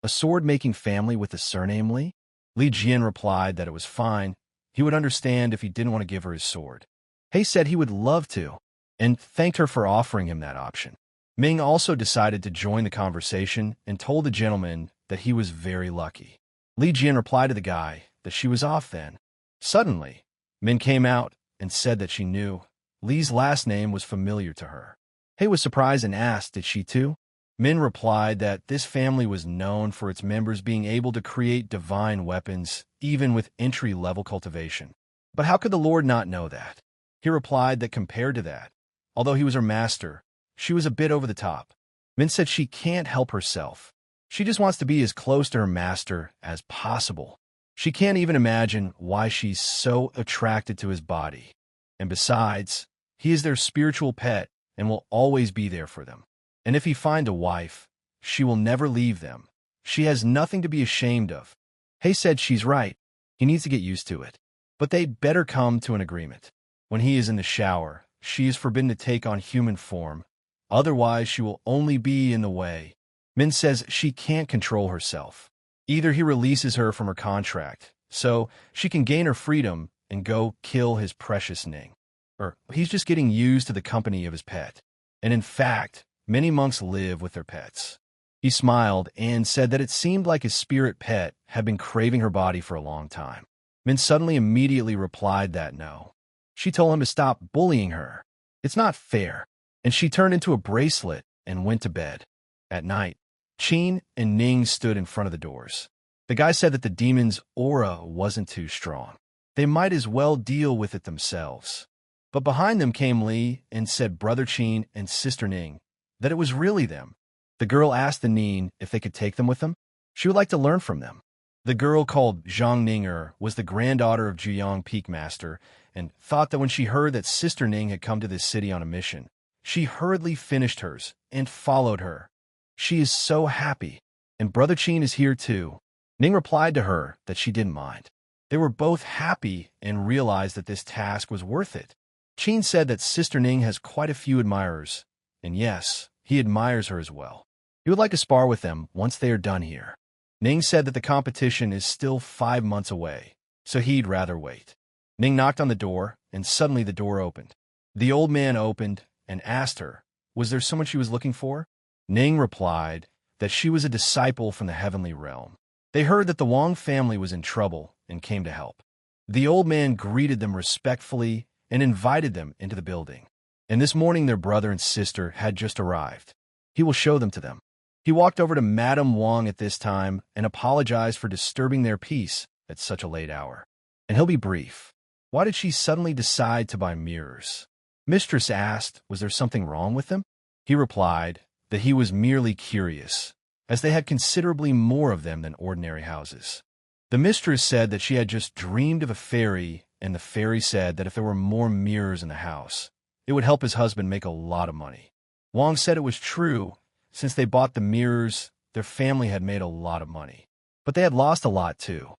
a sword-making family with the surname Li? Li Jin replied that it was fine. He would understand if he didn't want to give her his sword. He said he would love to, and thanked her for offering him that option. Ming also decided to join the conversation and told the gentleman that he was very lucky. Li Jin replied to the guy that she was off then. Suddenly, Min came out and said that she knew Li's last name was familiar to her. He was surprised and asked, did she too? Min replied that this family was known for its members being able to create divine weapons, even with entry-level cultivation. But how could the Lord not know that? He replied that compared to that, although he was her master, she was a bit over the top. Min said she can't help herself. She just wants to be as close to her master as possible. She can't even imagine why she's so attracted to his body. And besides, he is their spiritual pet and will always be there for them. And if he find a wife, she will never leave them. She has nothing to be ashamed of. He said she's right. He needs to get used to it. But they'd better come to an agreement. When he is in the shower, she is forbidden to take on human form. Otherwise, she will only be in the way. Min says she can't control herself. Either he releases her from her contract, so she can gain her freedom and go kill his precious Ning. Or he's just getting used to the company of his pet. And in fact, many monks live with their pets. He smiled and said that it seemed like his spirit pet had been craving her body for a long time. Min suddenly immediately replied that no. She told him to stop bullying her. It's not fair. And she turned into a bracelet and went to bed. At night, Qin and Ning stood in front of the doors. The guy said that the demon's aura wasn't too strong. They might as well deal with it themselves. But behind them came Li and said Brother Qin and Sister Ning that it was really them. The girl asked the Ning if they could take them with them. She would like to learn from them. The girl called Zhang Ninger was the granddaughter of Juyong Peak Master and thought that when she heard that Sister Ning had come to this city on a mission, she hurriedly finished hers and followed her. She is so happy, and Brother Qin is here too. Ning replied to her that she didn't mind. They were both happy and realized that this task was worth it. Qin said that Sister Ning has quite a few admirers, and yes, he admires her as well. He would like to spar with them once they are done here. Ning said that the competition is still 5 months away, so he'd rather wait. Ning knocked on the door, and suddenly the door opened. The old man opened and asked her, was there someone she was looking for? Ning replied that she was a disciple from the heavenly realm. They heard that the Wong family was in trouble and came to help. The old man greeted them respectfully and invited them into the building. And this morning their brother and sister had just arrived. He will show them to them. He walked over to Madame Wong at this time and apologized for disturbing their peace at such a late hour. And he'll be brief. Why did she suddenly decide to buy mirrors? Mistress asked, was there something wrong with them? He replied that he was merely curious, as they had considerably more of them than ordinary houses. The mistress said that she had just dreamed of a fairy, and the fairy said that if there were more mirrors in the house, it would help his husband make a lot of money. Wong said it was true. Since they bought the mirrors, their family had made a lot of money. But they had lost a lot too.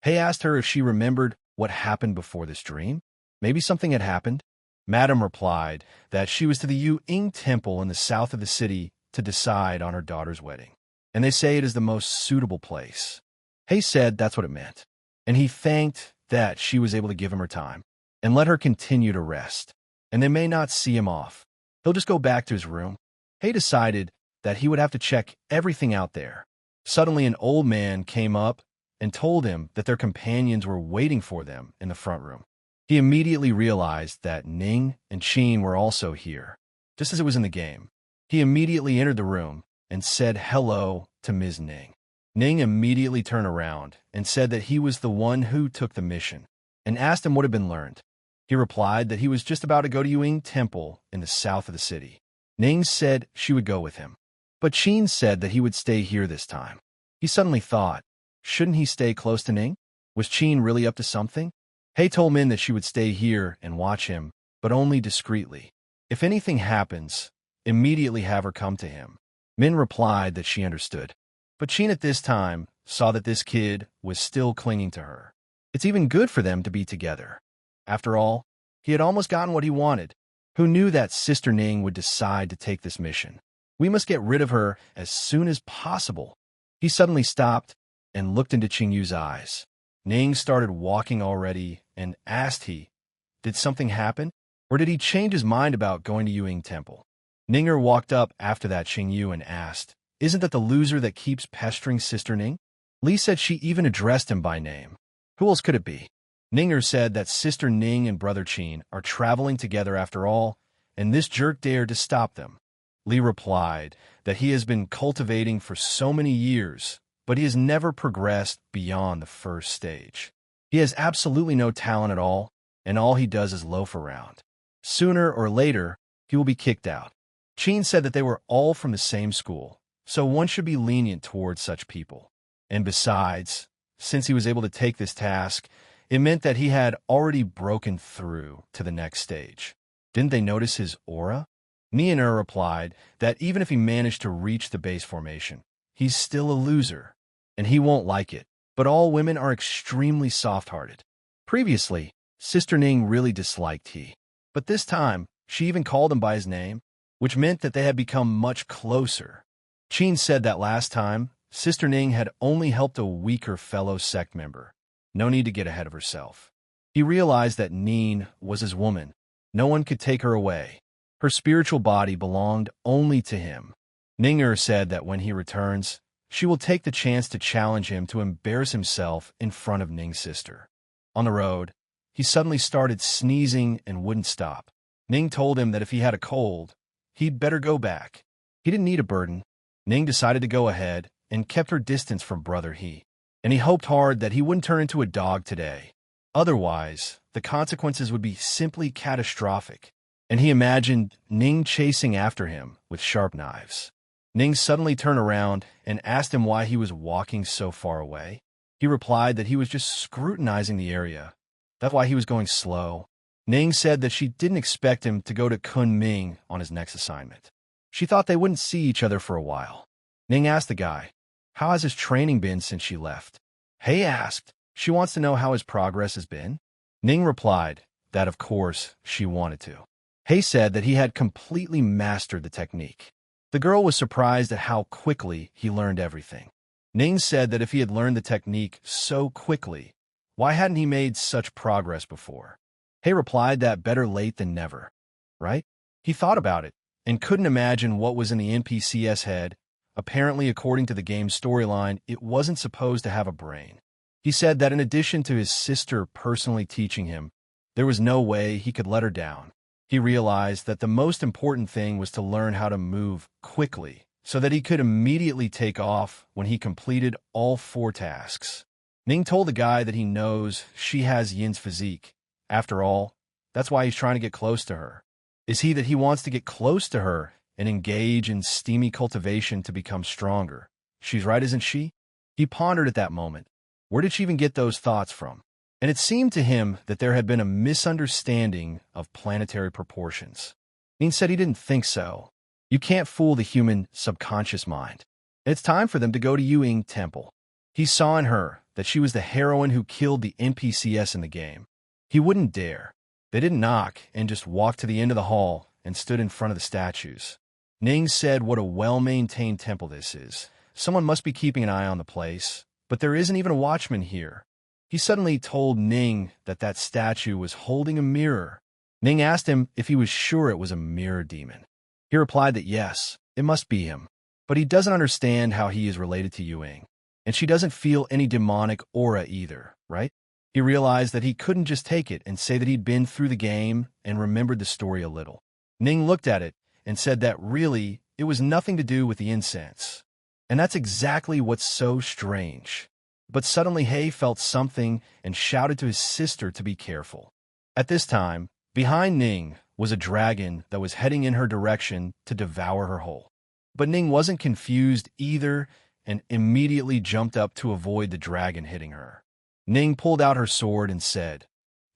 He asked her if she remembered what happened before this dream. Maybe something had happened. Madam replied that she was to the Yu-Ing Temple in the south of the city to decide on her daughter's wedding, and they say it is the most suitable place. He said that's what it meant, and he thanked that she was able to give him her time and let her continue to rest, and they may not see him off. He'll just go back to his room. He decided that he would have to check everything out there. Suddenly, an old man came up and told him that their companions were waiting for them in the front room. He immediately realized that Ning and Qin were also here, just as it was in the game. He immediately entered the room and said hello to Ms. Ning. Ning immediately turned around and said that he was the one who took the mission and asked him what had been learned. He replied that he was just about to go to Yu-Ing Temple in the south of the city. Ning said she would go with him, but Qin said that he would stay here this time. He suddenly thought, shouldn't he stay close to Ning? Was Qin really up to something? He told Min that she would stay here and watch him, but only discreetly. If anything happens, immediately have her come to him. Min replied that she understood. But Qin at this time saw that this kid was still clinging to her. It's even good for them to be together. After all, he had almost gotten what he wanted. Who knew that Sister Ning would decide to take this mission? We must get rid of her as soon as possible. He suddenly stopped and looked into Qingyu's eyes. Ning started walking already and asked did something happen? Or did he change his mind about going to Yu-Ing Temple? Ninger walked up after that Qingyu and asked, isn't that the loser that keeps pestering Sister Ning? Li said she even addressed him by name. Who else could it be? Ninger said that Sister Ning and Brother Qin are traveling together after all, and this jerk dared to stop them. Li replied that he has been cultivating for so many years, but he has never progressed beyond the first stage. He has absolutely no talent at all, and all he does is loaf around. Sooner or later, he will be kicked out. Qin said that they were all from the same school, so one should be lenient towards such people. And besides, since he was able to take this task, it meant that he had already broken through to the next stage. Didn't they notice his aura? Nian'er replied that even if he managed to reach the base formation, he's still a loser, and he won't like it. But all women are extremely soft-hearted. Previously, Sister Ning really disliked he, but this time, she even called him by his name, which meant that they had become much closer. Qin said that last time, Sister Ning had only helped a weaker fellow sect member. No need to get ahead of herself. He realized that Ning was his woman. No one could take her away. Her spiritual body belonged only to him. Ninger said that when he returns, she will take the chance to challenge him to embarrass himself in front of Ning's sister. On the road, he suddenly started sneezing and wouldn't stop. Ning told him that if he had a cold, he'd better go back. He didn't need a burden. Ning decided to go ahead and kept her distance from Brother He, and he hoped hard that he wouldn't turn into a dog today. Otherwise, the consequences would be simply catastrophic, and he imagined Ning chasing after him with sharp knives. Ning suddenly turned around and asked him why he was walking so far away. He replied that he was just scrutinizing the area. That's why he was going slow. Ning said that she didn't expect him to go to Kunming on his next assignment. She thought they wouldn't see each other for a while. Ning asked the guy, how has his training been since she left? He asked, she wants to know how his progress has been. Ning replied that, of course, she wanted to. He said that he had completely mastered the technique. The girl was surprised at how quickly he learned everything. Ning said that if he had learned the technique so quickly, why hadn't he made such progress before? He replied that better late than never, right? He thought about it and couldn't imagine what was in the NPC's head. Apparently, according to the game's storyline, it wasn't supposed to have a brain. He said that in addition to his sister personally teaching him, there was no way he could let her down. He realized that the most important thing was to learn how to move quickly so that he could immediately take off when he completed all 4 tasks. Ning told the guy that he knows she has Yin's physique. After all, that's why he's trying to get close to her. Is he that he wants to get close to her and engage in steamy cultivation to become stronger? She's right, isn't she? He pondered at that moment. Where did she even get those thoughts from? And it seemed to him that there had been a misunderstanding of planetary proportions. Ning said he didn't think so. You can't fool the human subconscious mind. It's time for them to go to Yu-Ing Temple. He saw in her that she was the heroine who killed the NPCs in the game. He wouldn't dare. They didn't knock and just walked to the end of the hall and stood in front of the statues. Ning said what a well-maintained temple this is. Someone must be keeping an eye on the place, but there isn't even a watchman here. He suddenly told Ning that that statue was holding a mirror. Ning asked him if he was sure it was a mirror demon. He replied that yes, it must be him, but he doesn't understand how he is related to Yuing, and she doesn't feel any demonic aura either, right? He realized that he couldn't just take it and say that he'd been through the game and remembered the story a little. Ning looked at it and said that really, it was nothing to do with the incense. And that's exactly what's so strange. But suddenly He felt something and shouted to his sister to be careful. At this time, behind Ning was a dragon that was heading in her direction to devour her whole. But Ning wasn't confused either and immediately jumped up to avoid the dragon hitting her. Ning pulled out her sword and said,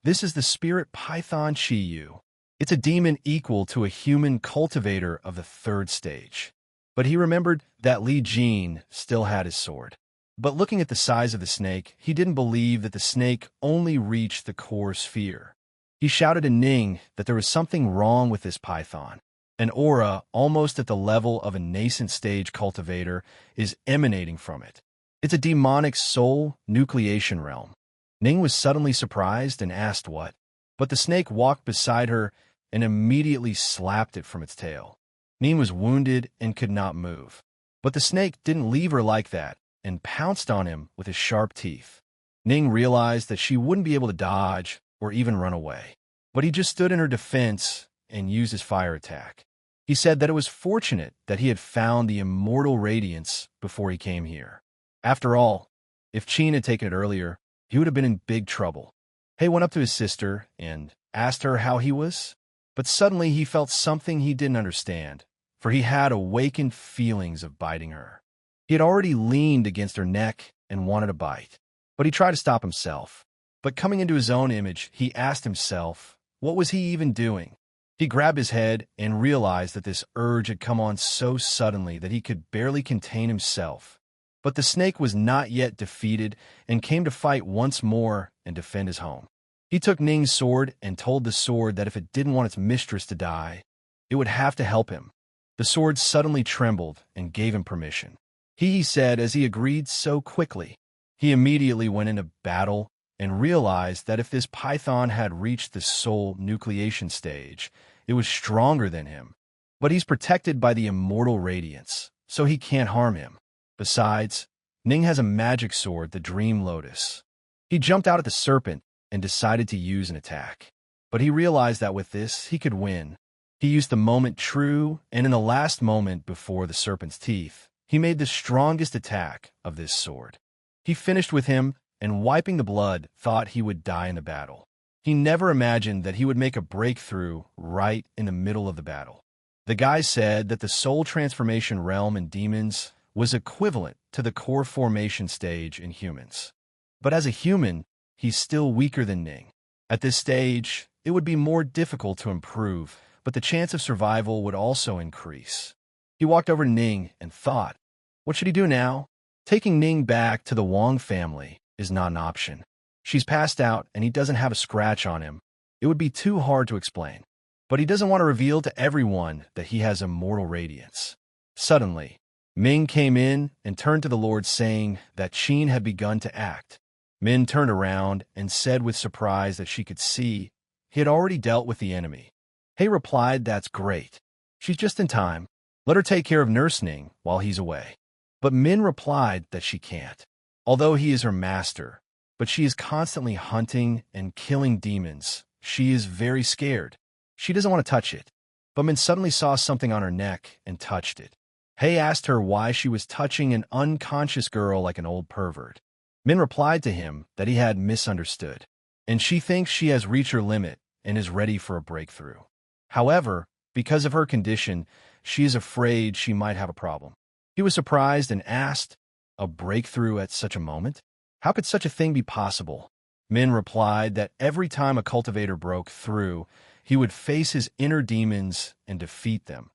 "This is the spirit python Chiyu. It's a demon equal to a human cultivator of the 3rd stage." But he remembered that Li Jin still had his sword. But looking at the size of the snake, he didn't believe that the snake only reached the core sphere. He shouted to Ning that there was something wrong with this python. An aura, almost at the level of a nascent stage cultivator, is emanating from it. It's a demonic soul nucleation realm. Ning was suddenly surprised and asked what. But the snake walked beside her and immediately slapped it from its tail. Ning was wounded and could not move. But the snake didn't leave her like that and pounced on him with his sharp teeth. Ning realized that she wouldn't be able to dodge or even run away. But he just stood in her defense and used his fire attack. He said that it was fortunate that he had found the immortal radiance before he came here. After all, if Qin had taken it earlier, he would have been in big trouble. He went up to his sister and asked her how he was. But suddenly he felt something he didn't understand, for he had awakened feelings of biting her. He had already leaned against her neck and wanted a bite, but he tried to stop himself. But coming into his own image, he asked himself, what was he even doing? He grabbed his head and realized that this urge had come on so suddenly that he could barely contain himself. But the snake was not yet defeated and came to fight once more and defend his home. He took Ning's sword and told the sword that if it didn't want its mistress to die, it would have to help him. The sword suddenly trembled and gave him permission. He said as he agreed so quickly. He immediately went into battle and realized that if this python had reached the soul nucleation stage, it was stronger than him. But he's protected by the immortal radiance, so he can't harm him. Besides, Ning has a magic sword, the Dream Lotus. He jumped out at the serpent and decided to use an attack. But he realized that with this, he could win. He used the moment true, and in the last moment before the serpent's teeth, he made the strongest attack of this sword. He finished with him, and wiping the blood, thought he would die in the battle. He never imagined that he would make a breakthrough right in the middle of the battle. The guy said that the soul transformation realm in demons was equivalent to the core formation stage in humans. But as a human, he's still weaker than Ning. At this stage, it would be more difficult to improve, but the chance of survival would also increase. He walked over to Ning and thought, what should he do now? Taking Ning back to the Wang family is not an option. She's passed out and he doesn't have a scratch on him. It would be too hard to explain. But he doesn't want to reveal to everyone that he has immortal radiance. Suddenly, Ming came in and turned to the Lord saying that Qin had begun to act. Min turned around and said with surprise that she could see he had already dealt with the enemy. He replied, that's great. She's just in time. Let her take care of Nurse Ning while he's away. But Min replied that she can't, although he is her master. But she is constantly hunting and killing demons. She is very scared. She doesn't want to touch it. But Min suddenly saw something on her neck and touched it. He asked her why she was touching an unconscious girl like an old pervert. Min replied to him that he had misunderstood, and she thinks she has reached her limit and is ready for a breakthrough. However, because of her condition, she is afraid she might have a problem. He was surprised and asked, a breakthrough at such a moment? How could such a thing be possible? Min replied that every time a cultivator broke through, he would face his inner demons and defeat them,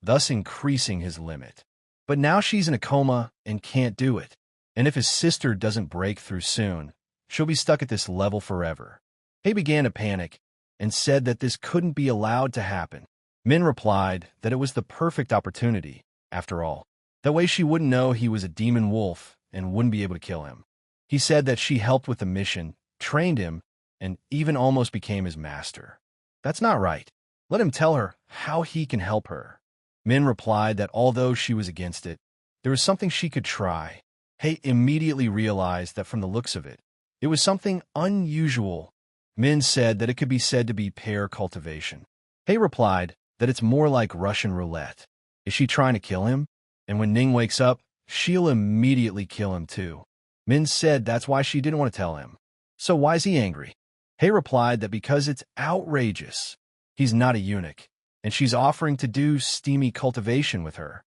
thus increasing his limit. But now she's in a coma and can't do it. And if his sister doesn't break through soon, she'll be stuck at this level forever. He began to panic, and said that this couldn't be allowed to happen. Min replied that it was the perfect opportunity, after all. That way she wouldn't know he was a demon wolf and wouldn't be able to kill him. He said that she helped with the mission, trained him, and even almost became his master. That's not right. Let him tell her how he can help her. Min replied that although she was against it, there was something she could try. Hei immediately realized that from the looks of it was something unusual. Min said that it could be said to be pair cultivation. Hei replied that it's more like Russian roulette. Is she trying to kill him? And when Ning wakes up, she'll immediately kill him too. Min said that's why she didn't want to tell him. So why is he angry? Hei replied that because it's outrageous. He's not a eunuch, and she's offering to do steamy cultivation with her.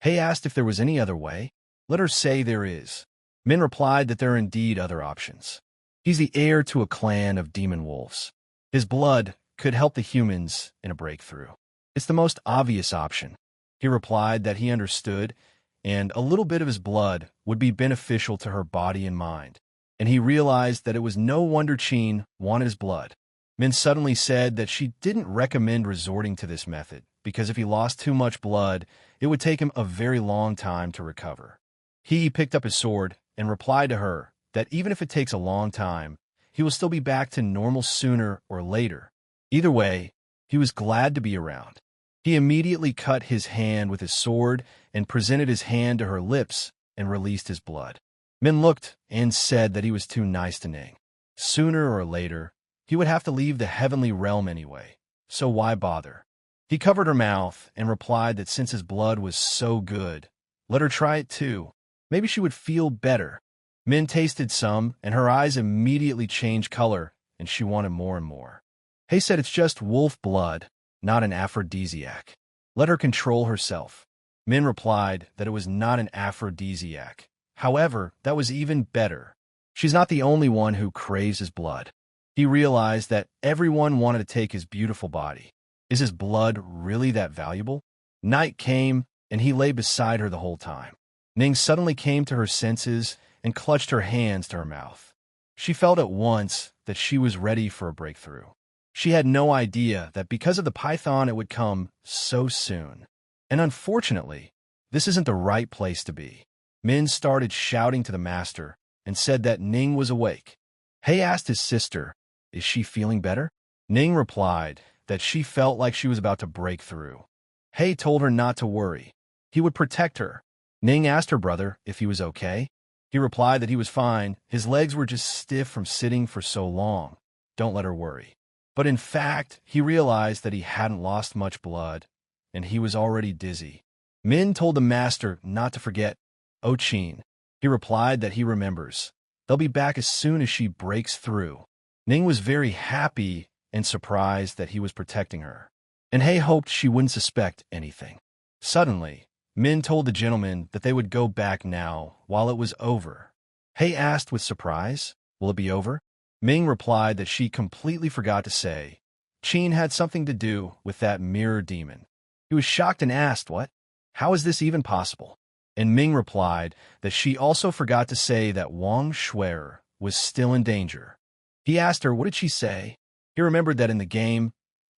Hei asked if there was any other way. Let her say there is. Min replied that there are indeed other options. He's the heir to a clan of demon wolves. His blood could help the humans in a breakthrough. It's the most obvious option. He replied that he understood, and a little bit of his blood would be beneficial to her body and mind. And he realized that it was no wonder Qin wanted his blood. Min suddenly said that she didn't recommend resorting to this method, because if he lost too much blood, it would take him a very long time to recover. He picked up his sword and replied to her that even if it takes a long time, he will still be back to normal sooner or later. Either way, he was glad to be around. He immediately cut his hand with his sword and presented his hand to her lips and released his blood. Min looked and said that he was too nice to Ning. Sooner or later, he would have to leave the heavenly realm anyway, so why bother? He covered her mouth and replied that since his blood was so good, let her try it too. Maybe she would feel better. Min tasted some, and her eyes immediately changed color, and she wanted more and more. Hei said it's just wolf blood, not an aphrodisiac. Let her control herself. Min replied that it was not an aphrodisiac. However, that was even better. She's not the only one who craves his blood. He realized that everyone wanted to take his beautiful body. Is his blood really that valuable? Night came, and he lay beside her the whole time. Ning suddenly came to her senses and clutched her hands to her mouth. She felt at once that she was ready for a breakthrough. She had no idea that because of the python it would come so soon. And unfortunately, this isn't the right place to be. Min started shouting to the master and said that Ning was awake. Hei asked his sister, is she feeling better? Ning replied that she felt like she was about to break through. Hei told her not to worry. He would protect her. Ning asked her brother if he was okay. He replied that he was fine. His legs were just stiff from sitting for so long. Don't let her worry. But in fact, he realized that he hadn't lost much blood, and he was already dizzy. Min told the master not to forget Qin. He replied that he remembers. They'll be back as soon as she breaks through. Ning was very happy and surprised that he was protecting her, and Hei hoped she wouldn't suspect anything. Suddenly, Min told the gentleman that they would go back now while it was over. Hei asked with surprise, will it be over? Ming replied that she completely forgot to say Qin had something to do with that mirror demon. He was shocked and asked, what? How is this even possible? And Ming replied that she also forgot to say that Wang Shuer was still in danger. He asked her, what did she say? He remembered that in the game,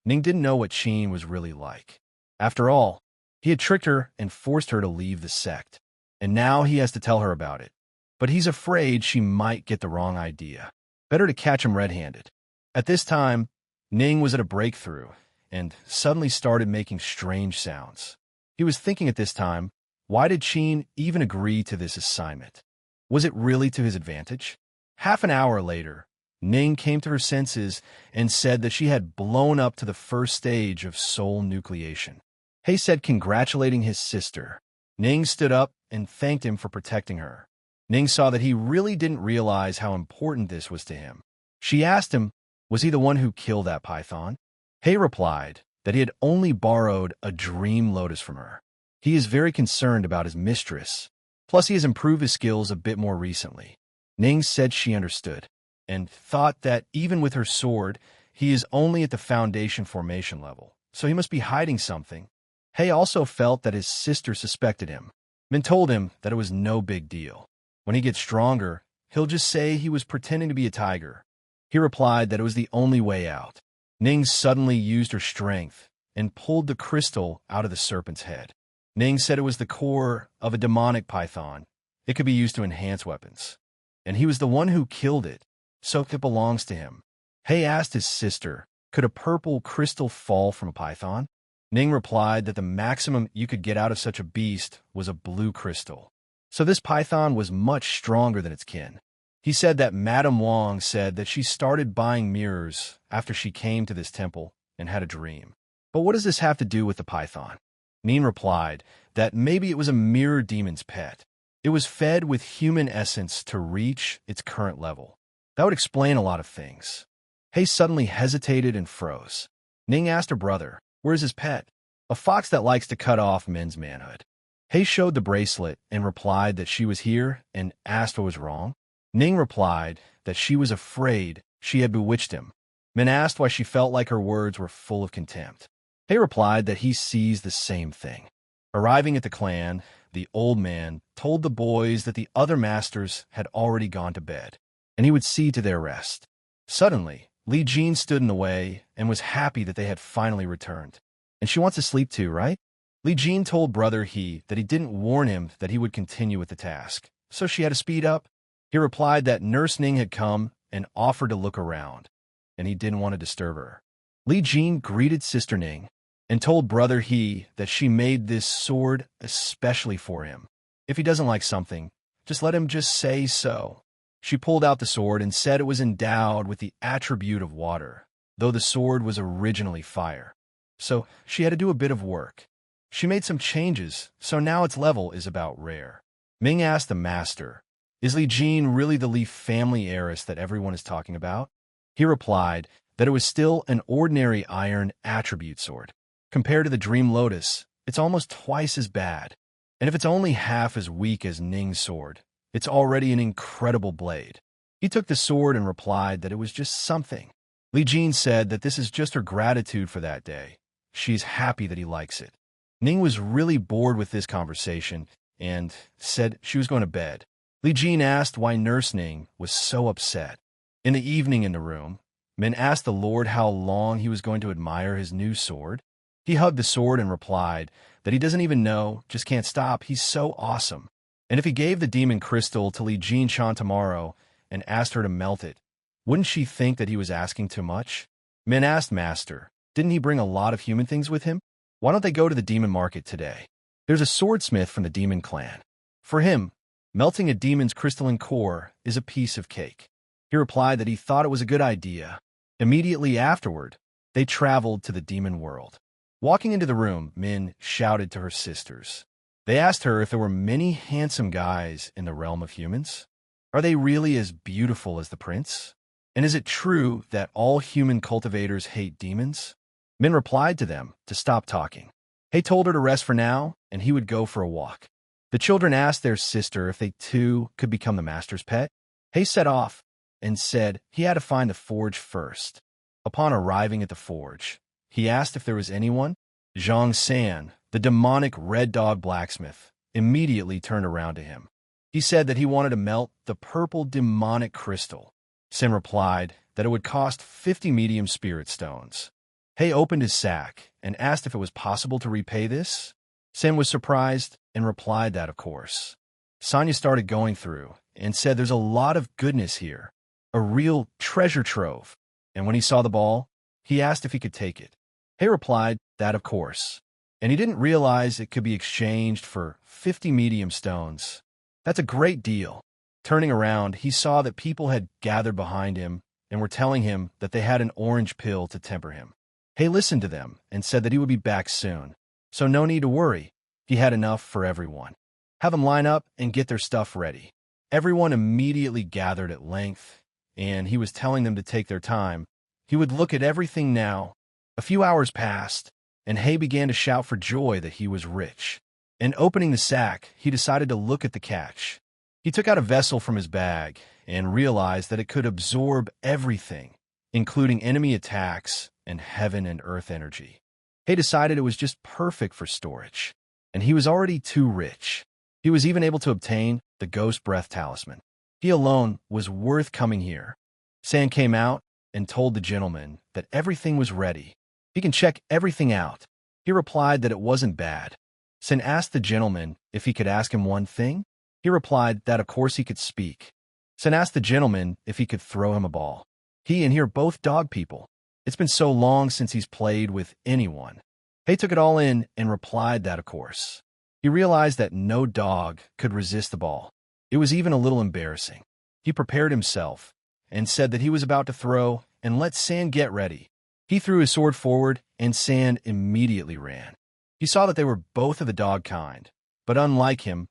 Ning didn't know what Qin was really like. After all, he had tricked her and forced her to leave the sect, and now he has to tell her about it. But he's afraid she might get the wrong idea. Better to catch him red-handed. At this time, Ning was at a breakthrough and suddenly started making strange sounds. He was thinking at this time, why did Qin even agree to this assignment? Was it really to his advantage? Half an hour later, Ning came to her senses and said that she had blown up to the first stage of soul nucleation. Hei said congratulating his sister. Ning stood up and thanked him for protecting her. Ning saw that he really didn't realize how important this was to him. She asked him, was he the one who killed that python? Hei replied that he had only borrowed a dream lotus from her. He is very concerned about his mistress. Plus, he has improved his skills a bit more recently. Ning said she understood, and thought that even with her sword, he is only at the foundation formation level, so he must be hiding something. Hei also felt that his sister suspected him. Min told him that it was no big deal. When he gets stronger, he'll just say he was pretending to be a tiger. He replied that it was the only way out. Ning suddenly used her strength and pulled the crystal out of the serpent's head. Ning said it was the core of a demonic python. It could be used to enhance weapons. And he was the one who killed it, so it belongs to him. He asked his sister, could a purple crystal fall from a python? Ning replied that the maximum you could get out of such a beast was a blue crystal. So this python was much stronger than its kin. He said that Madame Wang said that she started buying mirrors after she came to this temple and had a dream. But what does this have to do with the python? Ning replied that maybe it was a mirror demon's pet. It was fed with human essence to reach its current level. That would explain a lot of things. He suddenly hesitated and froze. Ning asked her brother, where's his pet? A fox that likes to cut off men's manhood. He showed the bracelet and replied that she was here and asked what was wrong. Ning replied that she was afraid she had bewitched him. Min asked why she felt like her words were full of contempt. He replied that he sees the same thing. Arriving at the clan, the old man told the boys that the other masters had already gone to bed, and he would see to their rest. Suddenly, Li Jin stood in the way and was happy that they had finally returned. And she wants to sleep too, right? Li Jin told Brother He that he didn't warn him that he would continue with the task, so she had to speed up. He replied that Nurse Ning had come and offered to look around, and he didn't want to disturb her. Li Jin greeted Sister Ning and told Brother He that she made this sword especially for him. If he doesn't like something, just let him just say so. She pulled out the sword and said it was endowed with the attribute of water, though the sword was originally fire. So she had to do a bit of work. She made some changes, so now its level is about rare. Ming asked the master, is Li Jin really the Li family heiress that everyone is talking about? He replied that it was still an ordinary iron attribute sword. Compared to the Dream Lotus, it's almost twice as bad. And if it's only half as weak as Ning's sword, it's already an incredible blade. He took the sword and replied that it was just something. Li Jin said that this is just her gratitude for that day. She's happy that he likes it. Ning was really bored with this conversation and said she was going to bed. Li Jin asked why Nurse Ning was so upset. In the evening in the room, Min asked the Lord how long he was going to admire his new sword. He hugged the sword and replied that he doesn't even know, just can't stop, he's so awesome. And if he gave the demon crystal to Li Jin-chan tomorrow and asked her to melt it, wouldn't she think that he was asking too much? Min asked Master, didn't he bring a lot of human things with him? Why don't they go to the demon market today? There's a swordsmith from the demon clan. For him, melting a demon's crystalline core is a piece of cake. He replied that he thought it was a good idea. Immediately afterward, they traveled to the demon world. Walking into the room, Min shouted to her sisters. They asked her if there were many handsome guys in the realm of humans. Are they really as beautiful as the prince? And is it true that all human cultivators hate demons? Min replied to them to stop talking. He told her to rest for now, and he would go for a walk. The children asked their sister if they too could become the master's pet. He set off and said he had to find the forge first. Upon arriving at the forge, he asked if there was anyone. Zhang San, the demonic red dog blacksmith, immediately turned around to him. He said that he wanted to melt the purple demonic crystal. Sin replied that it would cost 50 medium spirit stones. He opened his sack and asked if it was possible to repay this. Sin was surprised and replied that, of course. Sonya started going through and said there's a lot of goodness here, a real treasure trove. And when he saw the ball, he asked if he could take it. He replied that, of course. And he didn't realize it could be exchanged for 50 medium stones. That's a great deal. Turning around, he saw that people had gathered behind him and were telling him that they had an orange pill to temper him. He listened to them and said that he would be back soon. So no need to worry. He had enough for everyone. Have them line up and get their stuff ready. Everyone immediately gathered at length, and he was telling them to take their time. He would look at everything now. A few hours passed, and He began to shout for joy that he was rich. In opening the sack, he decided to look at the catch. He took out a vessel from his bag and realized that it could absorb everything, including enemy attacks and heaven and earth energy. He decided it was just perfect for storage, and he was already too rich. He was even able to obtain the Ghost Breath Talisman. He alone was worth coming here. San came out and told the gentleman that everything was ready. He can check everything out. He replied that it wasn't bad. Sin asked the gentleman if he could ask him one thing. He replied that of course he could speak. Sin asked the gentleman if he could throw him a ball. He and he are both dog people. It's been so long since he's played with anyone. He took it all in and replied that of course. He realized that no dog could resist the ball. It was even a little embarrassing. He prepared himself and said that he was about to throw and let San get ready. He threw his sword forward and San immediately ran. He saw that they were both of the dog kind, but unlike him,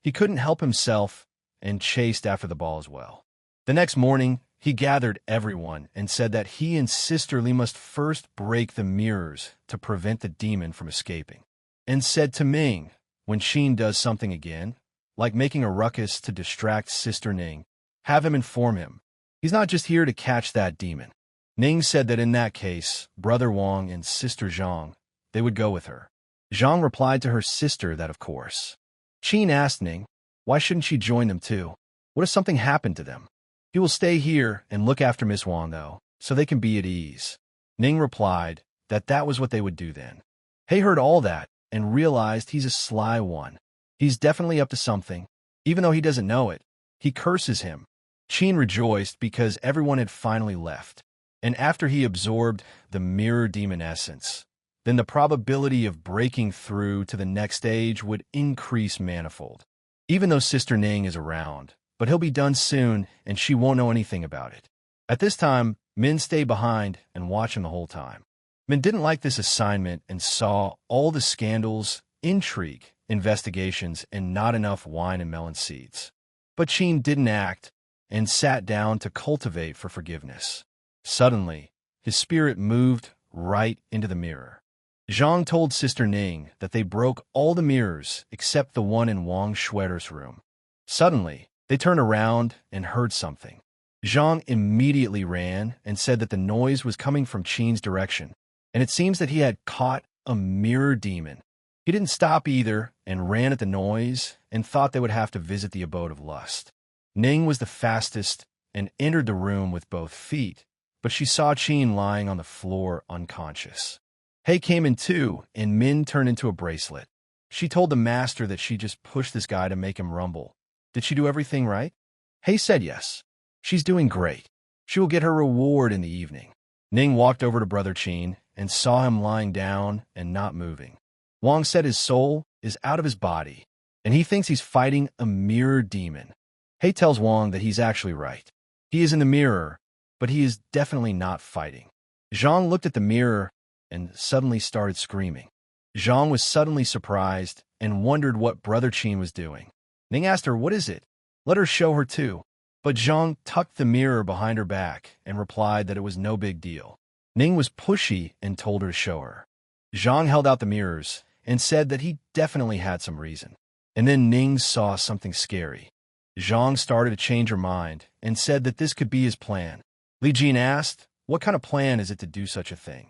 he couldn't help himself and chased after the ball as well. The next morning, he gathered everyone and said that he and Sister Lee must first break the mirrors to prevent the demon from escaping, and said to Ming, when Sheen does something again, like making a ruckus to distract Sister Ning, have him inform him. He's not just here to catch that demon. Ning said that in that case, Brother Wang and Sister Zhang, they would go with her. Zhang replied to her sister that of course. Qin asked Ning, why shouldn't she join them too? What if something happened to them? He will stay here and look after Miss Wang though, so they can be at ease. Ning replied that that was what they would do then. He heard all that and realized he's a sly one. He's definitely up to something. Even though he doesn't know it, he curses him. Qin rejoiced because everyone had finally left. And after he absorbed the mirror demon essence, then the probability of breaking through to the next stage would increase manifold. Even though Sister Ning is around, but he'll be done soon and she won't know anything about it. At this time, Min stayed behind and watched him the whole time. Min didn't like this assignment and saw all the scandals, intrigue, investigations, and not enough wine and melon seeds. But Qin didn't act and sat down to cultivate for forgiveness. Suddenly, his spirit moved right into the mirror. Zhang told Sister Ning that they broke all the mirrors except the one in Wang Schwetter's room. Suddenly, they turned around and heard something. Zhang immediately ran and said that the noise was coming from Qin's direction, and it seems that he had caught a mirror demon. He didn't stop either and ran at the noise and thought they would have to visit the abode of lust. Ning was the fastest and entered the room with both feet, but she saw Qin lying on the floor unconscious. He came in too, and Min turned into a bracelet. She told the master that she just pushed this guy to make him rumble. Did she do everything right? He said yes. She's doing great. She will get her reward in the evening. Ning walked over to Brother Qin and saw him lying down and not moving. Wang said his soul is out of his body, and he thinks he's fighting a mirror demon. He tells Wang that he's actually right. He is in the mirror, but he is definitely not fighting. Zhang looked at the mirror and suddenly started screaming. Zhang was suddenly surprised and wondered what Brother Qin was doing. Ning asked her, what is it? Let her show her too. But Zhang tucked the mirror behind her back and replied that it was no big deal. Ning was pushy and told her to show her. Zhang held out the mirrors and said that he definitely had some reason. And then Ning saw something scary. Zhang started to change her mind and said that this could be his plan. Li Jin asked, what kind of plan is it to do such a thing?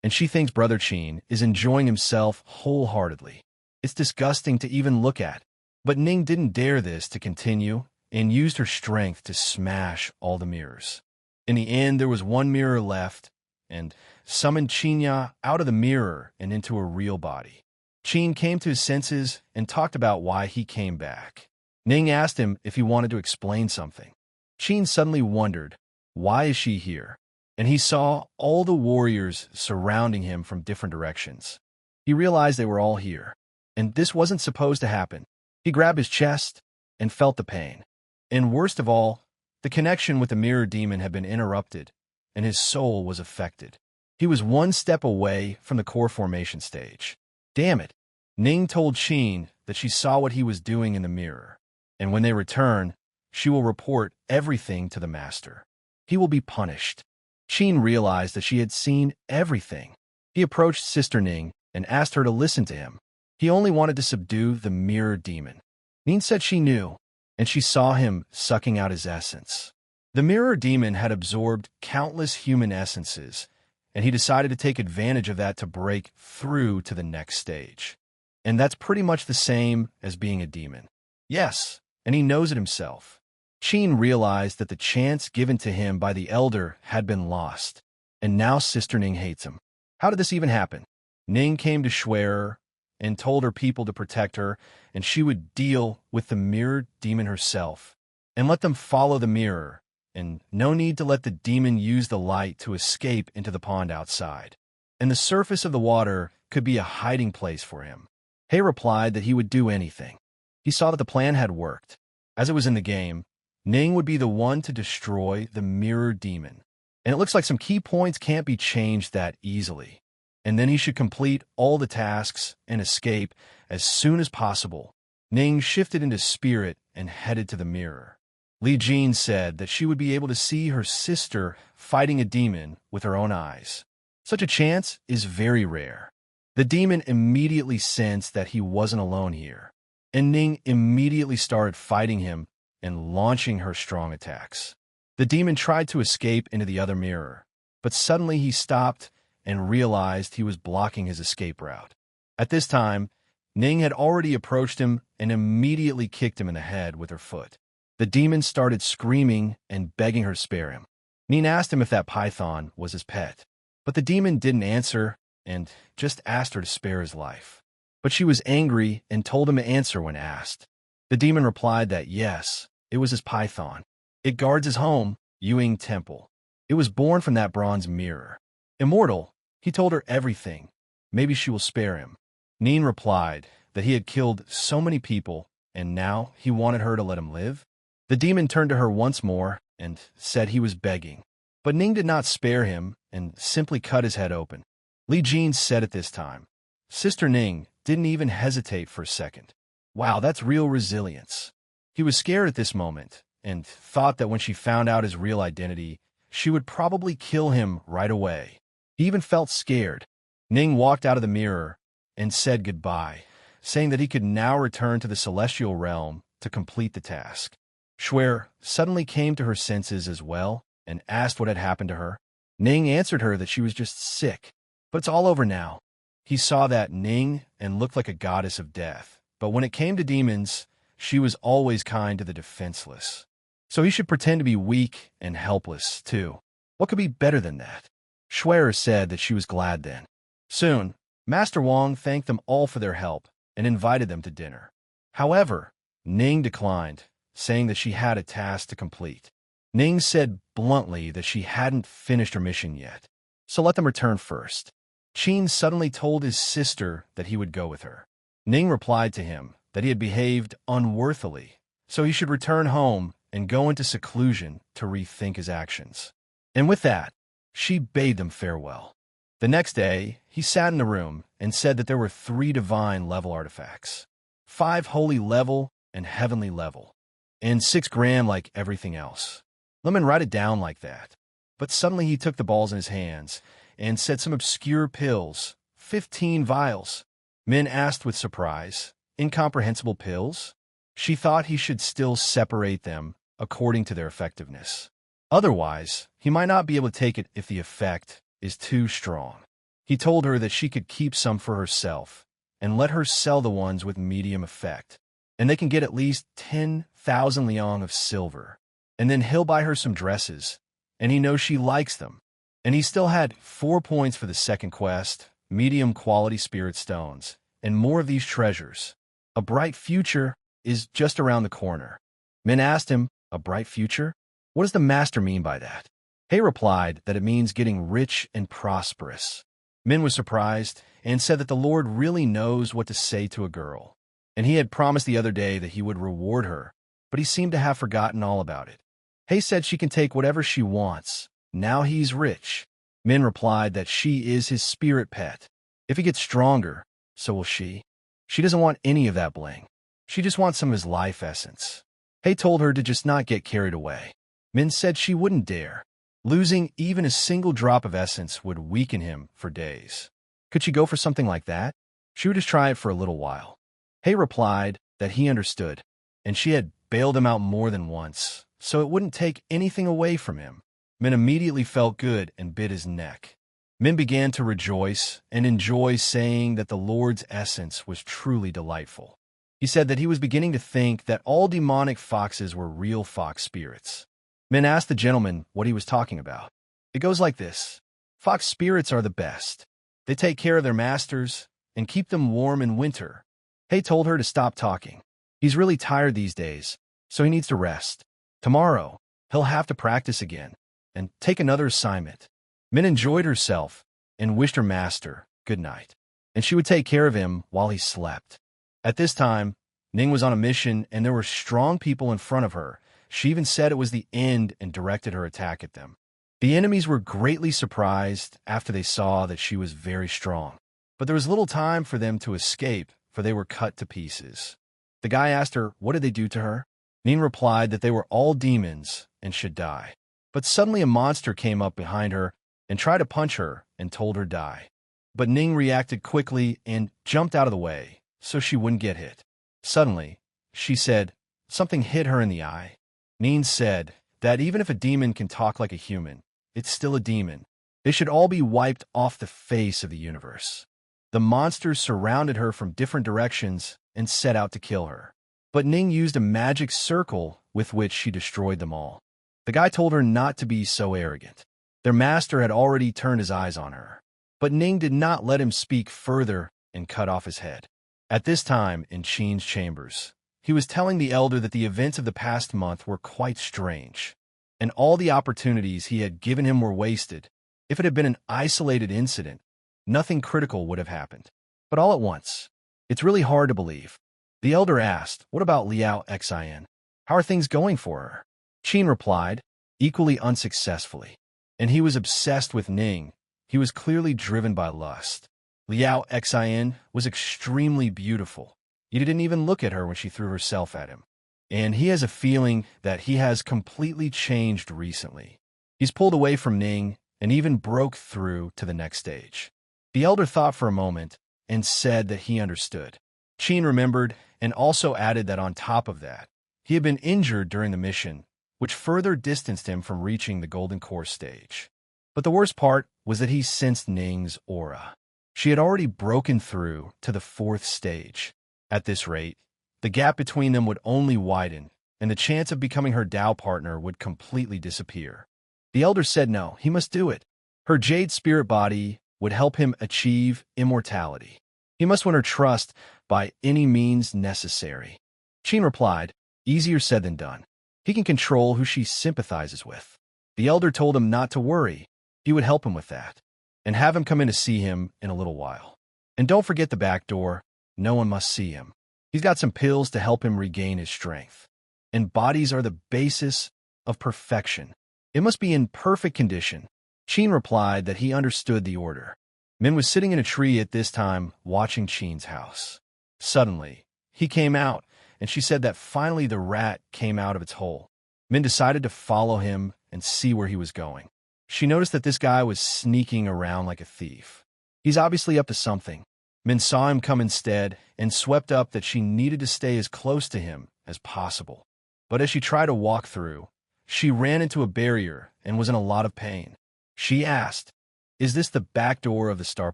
And she thinks Brother Qin is enjoying himself wholeheartedly. It's disgusting to even look at. But Ning didn't dare this to continue and used her strength to smash all the mirrors. In the end, there was one mirror left and summoned Qinya out of the mirror and into a real body. Qin came to his senses and talked about why he came back. Ning asked him if he wanted to explain something. Qin suddenly wondered, why is she here? And he saw all the warriors surrounding him from different directions. He realized they were all here, and this wasn't supposed to happen. He grabbed his chest and felt the pain. And worst of all, the connection with the mirror demon had been interrupted, and his soul was affected. He was one step away from the core formation stage. Damn it. Ning told Qin that she saw what he was doing in the mirror, and when they return, she will report everything to the master. He will be punished. Qin realized that she had seen everything. He approached Sister Ning and asked her to listen to him. He only wanted to subdue the mirror demon. Ning said she knew, and she saw him sucking out his essence. The mirror demon had absorbed countless human essences, and he decided to take advantage of that to break through to the next stage. And that's pretty much the same as being a demon. Yes, and he knows it himself. Qin realized that the chance given to him by the elder had been lost, and now Sister Ning hates him. How did this even happen? Ning came to Schwerer and told her people to protect her, and she would deal with the mirror demon herself, and let them follow the mirror, and no need to let the demon use the light to escape into the pond outside. And the surface of the water could be a hiding place for him. He replied that he would do anything. He saw that the plan had worked. As it was in the game, Ning would be the one to destroy the mirror demon. And it looks like some key points can't be changed that easily. And then he should complete all the tasks and escape as soon as possible. Ning shifted into spirit and headed to the mirror. Li Jin said that she would be able to see her sister fighting a demon with her own eyes. Such a chance is very rare. The demon immediately sensed that he wasn't alone here, and Ning immediately started fighting him and launching her strong attacks. The demon tried to escape into the other mirror, but suddenly he stopped and realized he was blocking his escape route. At this time, Ning had already approached him and immediately kicked him in the head with her foot. The demon started screaming and begging her spare him. Ning asked him if that python was his pet, but the demon didn't answer and just asked her to spare his life. But she was angry and told him to answer when asked. The demon replied that yes, it was his python. It guards his home, Yuing Temple. It was born from that bronze mirror. Immortal, he told her everything. Maybe she will spare him. Ning replied that he had killed so many people, and now he wanted her to let him live. The demon turned to her once more and said he was begging. But Ning did not spare him and simply cut his head open. Li Jin said at this time, Sister Ning didn't even hesitate for a second. Wow, that's real resilience. He was scared at this moment and thought that when she found out his real identity, she would probably kill him right away. He even felt scared. Ning walked out of the mirror and said goodbye, saying that he could now return to the celestial realm to complete the task. Schwer suddenly came to her senses as well and asked what had happened to her. Ning answered her that she was just sick, but it's all over now. He saw that Ning and looked like a goddess of death, but when it came to demons, she was always kind to the defenseless. So he should pretend to be weak and helpless, too. What could be better than that? Schwerer said that she was glad then. Soon, Master Wang thanked them all for their help and invited them to dinner. However, Ning declined, saying that she had a task to complete. Ning said bluntly that she hadn't finished her mission yet, so let them return first. Qin suddenly told his sister that he would go with her. Ning replied to him that he had behaved unworthily, so he should return home and go into seclusion to rethink his actions. And with that, she bade them farewell. The next day, he sat in the room and said that there were 3 divine level artifacts, 5 holy level and heavenly level, and 6 gram like everything else. Let me write it down like that. But suddenly he took the balls in his hands and said some obscure pills, 15 vials. Min asked with surprise, incomprehensible pills? She thought he should still separate them according to their effectiveness. Otherwise, he might not be able to take it if the effect is too strong. He told her that she could keep some for herself and let her sell the ones with medium effect, and they can get at least 10,000 liang of silver. And then he'll buy her some dresses, and he knows she likes them. And he still had 4 points for the second quest, medium quality spirit stones, and more of these treasures. A bright future is just around the corner. Min asked him, a bright future? What does the master mean by that? He replied that it means getting rich and prosperous. Min was surprised and said that the Lord really knows what to say to a girl, and he had promised the other day that he would reward her, but he seemed to have forgotten all about it. He said she can take whatever she wants. Now he's rich. Min replied that she is his spirit pet. If he gets stronger, so will she. She doesn't want any of that bling. She just wants some of his life essence. He told her to just not get carried away. Min said she wouldn't dare. Losing even a single drop of essence would weaken him for days. Could she go for something like that? She would just try it for a little while. He replied that he understood, and she had bailed him out more than once, so it wouldn't take anything away from him. Min immediately felt good and bit his neck. Min began to rejoice and enjoy saying that the Lord's essence was truly delightful. He said that he was beginning to think that all demonic foxes were real fox spirits. Min asked the gentleman what he was talking about. It goes like this. Fox spirits are the best. They take care of their masters and keep them warm in winter. Hay told her to stop talking. He's really tired these days, so he needs to rest. Tomorrow, he'll have to practice again and take another assignment. Min enjoyed herself and wished her master good night, and she would take care of him while he slept. At this time, Ning was on a mission and there were strong people in front of her. She even said it was the end and directed her attack at them. The enemies were greatly surprised after they saw that she was very strong, but there was little time for them to escape, for they were cut to pieces. The guy asked her, what did they do to her? Ning replied that they were all demons and should die. But suddenly a monster came up behind her and tried to punch her and told her die. But Ning reacted quickly and jumped out of the way so she wouldn't get hit. Suddenly, she said, something hit her in the eye. Ning said that even if a demon can talk like a human, it's still a demon. They should all be wiped off the face of the universe. The monsters surrounded her from different directions and set out to kill her. But Ning used a magic circle with which she destroyed them all. The guy told her not to be so arrogant. Their master had already turned his eyes on her. But Ning did not let him speak further and cut off his head. At this time, in Qin's chambers, he was telling the elder that the events of the past month were quite strange, and all the opportunities he had given him were wasted. If it had been an isolated incident, nothing critical would have happened. But all at once, it's really hard to believe. The elder asked, what about Liao Xin? How are things going for her? Qin replied, equally unsuccessfully. And he was obsessed with Ning. He was clearly driven by lust. Liao Xin was extremely beautiful. He didn't even look at her when she threw herself at him. And he has a feeling that he has completely changed recently. He's pulled away from Ning and even broke through to the next stage. The elder thought for a moment and said that he understood. Qin remembered and also added that on top of that, he had been injured during the mission, which further distanced him from reaching the Golden Core stage. But the worst part was that he sensed Ning's aura. She had already broken through to the 4th stage. At this rate, the gap between them would only widen, and the chance of becoming her Tao partner would completely disappear. The elder said no, he must do it. Her jade spirit body would help him achieve immortality. He must win her trust by any means necessary. Qin replied, easier said than done. He can control who she sympathizes with. The elder told him not to worry. He would help him with that, and have him come in to see him in a little while. And don't forget the back door. No one must see him. He's got some pills to help him regain his strength. And bodies are the basis of perfection. It must be in perfect condition. Qin replied that he understood the order. Min was sitting in a tree at this time, watching Qin's house. Suddenly, he came out, and she said that finally the rat came out of its hole. Min decided to follow him and see where he was going. She noticed that this guy was sneaking around like a thief. He's obviously up to something. Min saw him come instead and swept up that she needed to stay as close to him as possible. But as she tried to walk through, she ran into a barrier and was in a lot of pain. She asked, is this the back door of the Star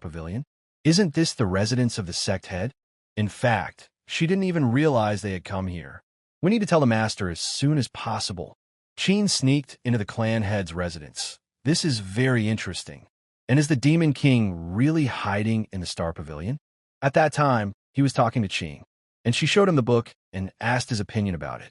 Pavilion? Isn't this the residence of the sect head? In fact, she didn't even realize they had come here. We need to tell the master as soon as possible. Qin sneaked into the clan head's residence. This is very interesting. And is the Demon King really hiding in the Star Pavilion? At that time, he was talking to Qin, and she showed him the book and asked his opinion about it.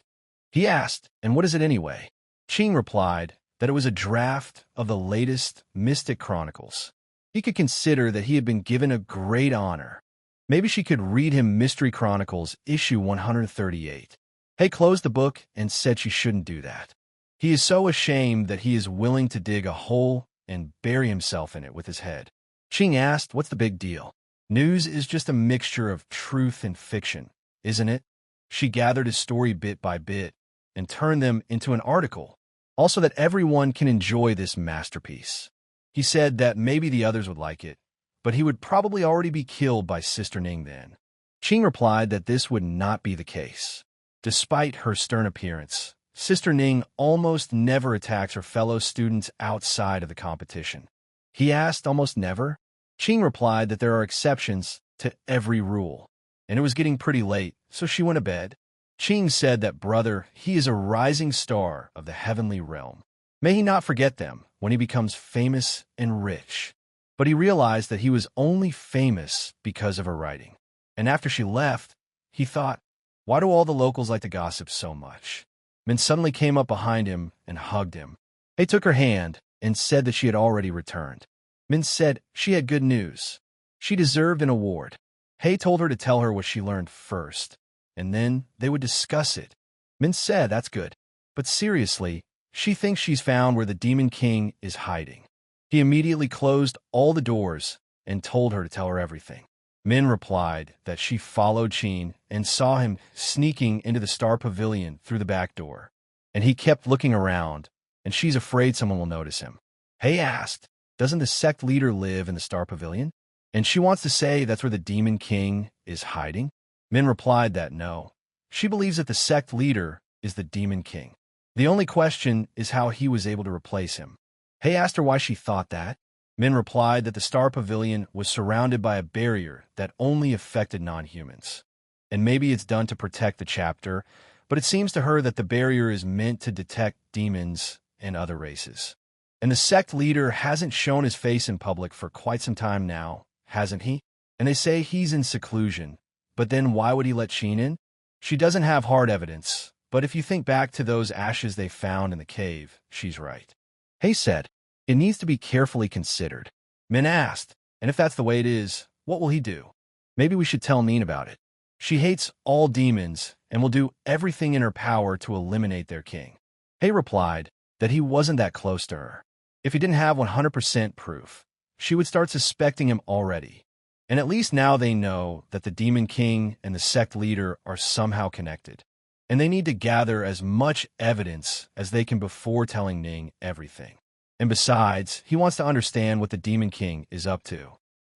He asked, and what is it anyway? Qin replied that it was a draft of the latest Mystic Chronicles. He could consider that he had been given a great honor. Maybe she could read him Mystery Chronicles, issue 138. Hay closed the book and said she shouldn't do that. He is so ashamed that he is willing to dig a hole and bury himself in it with his head. Qin asked, what's the big deal? News is just a mixture of truth and fiction, isn't it? She gathered his story bit by bit and turned them into an article, also that everyone can enjoy this masterpiece. He said that maybe the others would like it, but he would probably already be killed by Sister Ning then. Qin replied that this would not be the case. Despite her stern appearance, Sister Ning almost never attacks her fellow students outside of the competition. He asked, almost never? Qin replied that there are exceptions to every rule. and it was getting pretty late, so she went to bed. Qing said that brother, he is a rising star of the heavenly realm. May he not forget them when he becomes famous and rich. But he realized that he was only famous because of her writing. And after she left, he thought, why do all the locals like to gossip so much? Min suddenly came up behind him and hugged him. He took her hand and said that she had already returned. Min said she had good news. She deserved an award. He told her to tell her what she learned first, and then they would discuss it. Min said that's good, but seriously, she thinks she's found where the Demon King is hiding. He immediately closed all the doors and told her to tell her everything. Min replied that she followed Qin and saw him sneaking into the Star Pavilion through the back door, and he kept looking around, and she's afraid someone will notice him. He asked, doesn't the sect leader live in the Star Pavilion? And she wants to say that's where the Demon King is hiding? Min replied that no. She believes that the sect leader is the Demon King. The only question is how he was able to replace him. He asked her why she thought that. Min replied that the Star Pavilion was surrounded by a barrier that only affected non-humans. And maybe it's done to protect the chapter, but it seems to her that the barrier is meant to detect demons and other races. And the sect leader hasn't shown his face in public for quite some time now, hasn't he? And they say he's in seclusion. But then why would he let Qin in? She doesn't have hard evidence, but if you think back to those ashes they found in the cave, she's right. He said, it needs to be carefully considered. Min asked, and if that's the way it is, what will he do? Maybe we should tell Ning about it. She hates all demons and will do everything in her power to eliminate their king. He replied that he wasn't that close to her. If he didn't have 100% proof, she would start suspecting him already. And at least now they know that the Demon King and the sect leader are somehow connected. And they need to gather as much evidence as they can before telling Ning everything. And besides, he wants to understand what the Demon King is up to.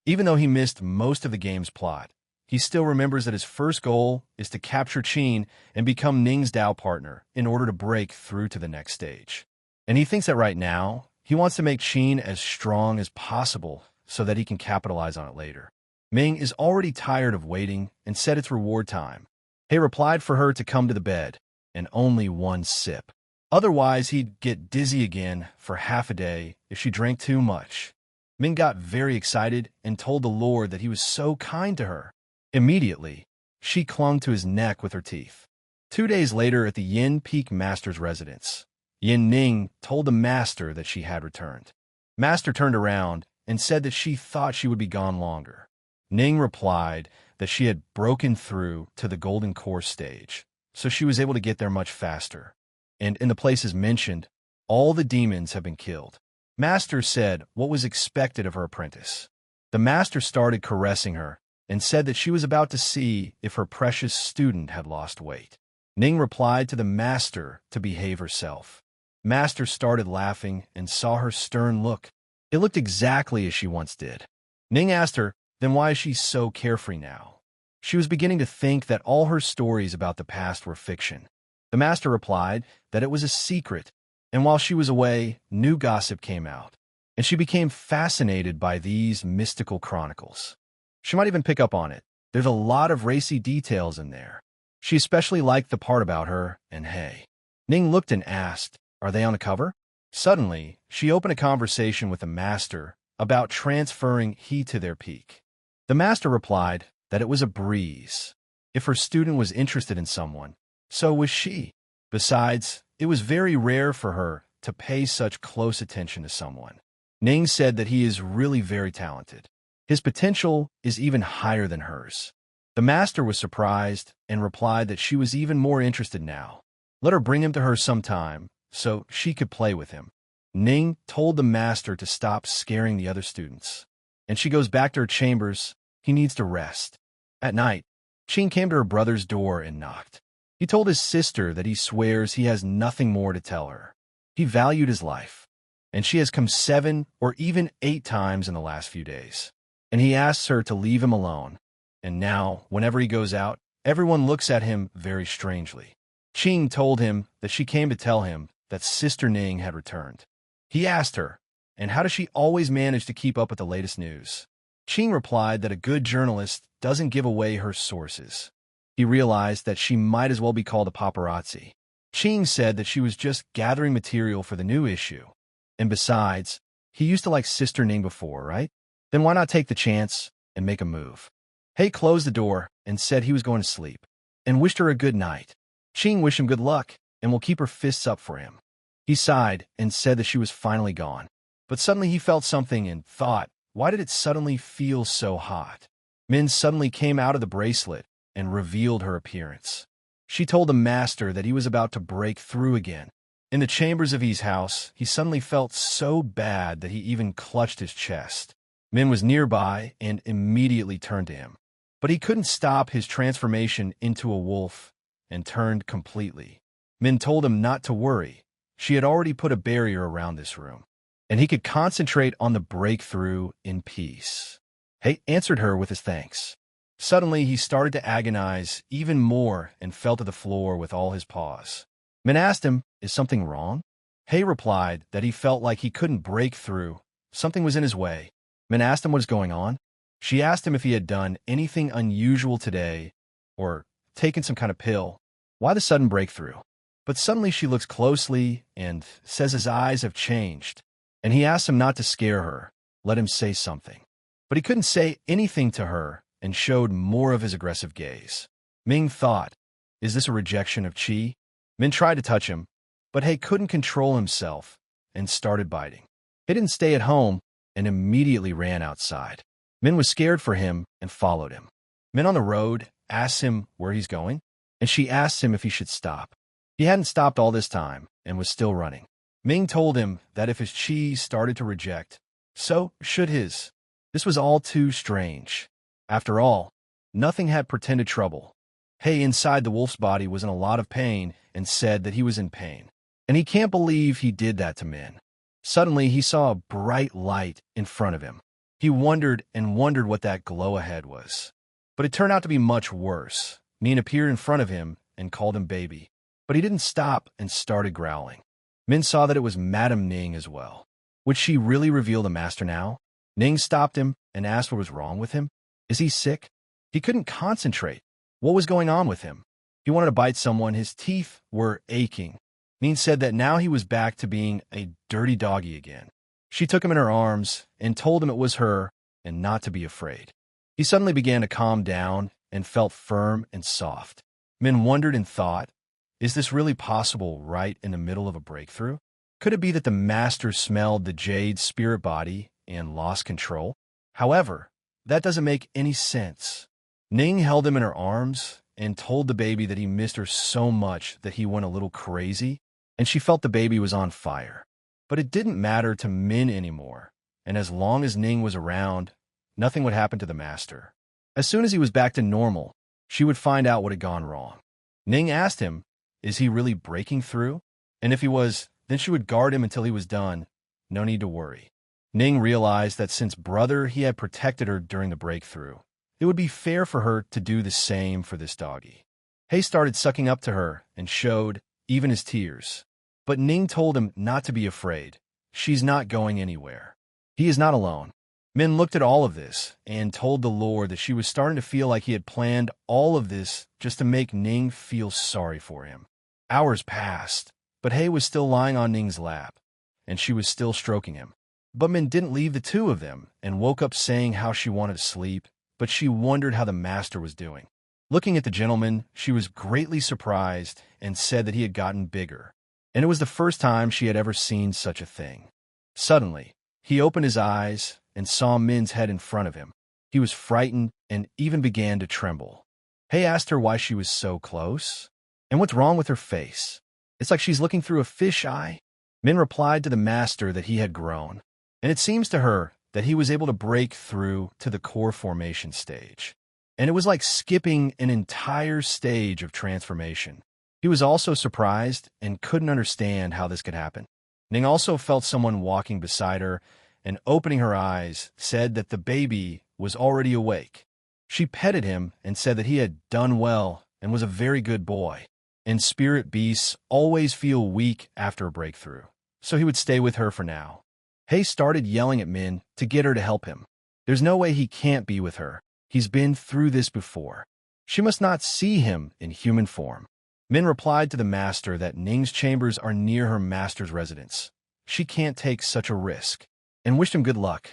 Even though he missed most of the game's plot, he still remembers that his first goal is to capture Qin and become Ning's Dao partner in order to break through to the next stage. And he thinks that right now, he wants to make Qin as strong as possible so that he can capitalize on it later. Ming is already tired of waiting and said it's reward time. He replied for her to come to the bed, and only one sip. Otherwise, he'd get dizzy again for half a day if she drank too much. Ming got very excited and told the Lord that he was so kind to her. Immediately, she clung to his neck with her teeth. 2 days later at the Yin Peak Master's residence, Yin Ning told the Master that she had returned. Master turned around and said that she thought she would be gone longer. Ning replied that she had broken through to the Golden Core stage, so she was able to get there much faster. And in the places mentioned, all the demons have been killed. Master said what was expected of her apprentice. The Master started caressing her and said that she was about to see if her precious student had lost weight. Ning replied to the Master to behave herself. Master started laughing and saw her stern look. It looked exactly as she once did. Ning asked her, then why is she so carefree now? She was beginning to think that all her stories about the past were fiction. The Master replied that it was a secret, and while she was away, new gossip came out, and she became fascinated by these mystical chronicles. She might even pick up on it. There's a lot of racy details in there. She especially liked the part about her and He. Ning looked and asked, are they on the cover? Suddenly, she opened a conversation with the Master about transferring He to their peak. The Master replied that it was a breeze. If her student was interested in someone, so was she. Besides, it was very rare for her to pay such close attention to someone. Ning said that he is really very talented. His potential is even higher than hers. The Master was surprised and replied that she was even more interested now. Let her bring him to her sometime so she could play with him. Ning told the Master to stop scaring the other students. And she goes back to her chambers. He needs to rest. At night, Qin came to her brother's door and knocked. He told his sister that he swears he has nothing more to tell her. He valued his life, and she has come 7 or even 8 times in the last few days. And he asks her to leave him alone. And now, whenever he goes out, everyone looks at him very strangely. Qin told him that she came to tell him that Sister Ning had returned. He asked her, and how does she always manage to keep up with the latest news? Ching replied that a good journalist doesn't give away her sources. He realized that she might as well be called a paparazzi. Ching said that she was just gathering material for the new issue. And besides, he used to like Sister Ning before, right? Then why not take the chance and make a move? He closed the door and said he was going to sleep, and wished her a good night. Ching wished him good luck and will keep her fists up for him. He sighed and said that she was finally gone. But suddenly he felt something and thought, why did it suddenly feel so hot? Min suddenly came out of the bracelet and revealed her appearance. She told the master that he was about to break through again. In the chambers of Yi's house, he suddenly felt so bad that he even clutched his chest. Min was nearby and immediately turned to him. But he couldn't stop his transformation into a wolf and turned completely. Min told him not to worry. She had already put a barrier around this room, and he could concentrate on the breakthrough in peace. He answered her with his thanks. Suddenly, he started to agonize even more and fell to the floor with all his paws. Min asked him, is something wrong? He replied that he felt like he couldn't break through. Something was in his way. Min asked him what is going on. She asked him if he had done anything unusual today or taken some kind of pill. Why the sudden breakthrough? But suddenly she looks closely and says his eyes have changed. And he asked him not to scare her, let him say something. But he couldn't say anything to her and showed more of his aggressive gaze. Ming thought, is this a rejection of Qi? Min tried to touch him, but He couldn't control himself and started biting. He didn't stay at home and immediately ran outside. Min was scared for him and followed him. Min on the road asked him where he's going, and she asked him if he should stop. He hadn't stopped all this time and was still running. Ming told him that if his Qi started to reject, so should his. This was all too strange. After all, nothing had pretended trouble. He inside the wolf's body was in a lot of pain and said that he was in pain. And he can't believe he did that to Min. Suddenly, he saw a bright light in front of him. He wondered and wondered what that glow ahead was. But it turned out to be much worse. Min appeared in front of him and called him baby. But he didn't stop and started growling. Min saw that it was Madame Ning as well. Would she really reveal the master now? Ning stopped him and asked what was wrong with him. Is he sick? He couldn't concentrate. What was going on with him? He wanted to bite someone. His teeth were aching. Ning said that now he was back to being a dirty doggy again. She took him in her arms and told him it was her and not to be afraid. He suddenly began to calm down and felt firm and soft. Min wondered and thought, is this really possible right in the middle of a breakthrough? Could it be that the master smelled the jade spirit body and lost control? However, that doesn't make any sense. Ning held him in her arms and told the baby that he missed her so much that he went a little crazy, and she felt the baby was on fire. But it didn't matter to Min anymore, and as long as Ning was around, nothing would happen to the master. As soon as he was back to normal, she would find out what had gone wrong. Ning asked him, is he really breaking through? And if he was, then she would guard him until he was done. No need to worry. Ning realized that since brother he had protected her during the breakthrough, it would be fair for her to do the same for this doggy. He started sucking up to her and showed even his tears. But Ning told him not to be afraid. She's not going anywhere. He is not alone. Min looked at all of this and told the Lord that she was starting to feel like he had planned all of this just to make Ning feel sorry for him. Hours passed, but He was still lying on Ning's lap, and she was still stroking him. But Min didn't leave the two of them and woke up saying how she wanted to sleep, but she wondered how the master was doing. Looking at the gentleman, she was greatly surprised and said that he had gotten bigger, and it was the first time she had ever seen such a thing. Suddenly, he opened his eyes and saw Min's head in front of him. He was frightened and even began to tremble. He asked her why she was so close, and what's wrong with her face. It's like she's looking through a fish eye. Min replied to the master that he had grown, and it seems to her that he was able to break through to the core formation stage. And it was like skipping an entire stage of transformation. He was also surprised and couldn't understand how this could happen. Ning also felt someone walking beside her and opening her eyes said that the baby was already awake. She petted him and said that he had done well and was a very good boy. And spirit beasts always feel weak after a breakthrough, so he would stay with her for now. He started yelling at Min to get her to help him. There's no way he can't be with her. He's been through this before. She must not see him in human form. Min replied to the master that Ning's chambers are near her master's residence. She can't take such a risk, and wished him good luck.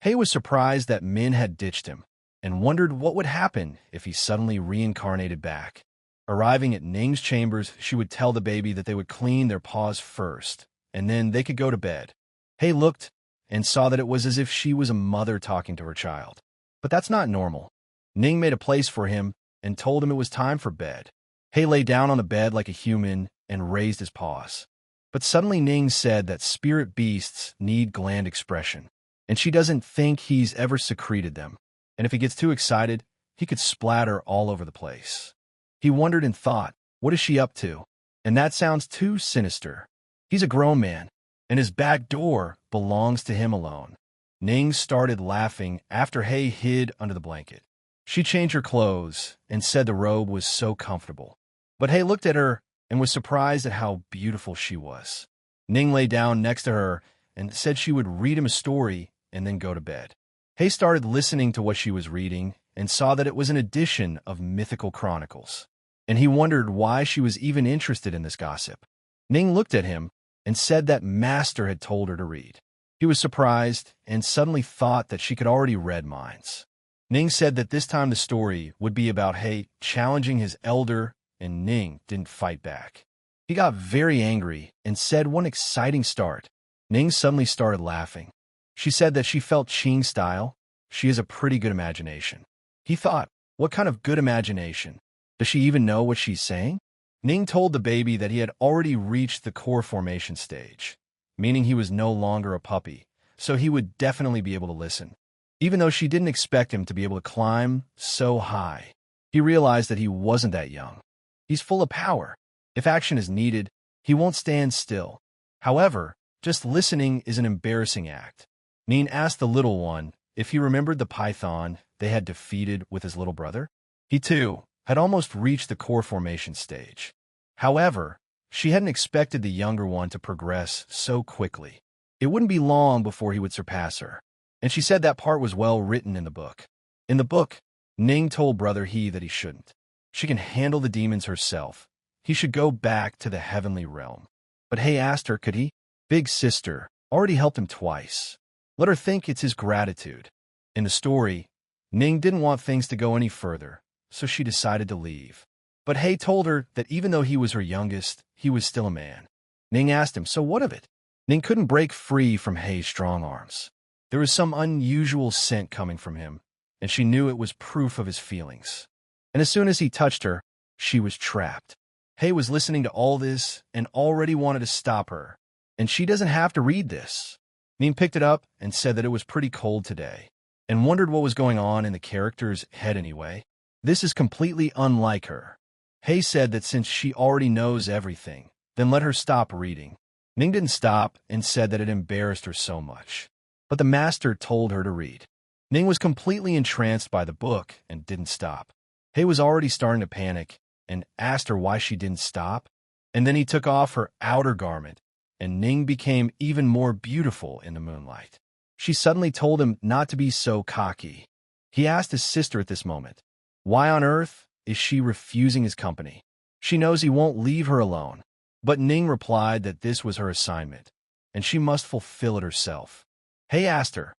Hei was surprised that Min had ditched him, and wondered what would happen if he suddenly reincarnated back. Arriving at Ning's chambers, she would tell the baby that they would clean their paws first, and then they could go to bed. Hei looked and saw that it was as if she was a mother talking to her child. But that's not normal. Ning made a place for him and told him it was time for bed. Hei lay down on the bed like a human and raised his paws. But suddenly Ning said that spirit beasts need gland expression, and she doesn't think he's ever secreted them. And if he gets too excited, he could splatter all over the place. He wondered and thought, what is she up to? And that sounds too sinister. He's a grown man, and his back door belongs to him alone. Ning started laughing after Hei hid under the blanket. She changed her clothes and said the robe was so comfortable. But Hei looked at her and was surprised at how beautiful she was. Ning lay down next to her and said she would read him a story and then go to bed. Hei started listening to what she was reading and saw that it was an edition of mythical chronicles, and he wondered why she was even interested in this gossip. Ning looked at him and said that master had told her to read. He was surprised and suddenly thought that she could already read minds. Ning said that this time the story would be about Hei challenging his elder, and Ning didn't fight back. He got very angry and said one exciting start. Ning suddenly started laughing. She said that she felt Qing's style. She has a pretty good imagination. He thought, what kind of good imagination? Does she even know what she's saying? Ning told the baby that he had already reached the core formation stage, meaning he was no longer a puppy, so he would definitely be able to listen. Even though she didn't expect him to be able to climb so high, he realized that he wasn't that young. He's full of power. If action is needed, he won't stand still. However, just listening is an embarrassing act. Ning asked the little one if he remembered the python they had defeated with his little brother. He, too, had almost reached the core formation stage. However, she hadn't expected the younger one to progress so quickly. It wouldn't be long before he would surpass her, and she said that part was well written in the book. In the book, Ning told Brother He that he shouldn't. She can handle the demons herself. He should go back to the heavenly realm. But Hei asked her, could he? Big sister already helped him twice. Let her think it's his gratitude. In the story, Ning didn't want things to go any further, so she decided to leave. But Hei told her that even though he was her youngest, he was still a man. Ning asked him, so what of it? Ning couldn't break free from Hei's strong arms. There was some unusual scent coming from him, and she knew it was proof of his feelings. And as soon as he touched her, she was trapped. Hei was listening to all this and already wanted to stop her, and she doesn't have to read this. Ning picked it up and said that it was pretty cold today, and wondered what was going on in the character's head anyway. This is completely unlike her. Hei said that since she already knows everything, then let her stop reading. Ning didn't stop and said that it embarrassed her so much. But the master told her to read. Ning was completely entranced by the book and didn't stop. Hei was already starting to panic and asked her why she didn't stop. And then he took off her outer garment, and Ning became even more beautiful in the moonlight. She suddenly told him not to be so cocky. He asked his sister at this moment, why on earth is she refusing his company? She knows he won't leave her alone. But Ning replied that this was her assignment, and she must fulfill it herself. Hei asked her,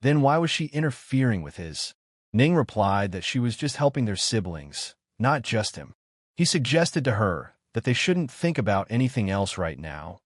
then why was she interfering with his? Ning replied that she was just helping their siblings, not just him. He suggested to her that they shouldn't think about anything else right now,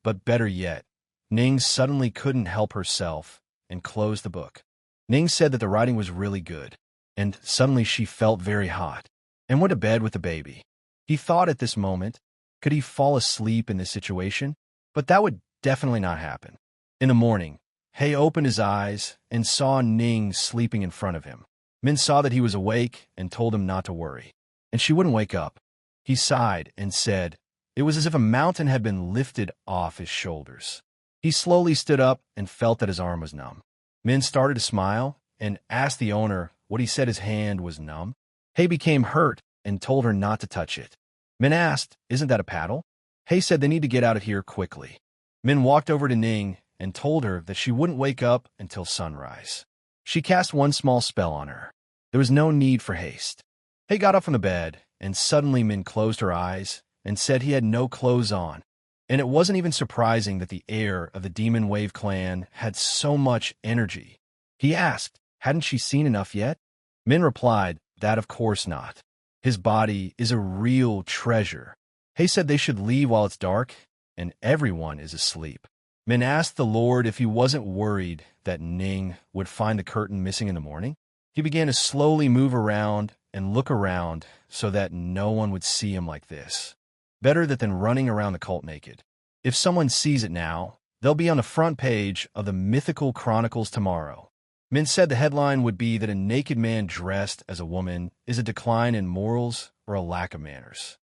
but better yet, Ning suddenly couldn't help herself and closed the book. Ning said that the writing was really good, and suddenly she felt very hot, and went to bed with the baby. He thought at this moment, could he fall asleep in this situation? But that would definitely not happen. In the morning, Hei opened his eyes and saw Ning sleeping in front of him. Min saw that he was awake and told him not to worry, and she wouldn't wake up. He sighed and said, it was as if a mountain had been lifted off his shoulders. He slowly stood up and felt that his arm was numb. Min started to smile and asked the owner what he said his hand was numb. Hei became hurt and told her not to touch it. Min asked, isn't that a paddle? Hei said they need to get out of here quickly. Min walked over to Ning and told her that she wouldn't wake up until sunrise. She cast one small spell on her. There was no need for haste. He got up from the bed, and suddenly Min closed her eyes and said he had no clothes on. And it wasn't even surprising that the heir of the Demon Wave clan had so much energy. He asked, hadn't she seen enough yet? Min replied, that of course not. His body is a real treasure. He said they should leave while it's dark, and everyone is asleep. Min asked the Lord if he wasn't worried that Ning would find the curtain missing in the morning. He began to slowly move around and look around so that no one would see him like this. Better that than running around the cult naked. If someone sees it now, they'll be on the front page of the Mythical Chronicles tomorrow. Min said the headline would be that a naked man dressed as a woman is a decline in morals or a lack of manners.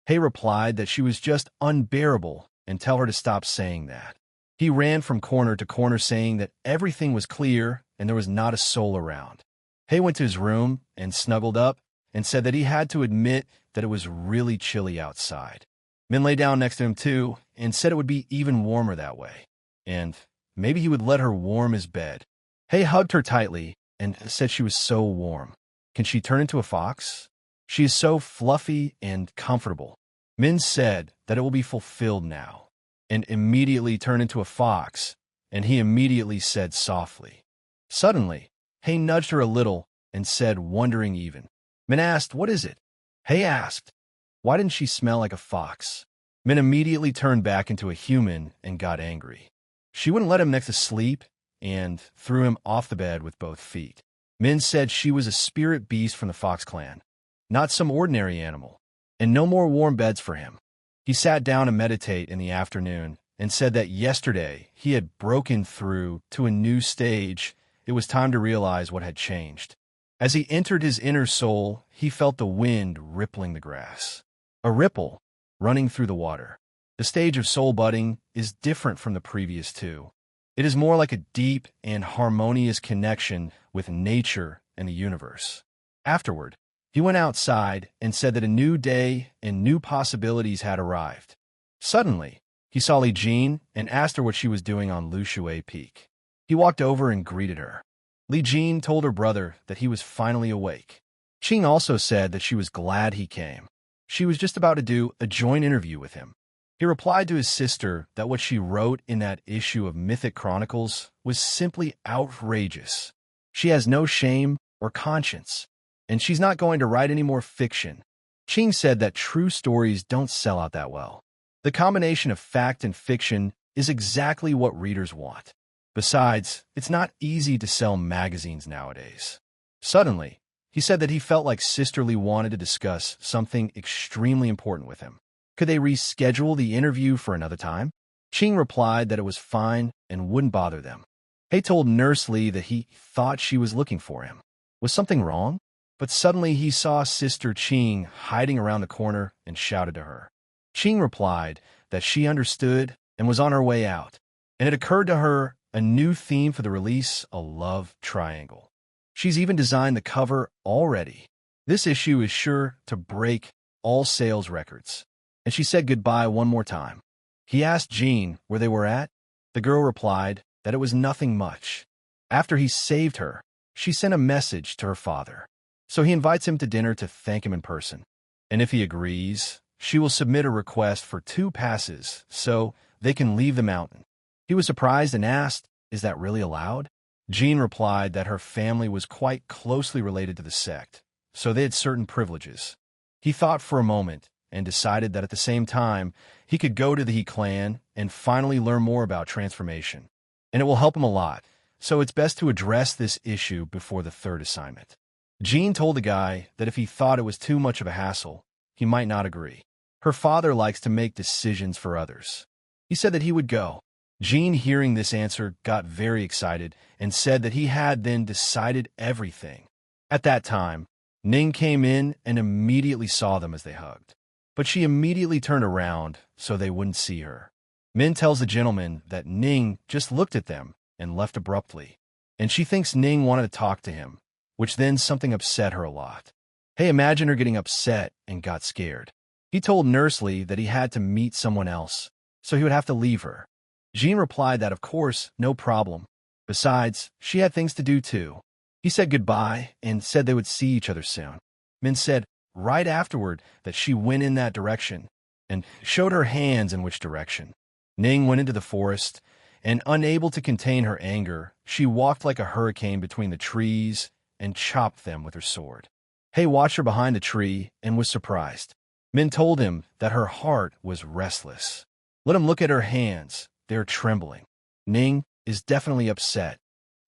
He replied that she was just unbearable and tell her to stop saying that. He ran from corner to corner saying that everything was clear and there was not a soul around. He went to his room and snuggled up and said that he had to admit that it was really chilly outside. Min lay down next to him too and said it would be even warmer that way. And maybe he would let her warm his bed. He hugged her tightly and said she was so warm. Can she turn into a fox? She is so fluffy and comfortable. Min said that it will be fulfilled now, and immediately turned into a fox, and he immediately said softly. Suddenly, he nudged her a little and said, wondering even. Min asked, what is it? He asked, why didn't she smell like a fox? Min immediately turned back into a human and got angry. She wouldn't let him next to sleep and threw him off the bed with both feet. Min said she was a spirit beast from the Fox clan, not some ordinary animal, and no more warm beds for him. He sat down to meditate in the afternoon and said that yesterday he had broken through to a new stage. It was time to realize what had changed. As he entered his inner soul, he felt the wind rippling the grass. A ripple running through the water. The stage of soul budding is different from the previous two. It is more like a deep and harmonious connection with nature and the universe. Afterward, he went outside and said that a new day and new possibilities had arrived. Suddenly, he saw Li Jin and asked her what she was doing on Lushui Peak. He walked over and greeted her. Li Jin told her brother that he was finally awake. Qing also said that she was glad he came. She was just about to do a joint interview with him. He replied to his sister that what she wrote in that issue of Mythic Chronicles was simply outrageous. She has no shame or conscience, and she's not going to write any more fiction. Qing said that true stories don't sell out that well. The combination of fact and fiction is exactly what readers want. Besides, it's not easy to sell magazines nowadays. Suddenly, he said that he felt like Sister Lee wanted to discuss something extremely important with him. Could they reschedule the interview for another time? Qing replied that it was fine and wouldn't bother them. He told Nurse Lee that he thought she was looking for him. Was something wrong? But suddenly he saw Sister Qing hiding around the corner and shouted to her. Qing replied that she understood and was on her way out, and it occurred to her a new theme for the release, a love triangle. She's even designed the cover already. This issue is sure to break all sales records. And she said goodbye one more time. He asked Jean where they were at. The girl replied that it was nothing much. After he saved her, she sent a message to her father. So he invites him to dinner to thank him in person. And if he agrees, she will submit a request for 2 passes so they can leave the mountain. He was surprised and asked, is that really allowed? Jean replied that her family was quite closely related to the sect, so they had certain privileges. He thought for a moment and decided that at the same time, he could go to the He clan and finally learn more about transformation. And it will help him a lot, so it's best to address this issue before the 3rd assignment. Jean told the guy that if he thought it was too much of a hassle, he might not agree. Her father likes to make decisions for others. He said that he would go. Jean, hearing this answer, got very excited and said that he had then decided everything. At that time, Ning came in and immediately saw them as they hugged. But she immediately turned around so they wouldn't see her. Min tells the gentleman that Ning just looked at them and left abruptly, and she thinks Ning wanted to talk to him, which then something upset her a lot. Hey, imagine her getting upset and got scared. He told Nurse Lee that he had to meet someone else, so he would have to leave her. Jean replied that of course, no problem. Besides, she had things to do too. He said goodbye and said they would see each other soon. Min said right afterward that she went in that direction and showed her hands in which direction. Ning went into the forest, and unable to contain her anger, she walked like a hurricane between the trees and chopped them with her sword. Hei watched her behind the tree and was surprised. Min told him that her heart was restless. Let him look at her hands. They're trembling. Ning is definitely upset.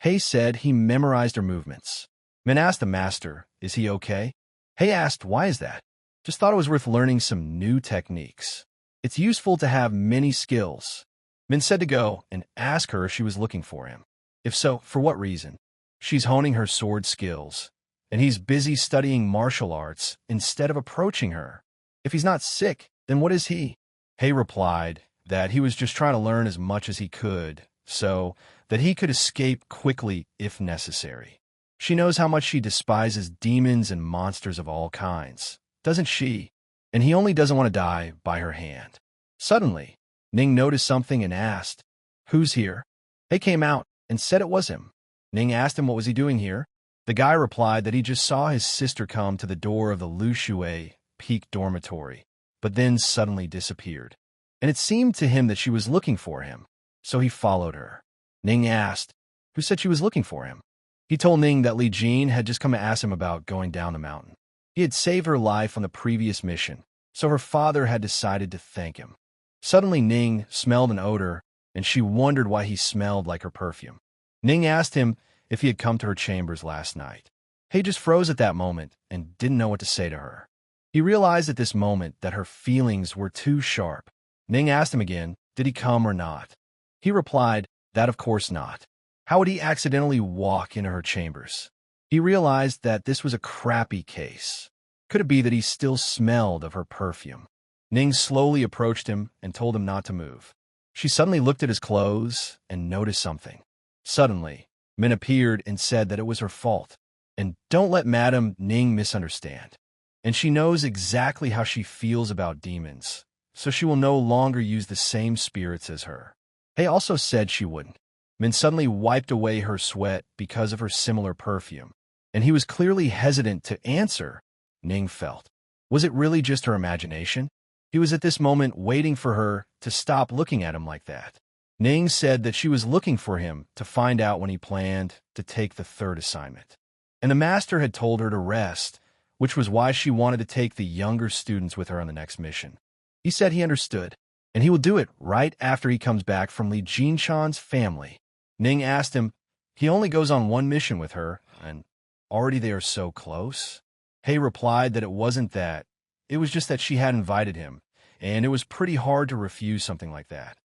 Hei said he memorized her movements. Min asked the master, is he okay? Hei asked, why is that? Just thought it was worth learning some new techniques. It's useful to have many skills. Min said to go and ask her if she was looking for him. If so, for what reason? She's honing her sword skills, and he's busy studying martial arts instead of approaching her. If he's not sick, then what is he? Hei replied that he was just trying to learn as much as he could, so that he could escape quickly if necessary. She knows how much she despises demons and monsters of all kinds, doesn't she? And he only doesn't want to die by her hand. Suddenly, Ning noticed something and asked, who's here? Hei came out and said it was him. Ning asked him what was he doing here. The guy replied that he just saw his sister come to the door of the Lu Shui Peak dormitory, but then suddenly disappeared. And it seemed to him that she was looking for him, so he followed her. Ning asked, who said she was looking for him? He told Ning that Li Jin had just come to ask him about going down the mountain. He had saved her life on the previous mission, so her father had decided to thank him. Suddenly Ning smelled an odor, and she wondered why he smelled like her perfume. Ning asked him if he had come to her chambers last night. Hei just froze at that moment and didn't know what to say to her. He realized at this moment that her feelings were too sharp. Ning asked him again, did he come or not? He replied, that of course not. How would he accidentally walk into her chambers? He realized that this was a crappy case. Could it be that he still smelled of her perfume? Ning slowly approached him and told him not to move. She suddenly looked at his clothes and noticed something. Suddenly, Min appeared and said that it was her fault. And don't let Madam Ning misunderstand. And she knows exactly how she feels about demons, so she will no longer use the same spirits as her. Hei also said she wouldn't. Min suddenly wiped away her sweat because of her similar perfume, and he was clearly hesitant to answer. Ning felt. Was it really just her imagination? He was at this moment waiting for her to stop looking at him like that. Ning said that she was looking for him to find out when he planned to take the third assignment. And the master had told her to rest, which was why she wanted to take the younger students with her on the next mission. He said he understood, and he will do it right after he comes back from Li Jinshan's family. Ning asked him, he only goes on one mission with her, and already they are so close? Hei replied that it wasn't that. It was just that she had invited him, and it was pretty hard to refuse something like that.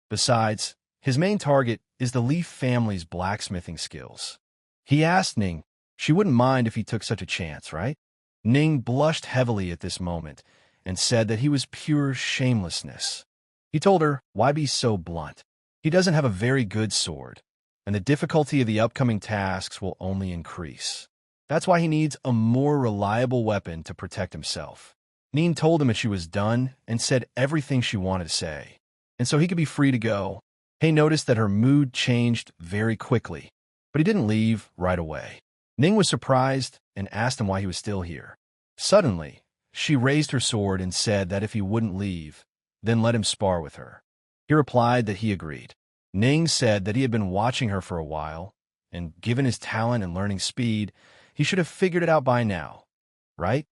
Besides, his main target is the Li family's blacksmithing skills. He asked Ning, she wouldn't mind if he took such a chance, right? Ning blushed heavily at this moment and said that he was pure shamelessness. He told her, why be so blunt? He doesn't have a very good sword, and the difficulty of the upcoming tasks will only increase. That's why he needs a more reliable weapon to protect himself. Ning told him that she was done and said everything she wanted to say, and so he could be free to go. Hei noticed that her mood changed very quickly, but he didn't leave right away. Ning was surprised and asked him why he was still here. Suddenly, she raised her sword and said that if he wouldn't leave, then let him spar with her. He replied that he agreed. Ning said that he had been watching her for a while, and given his talent and learning speed, he should have figured it out by now, right?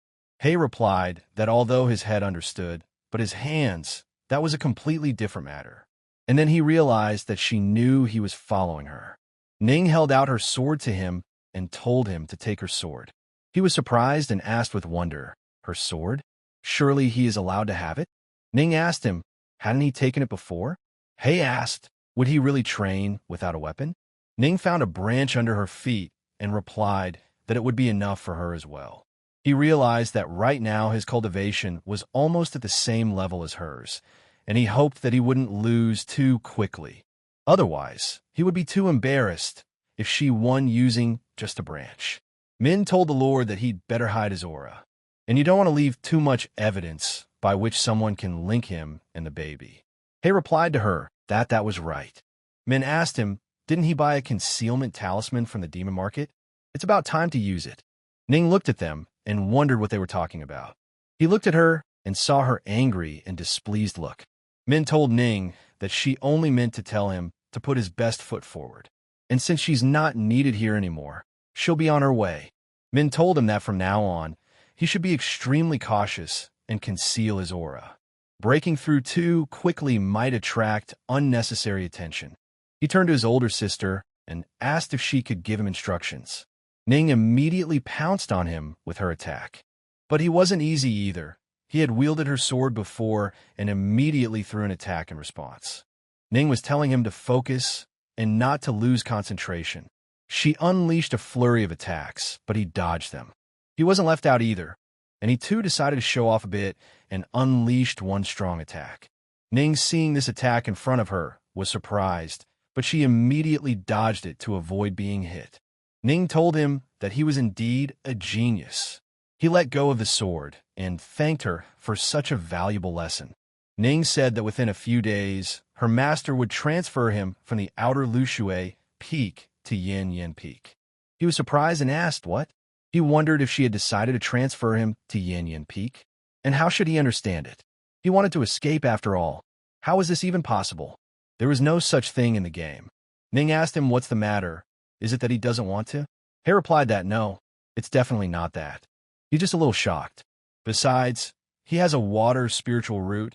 Hei replied that although his head understood, but his hands, that was a completely different matter. And then he realized that she knew he was following her. Ning held out her sword to him and told him to take her sword. He was surprised and asked with wonder, her sword? Surely he is allowed to have it? Ning asked him, hadn't he taken it before? Hei asked, would he really train without a weapon? Ning found a branch under her feet and replied that it would be enough for her as well. He realized that right now his cultivation was almost at the same level as hers, and he hoped that he wouldn't lose too quickly. Otherwise, he would be too embarrassed if she won using just a branch. Min told the Lord that he'd better hide his aura, and you don't want to leave too much evidence by which someone can link him and the baby. Hei replied to her that that was right. Min asked him, didn't he buy a concealment talisman from the demon market? It's about time to use it. Ning looked at them and wondered what they were talking about. He looked at her and saw her angry and displeased look. Min told Ning that she only meant to tell him to put his best foot forward. And since she's not needed here anymore, she'll be on her way. Min told him that from now on, he should be extremely cautious and conceal his aura. Breaking through too quickly might attract unnecessary attention. He turned to his older sister and asked if she could give him instructions. Ning immediately pounced on him with her attack. But he wasn't easy either. He had wielded her sword before and immediately threw an attack in response. Ning was telling him to focus and not to lose concentration. She unleashed a flurry of attacks, but he dodged them. He wasn't left out either, and he too decided to show off a bit and unleashed one strong attack. Ning, seeing this attack in front of her, was surprised, but she immediately dodged it to avoid being hit. Ning told him that he was indeed a genius. He let go of the sword and thanked her for such a valuable lesson. Ning said that within a few days, her master would transfer him from the outer Lushui Peak to Yin Yin Peak. He was surprised and asked what? He wondered if she had decided to transfer him to Yin Yin Peak. And how should he understand it? He wanted to escape after all. How was this even possible? There was no such thing in the game. Ning asked him what's the matter. Is it that he doesn't want to? He replied that no, it's definitely not that. He's just a little shocked. Besides, he has a water spiritual root.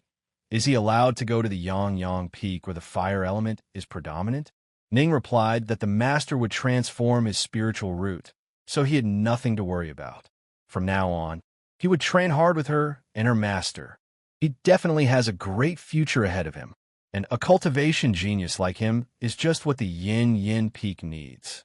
Is he allowed to go to the Yang Yang Peak where the fire element is predominant? Ning replied that the master would transform his spiritual root, so he had nothing to worry about. From now on, he would train hard with her and her master. He definitely has a great future ahead of him, and a cultivation genius like him is just what the Yin Yin Peak needs.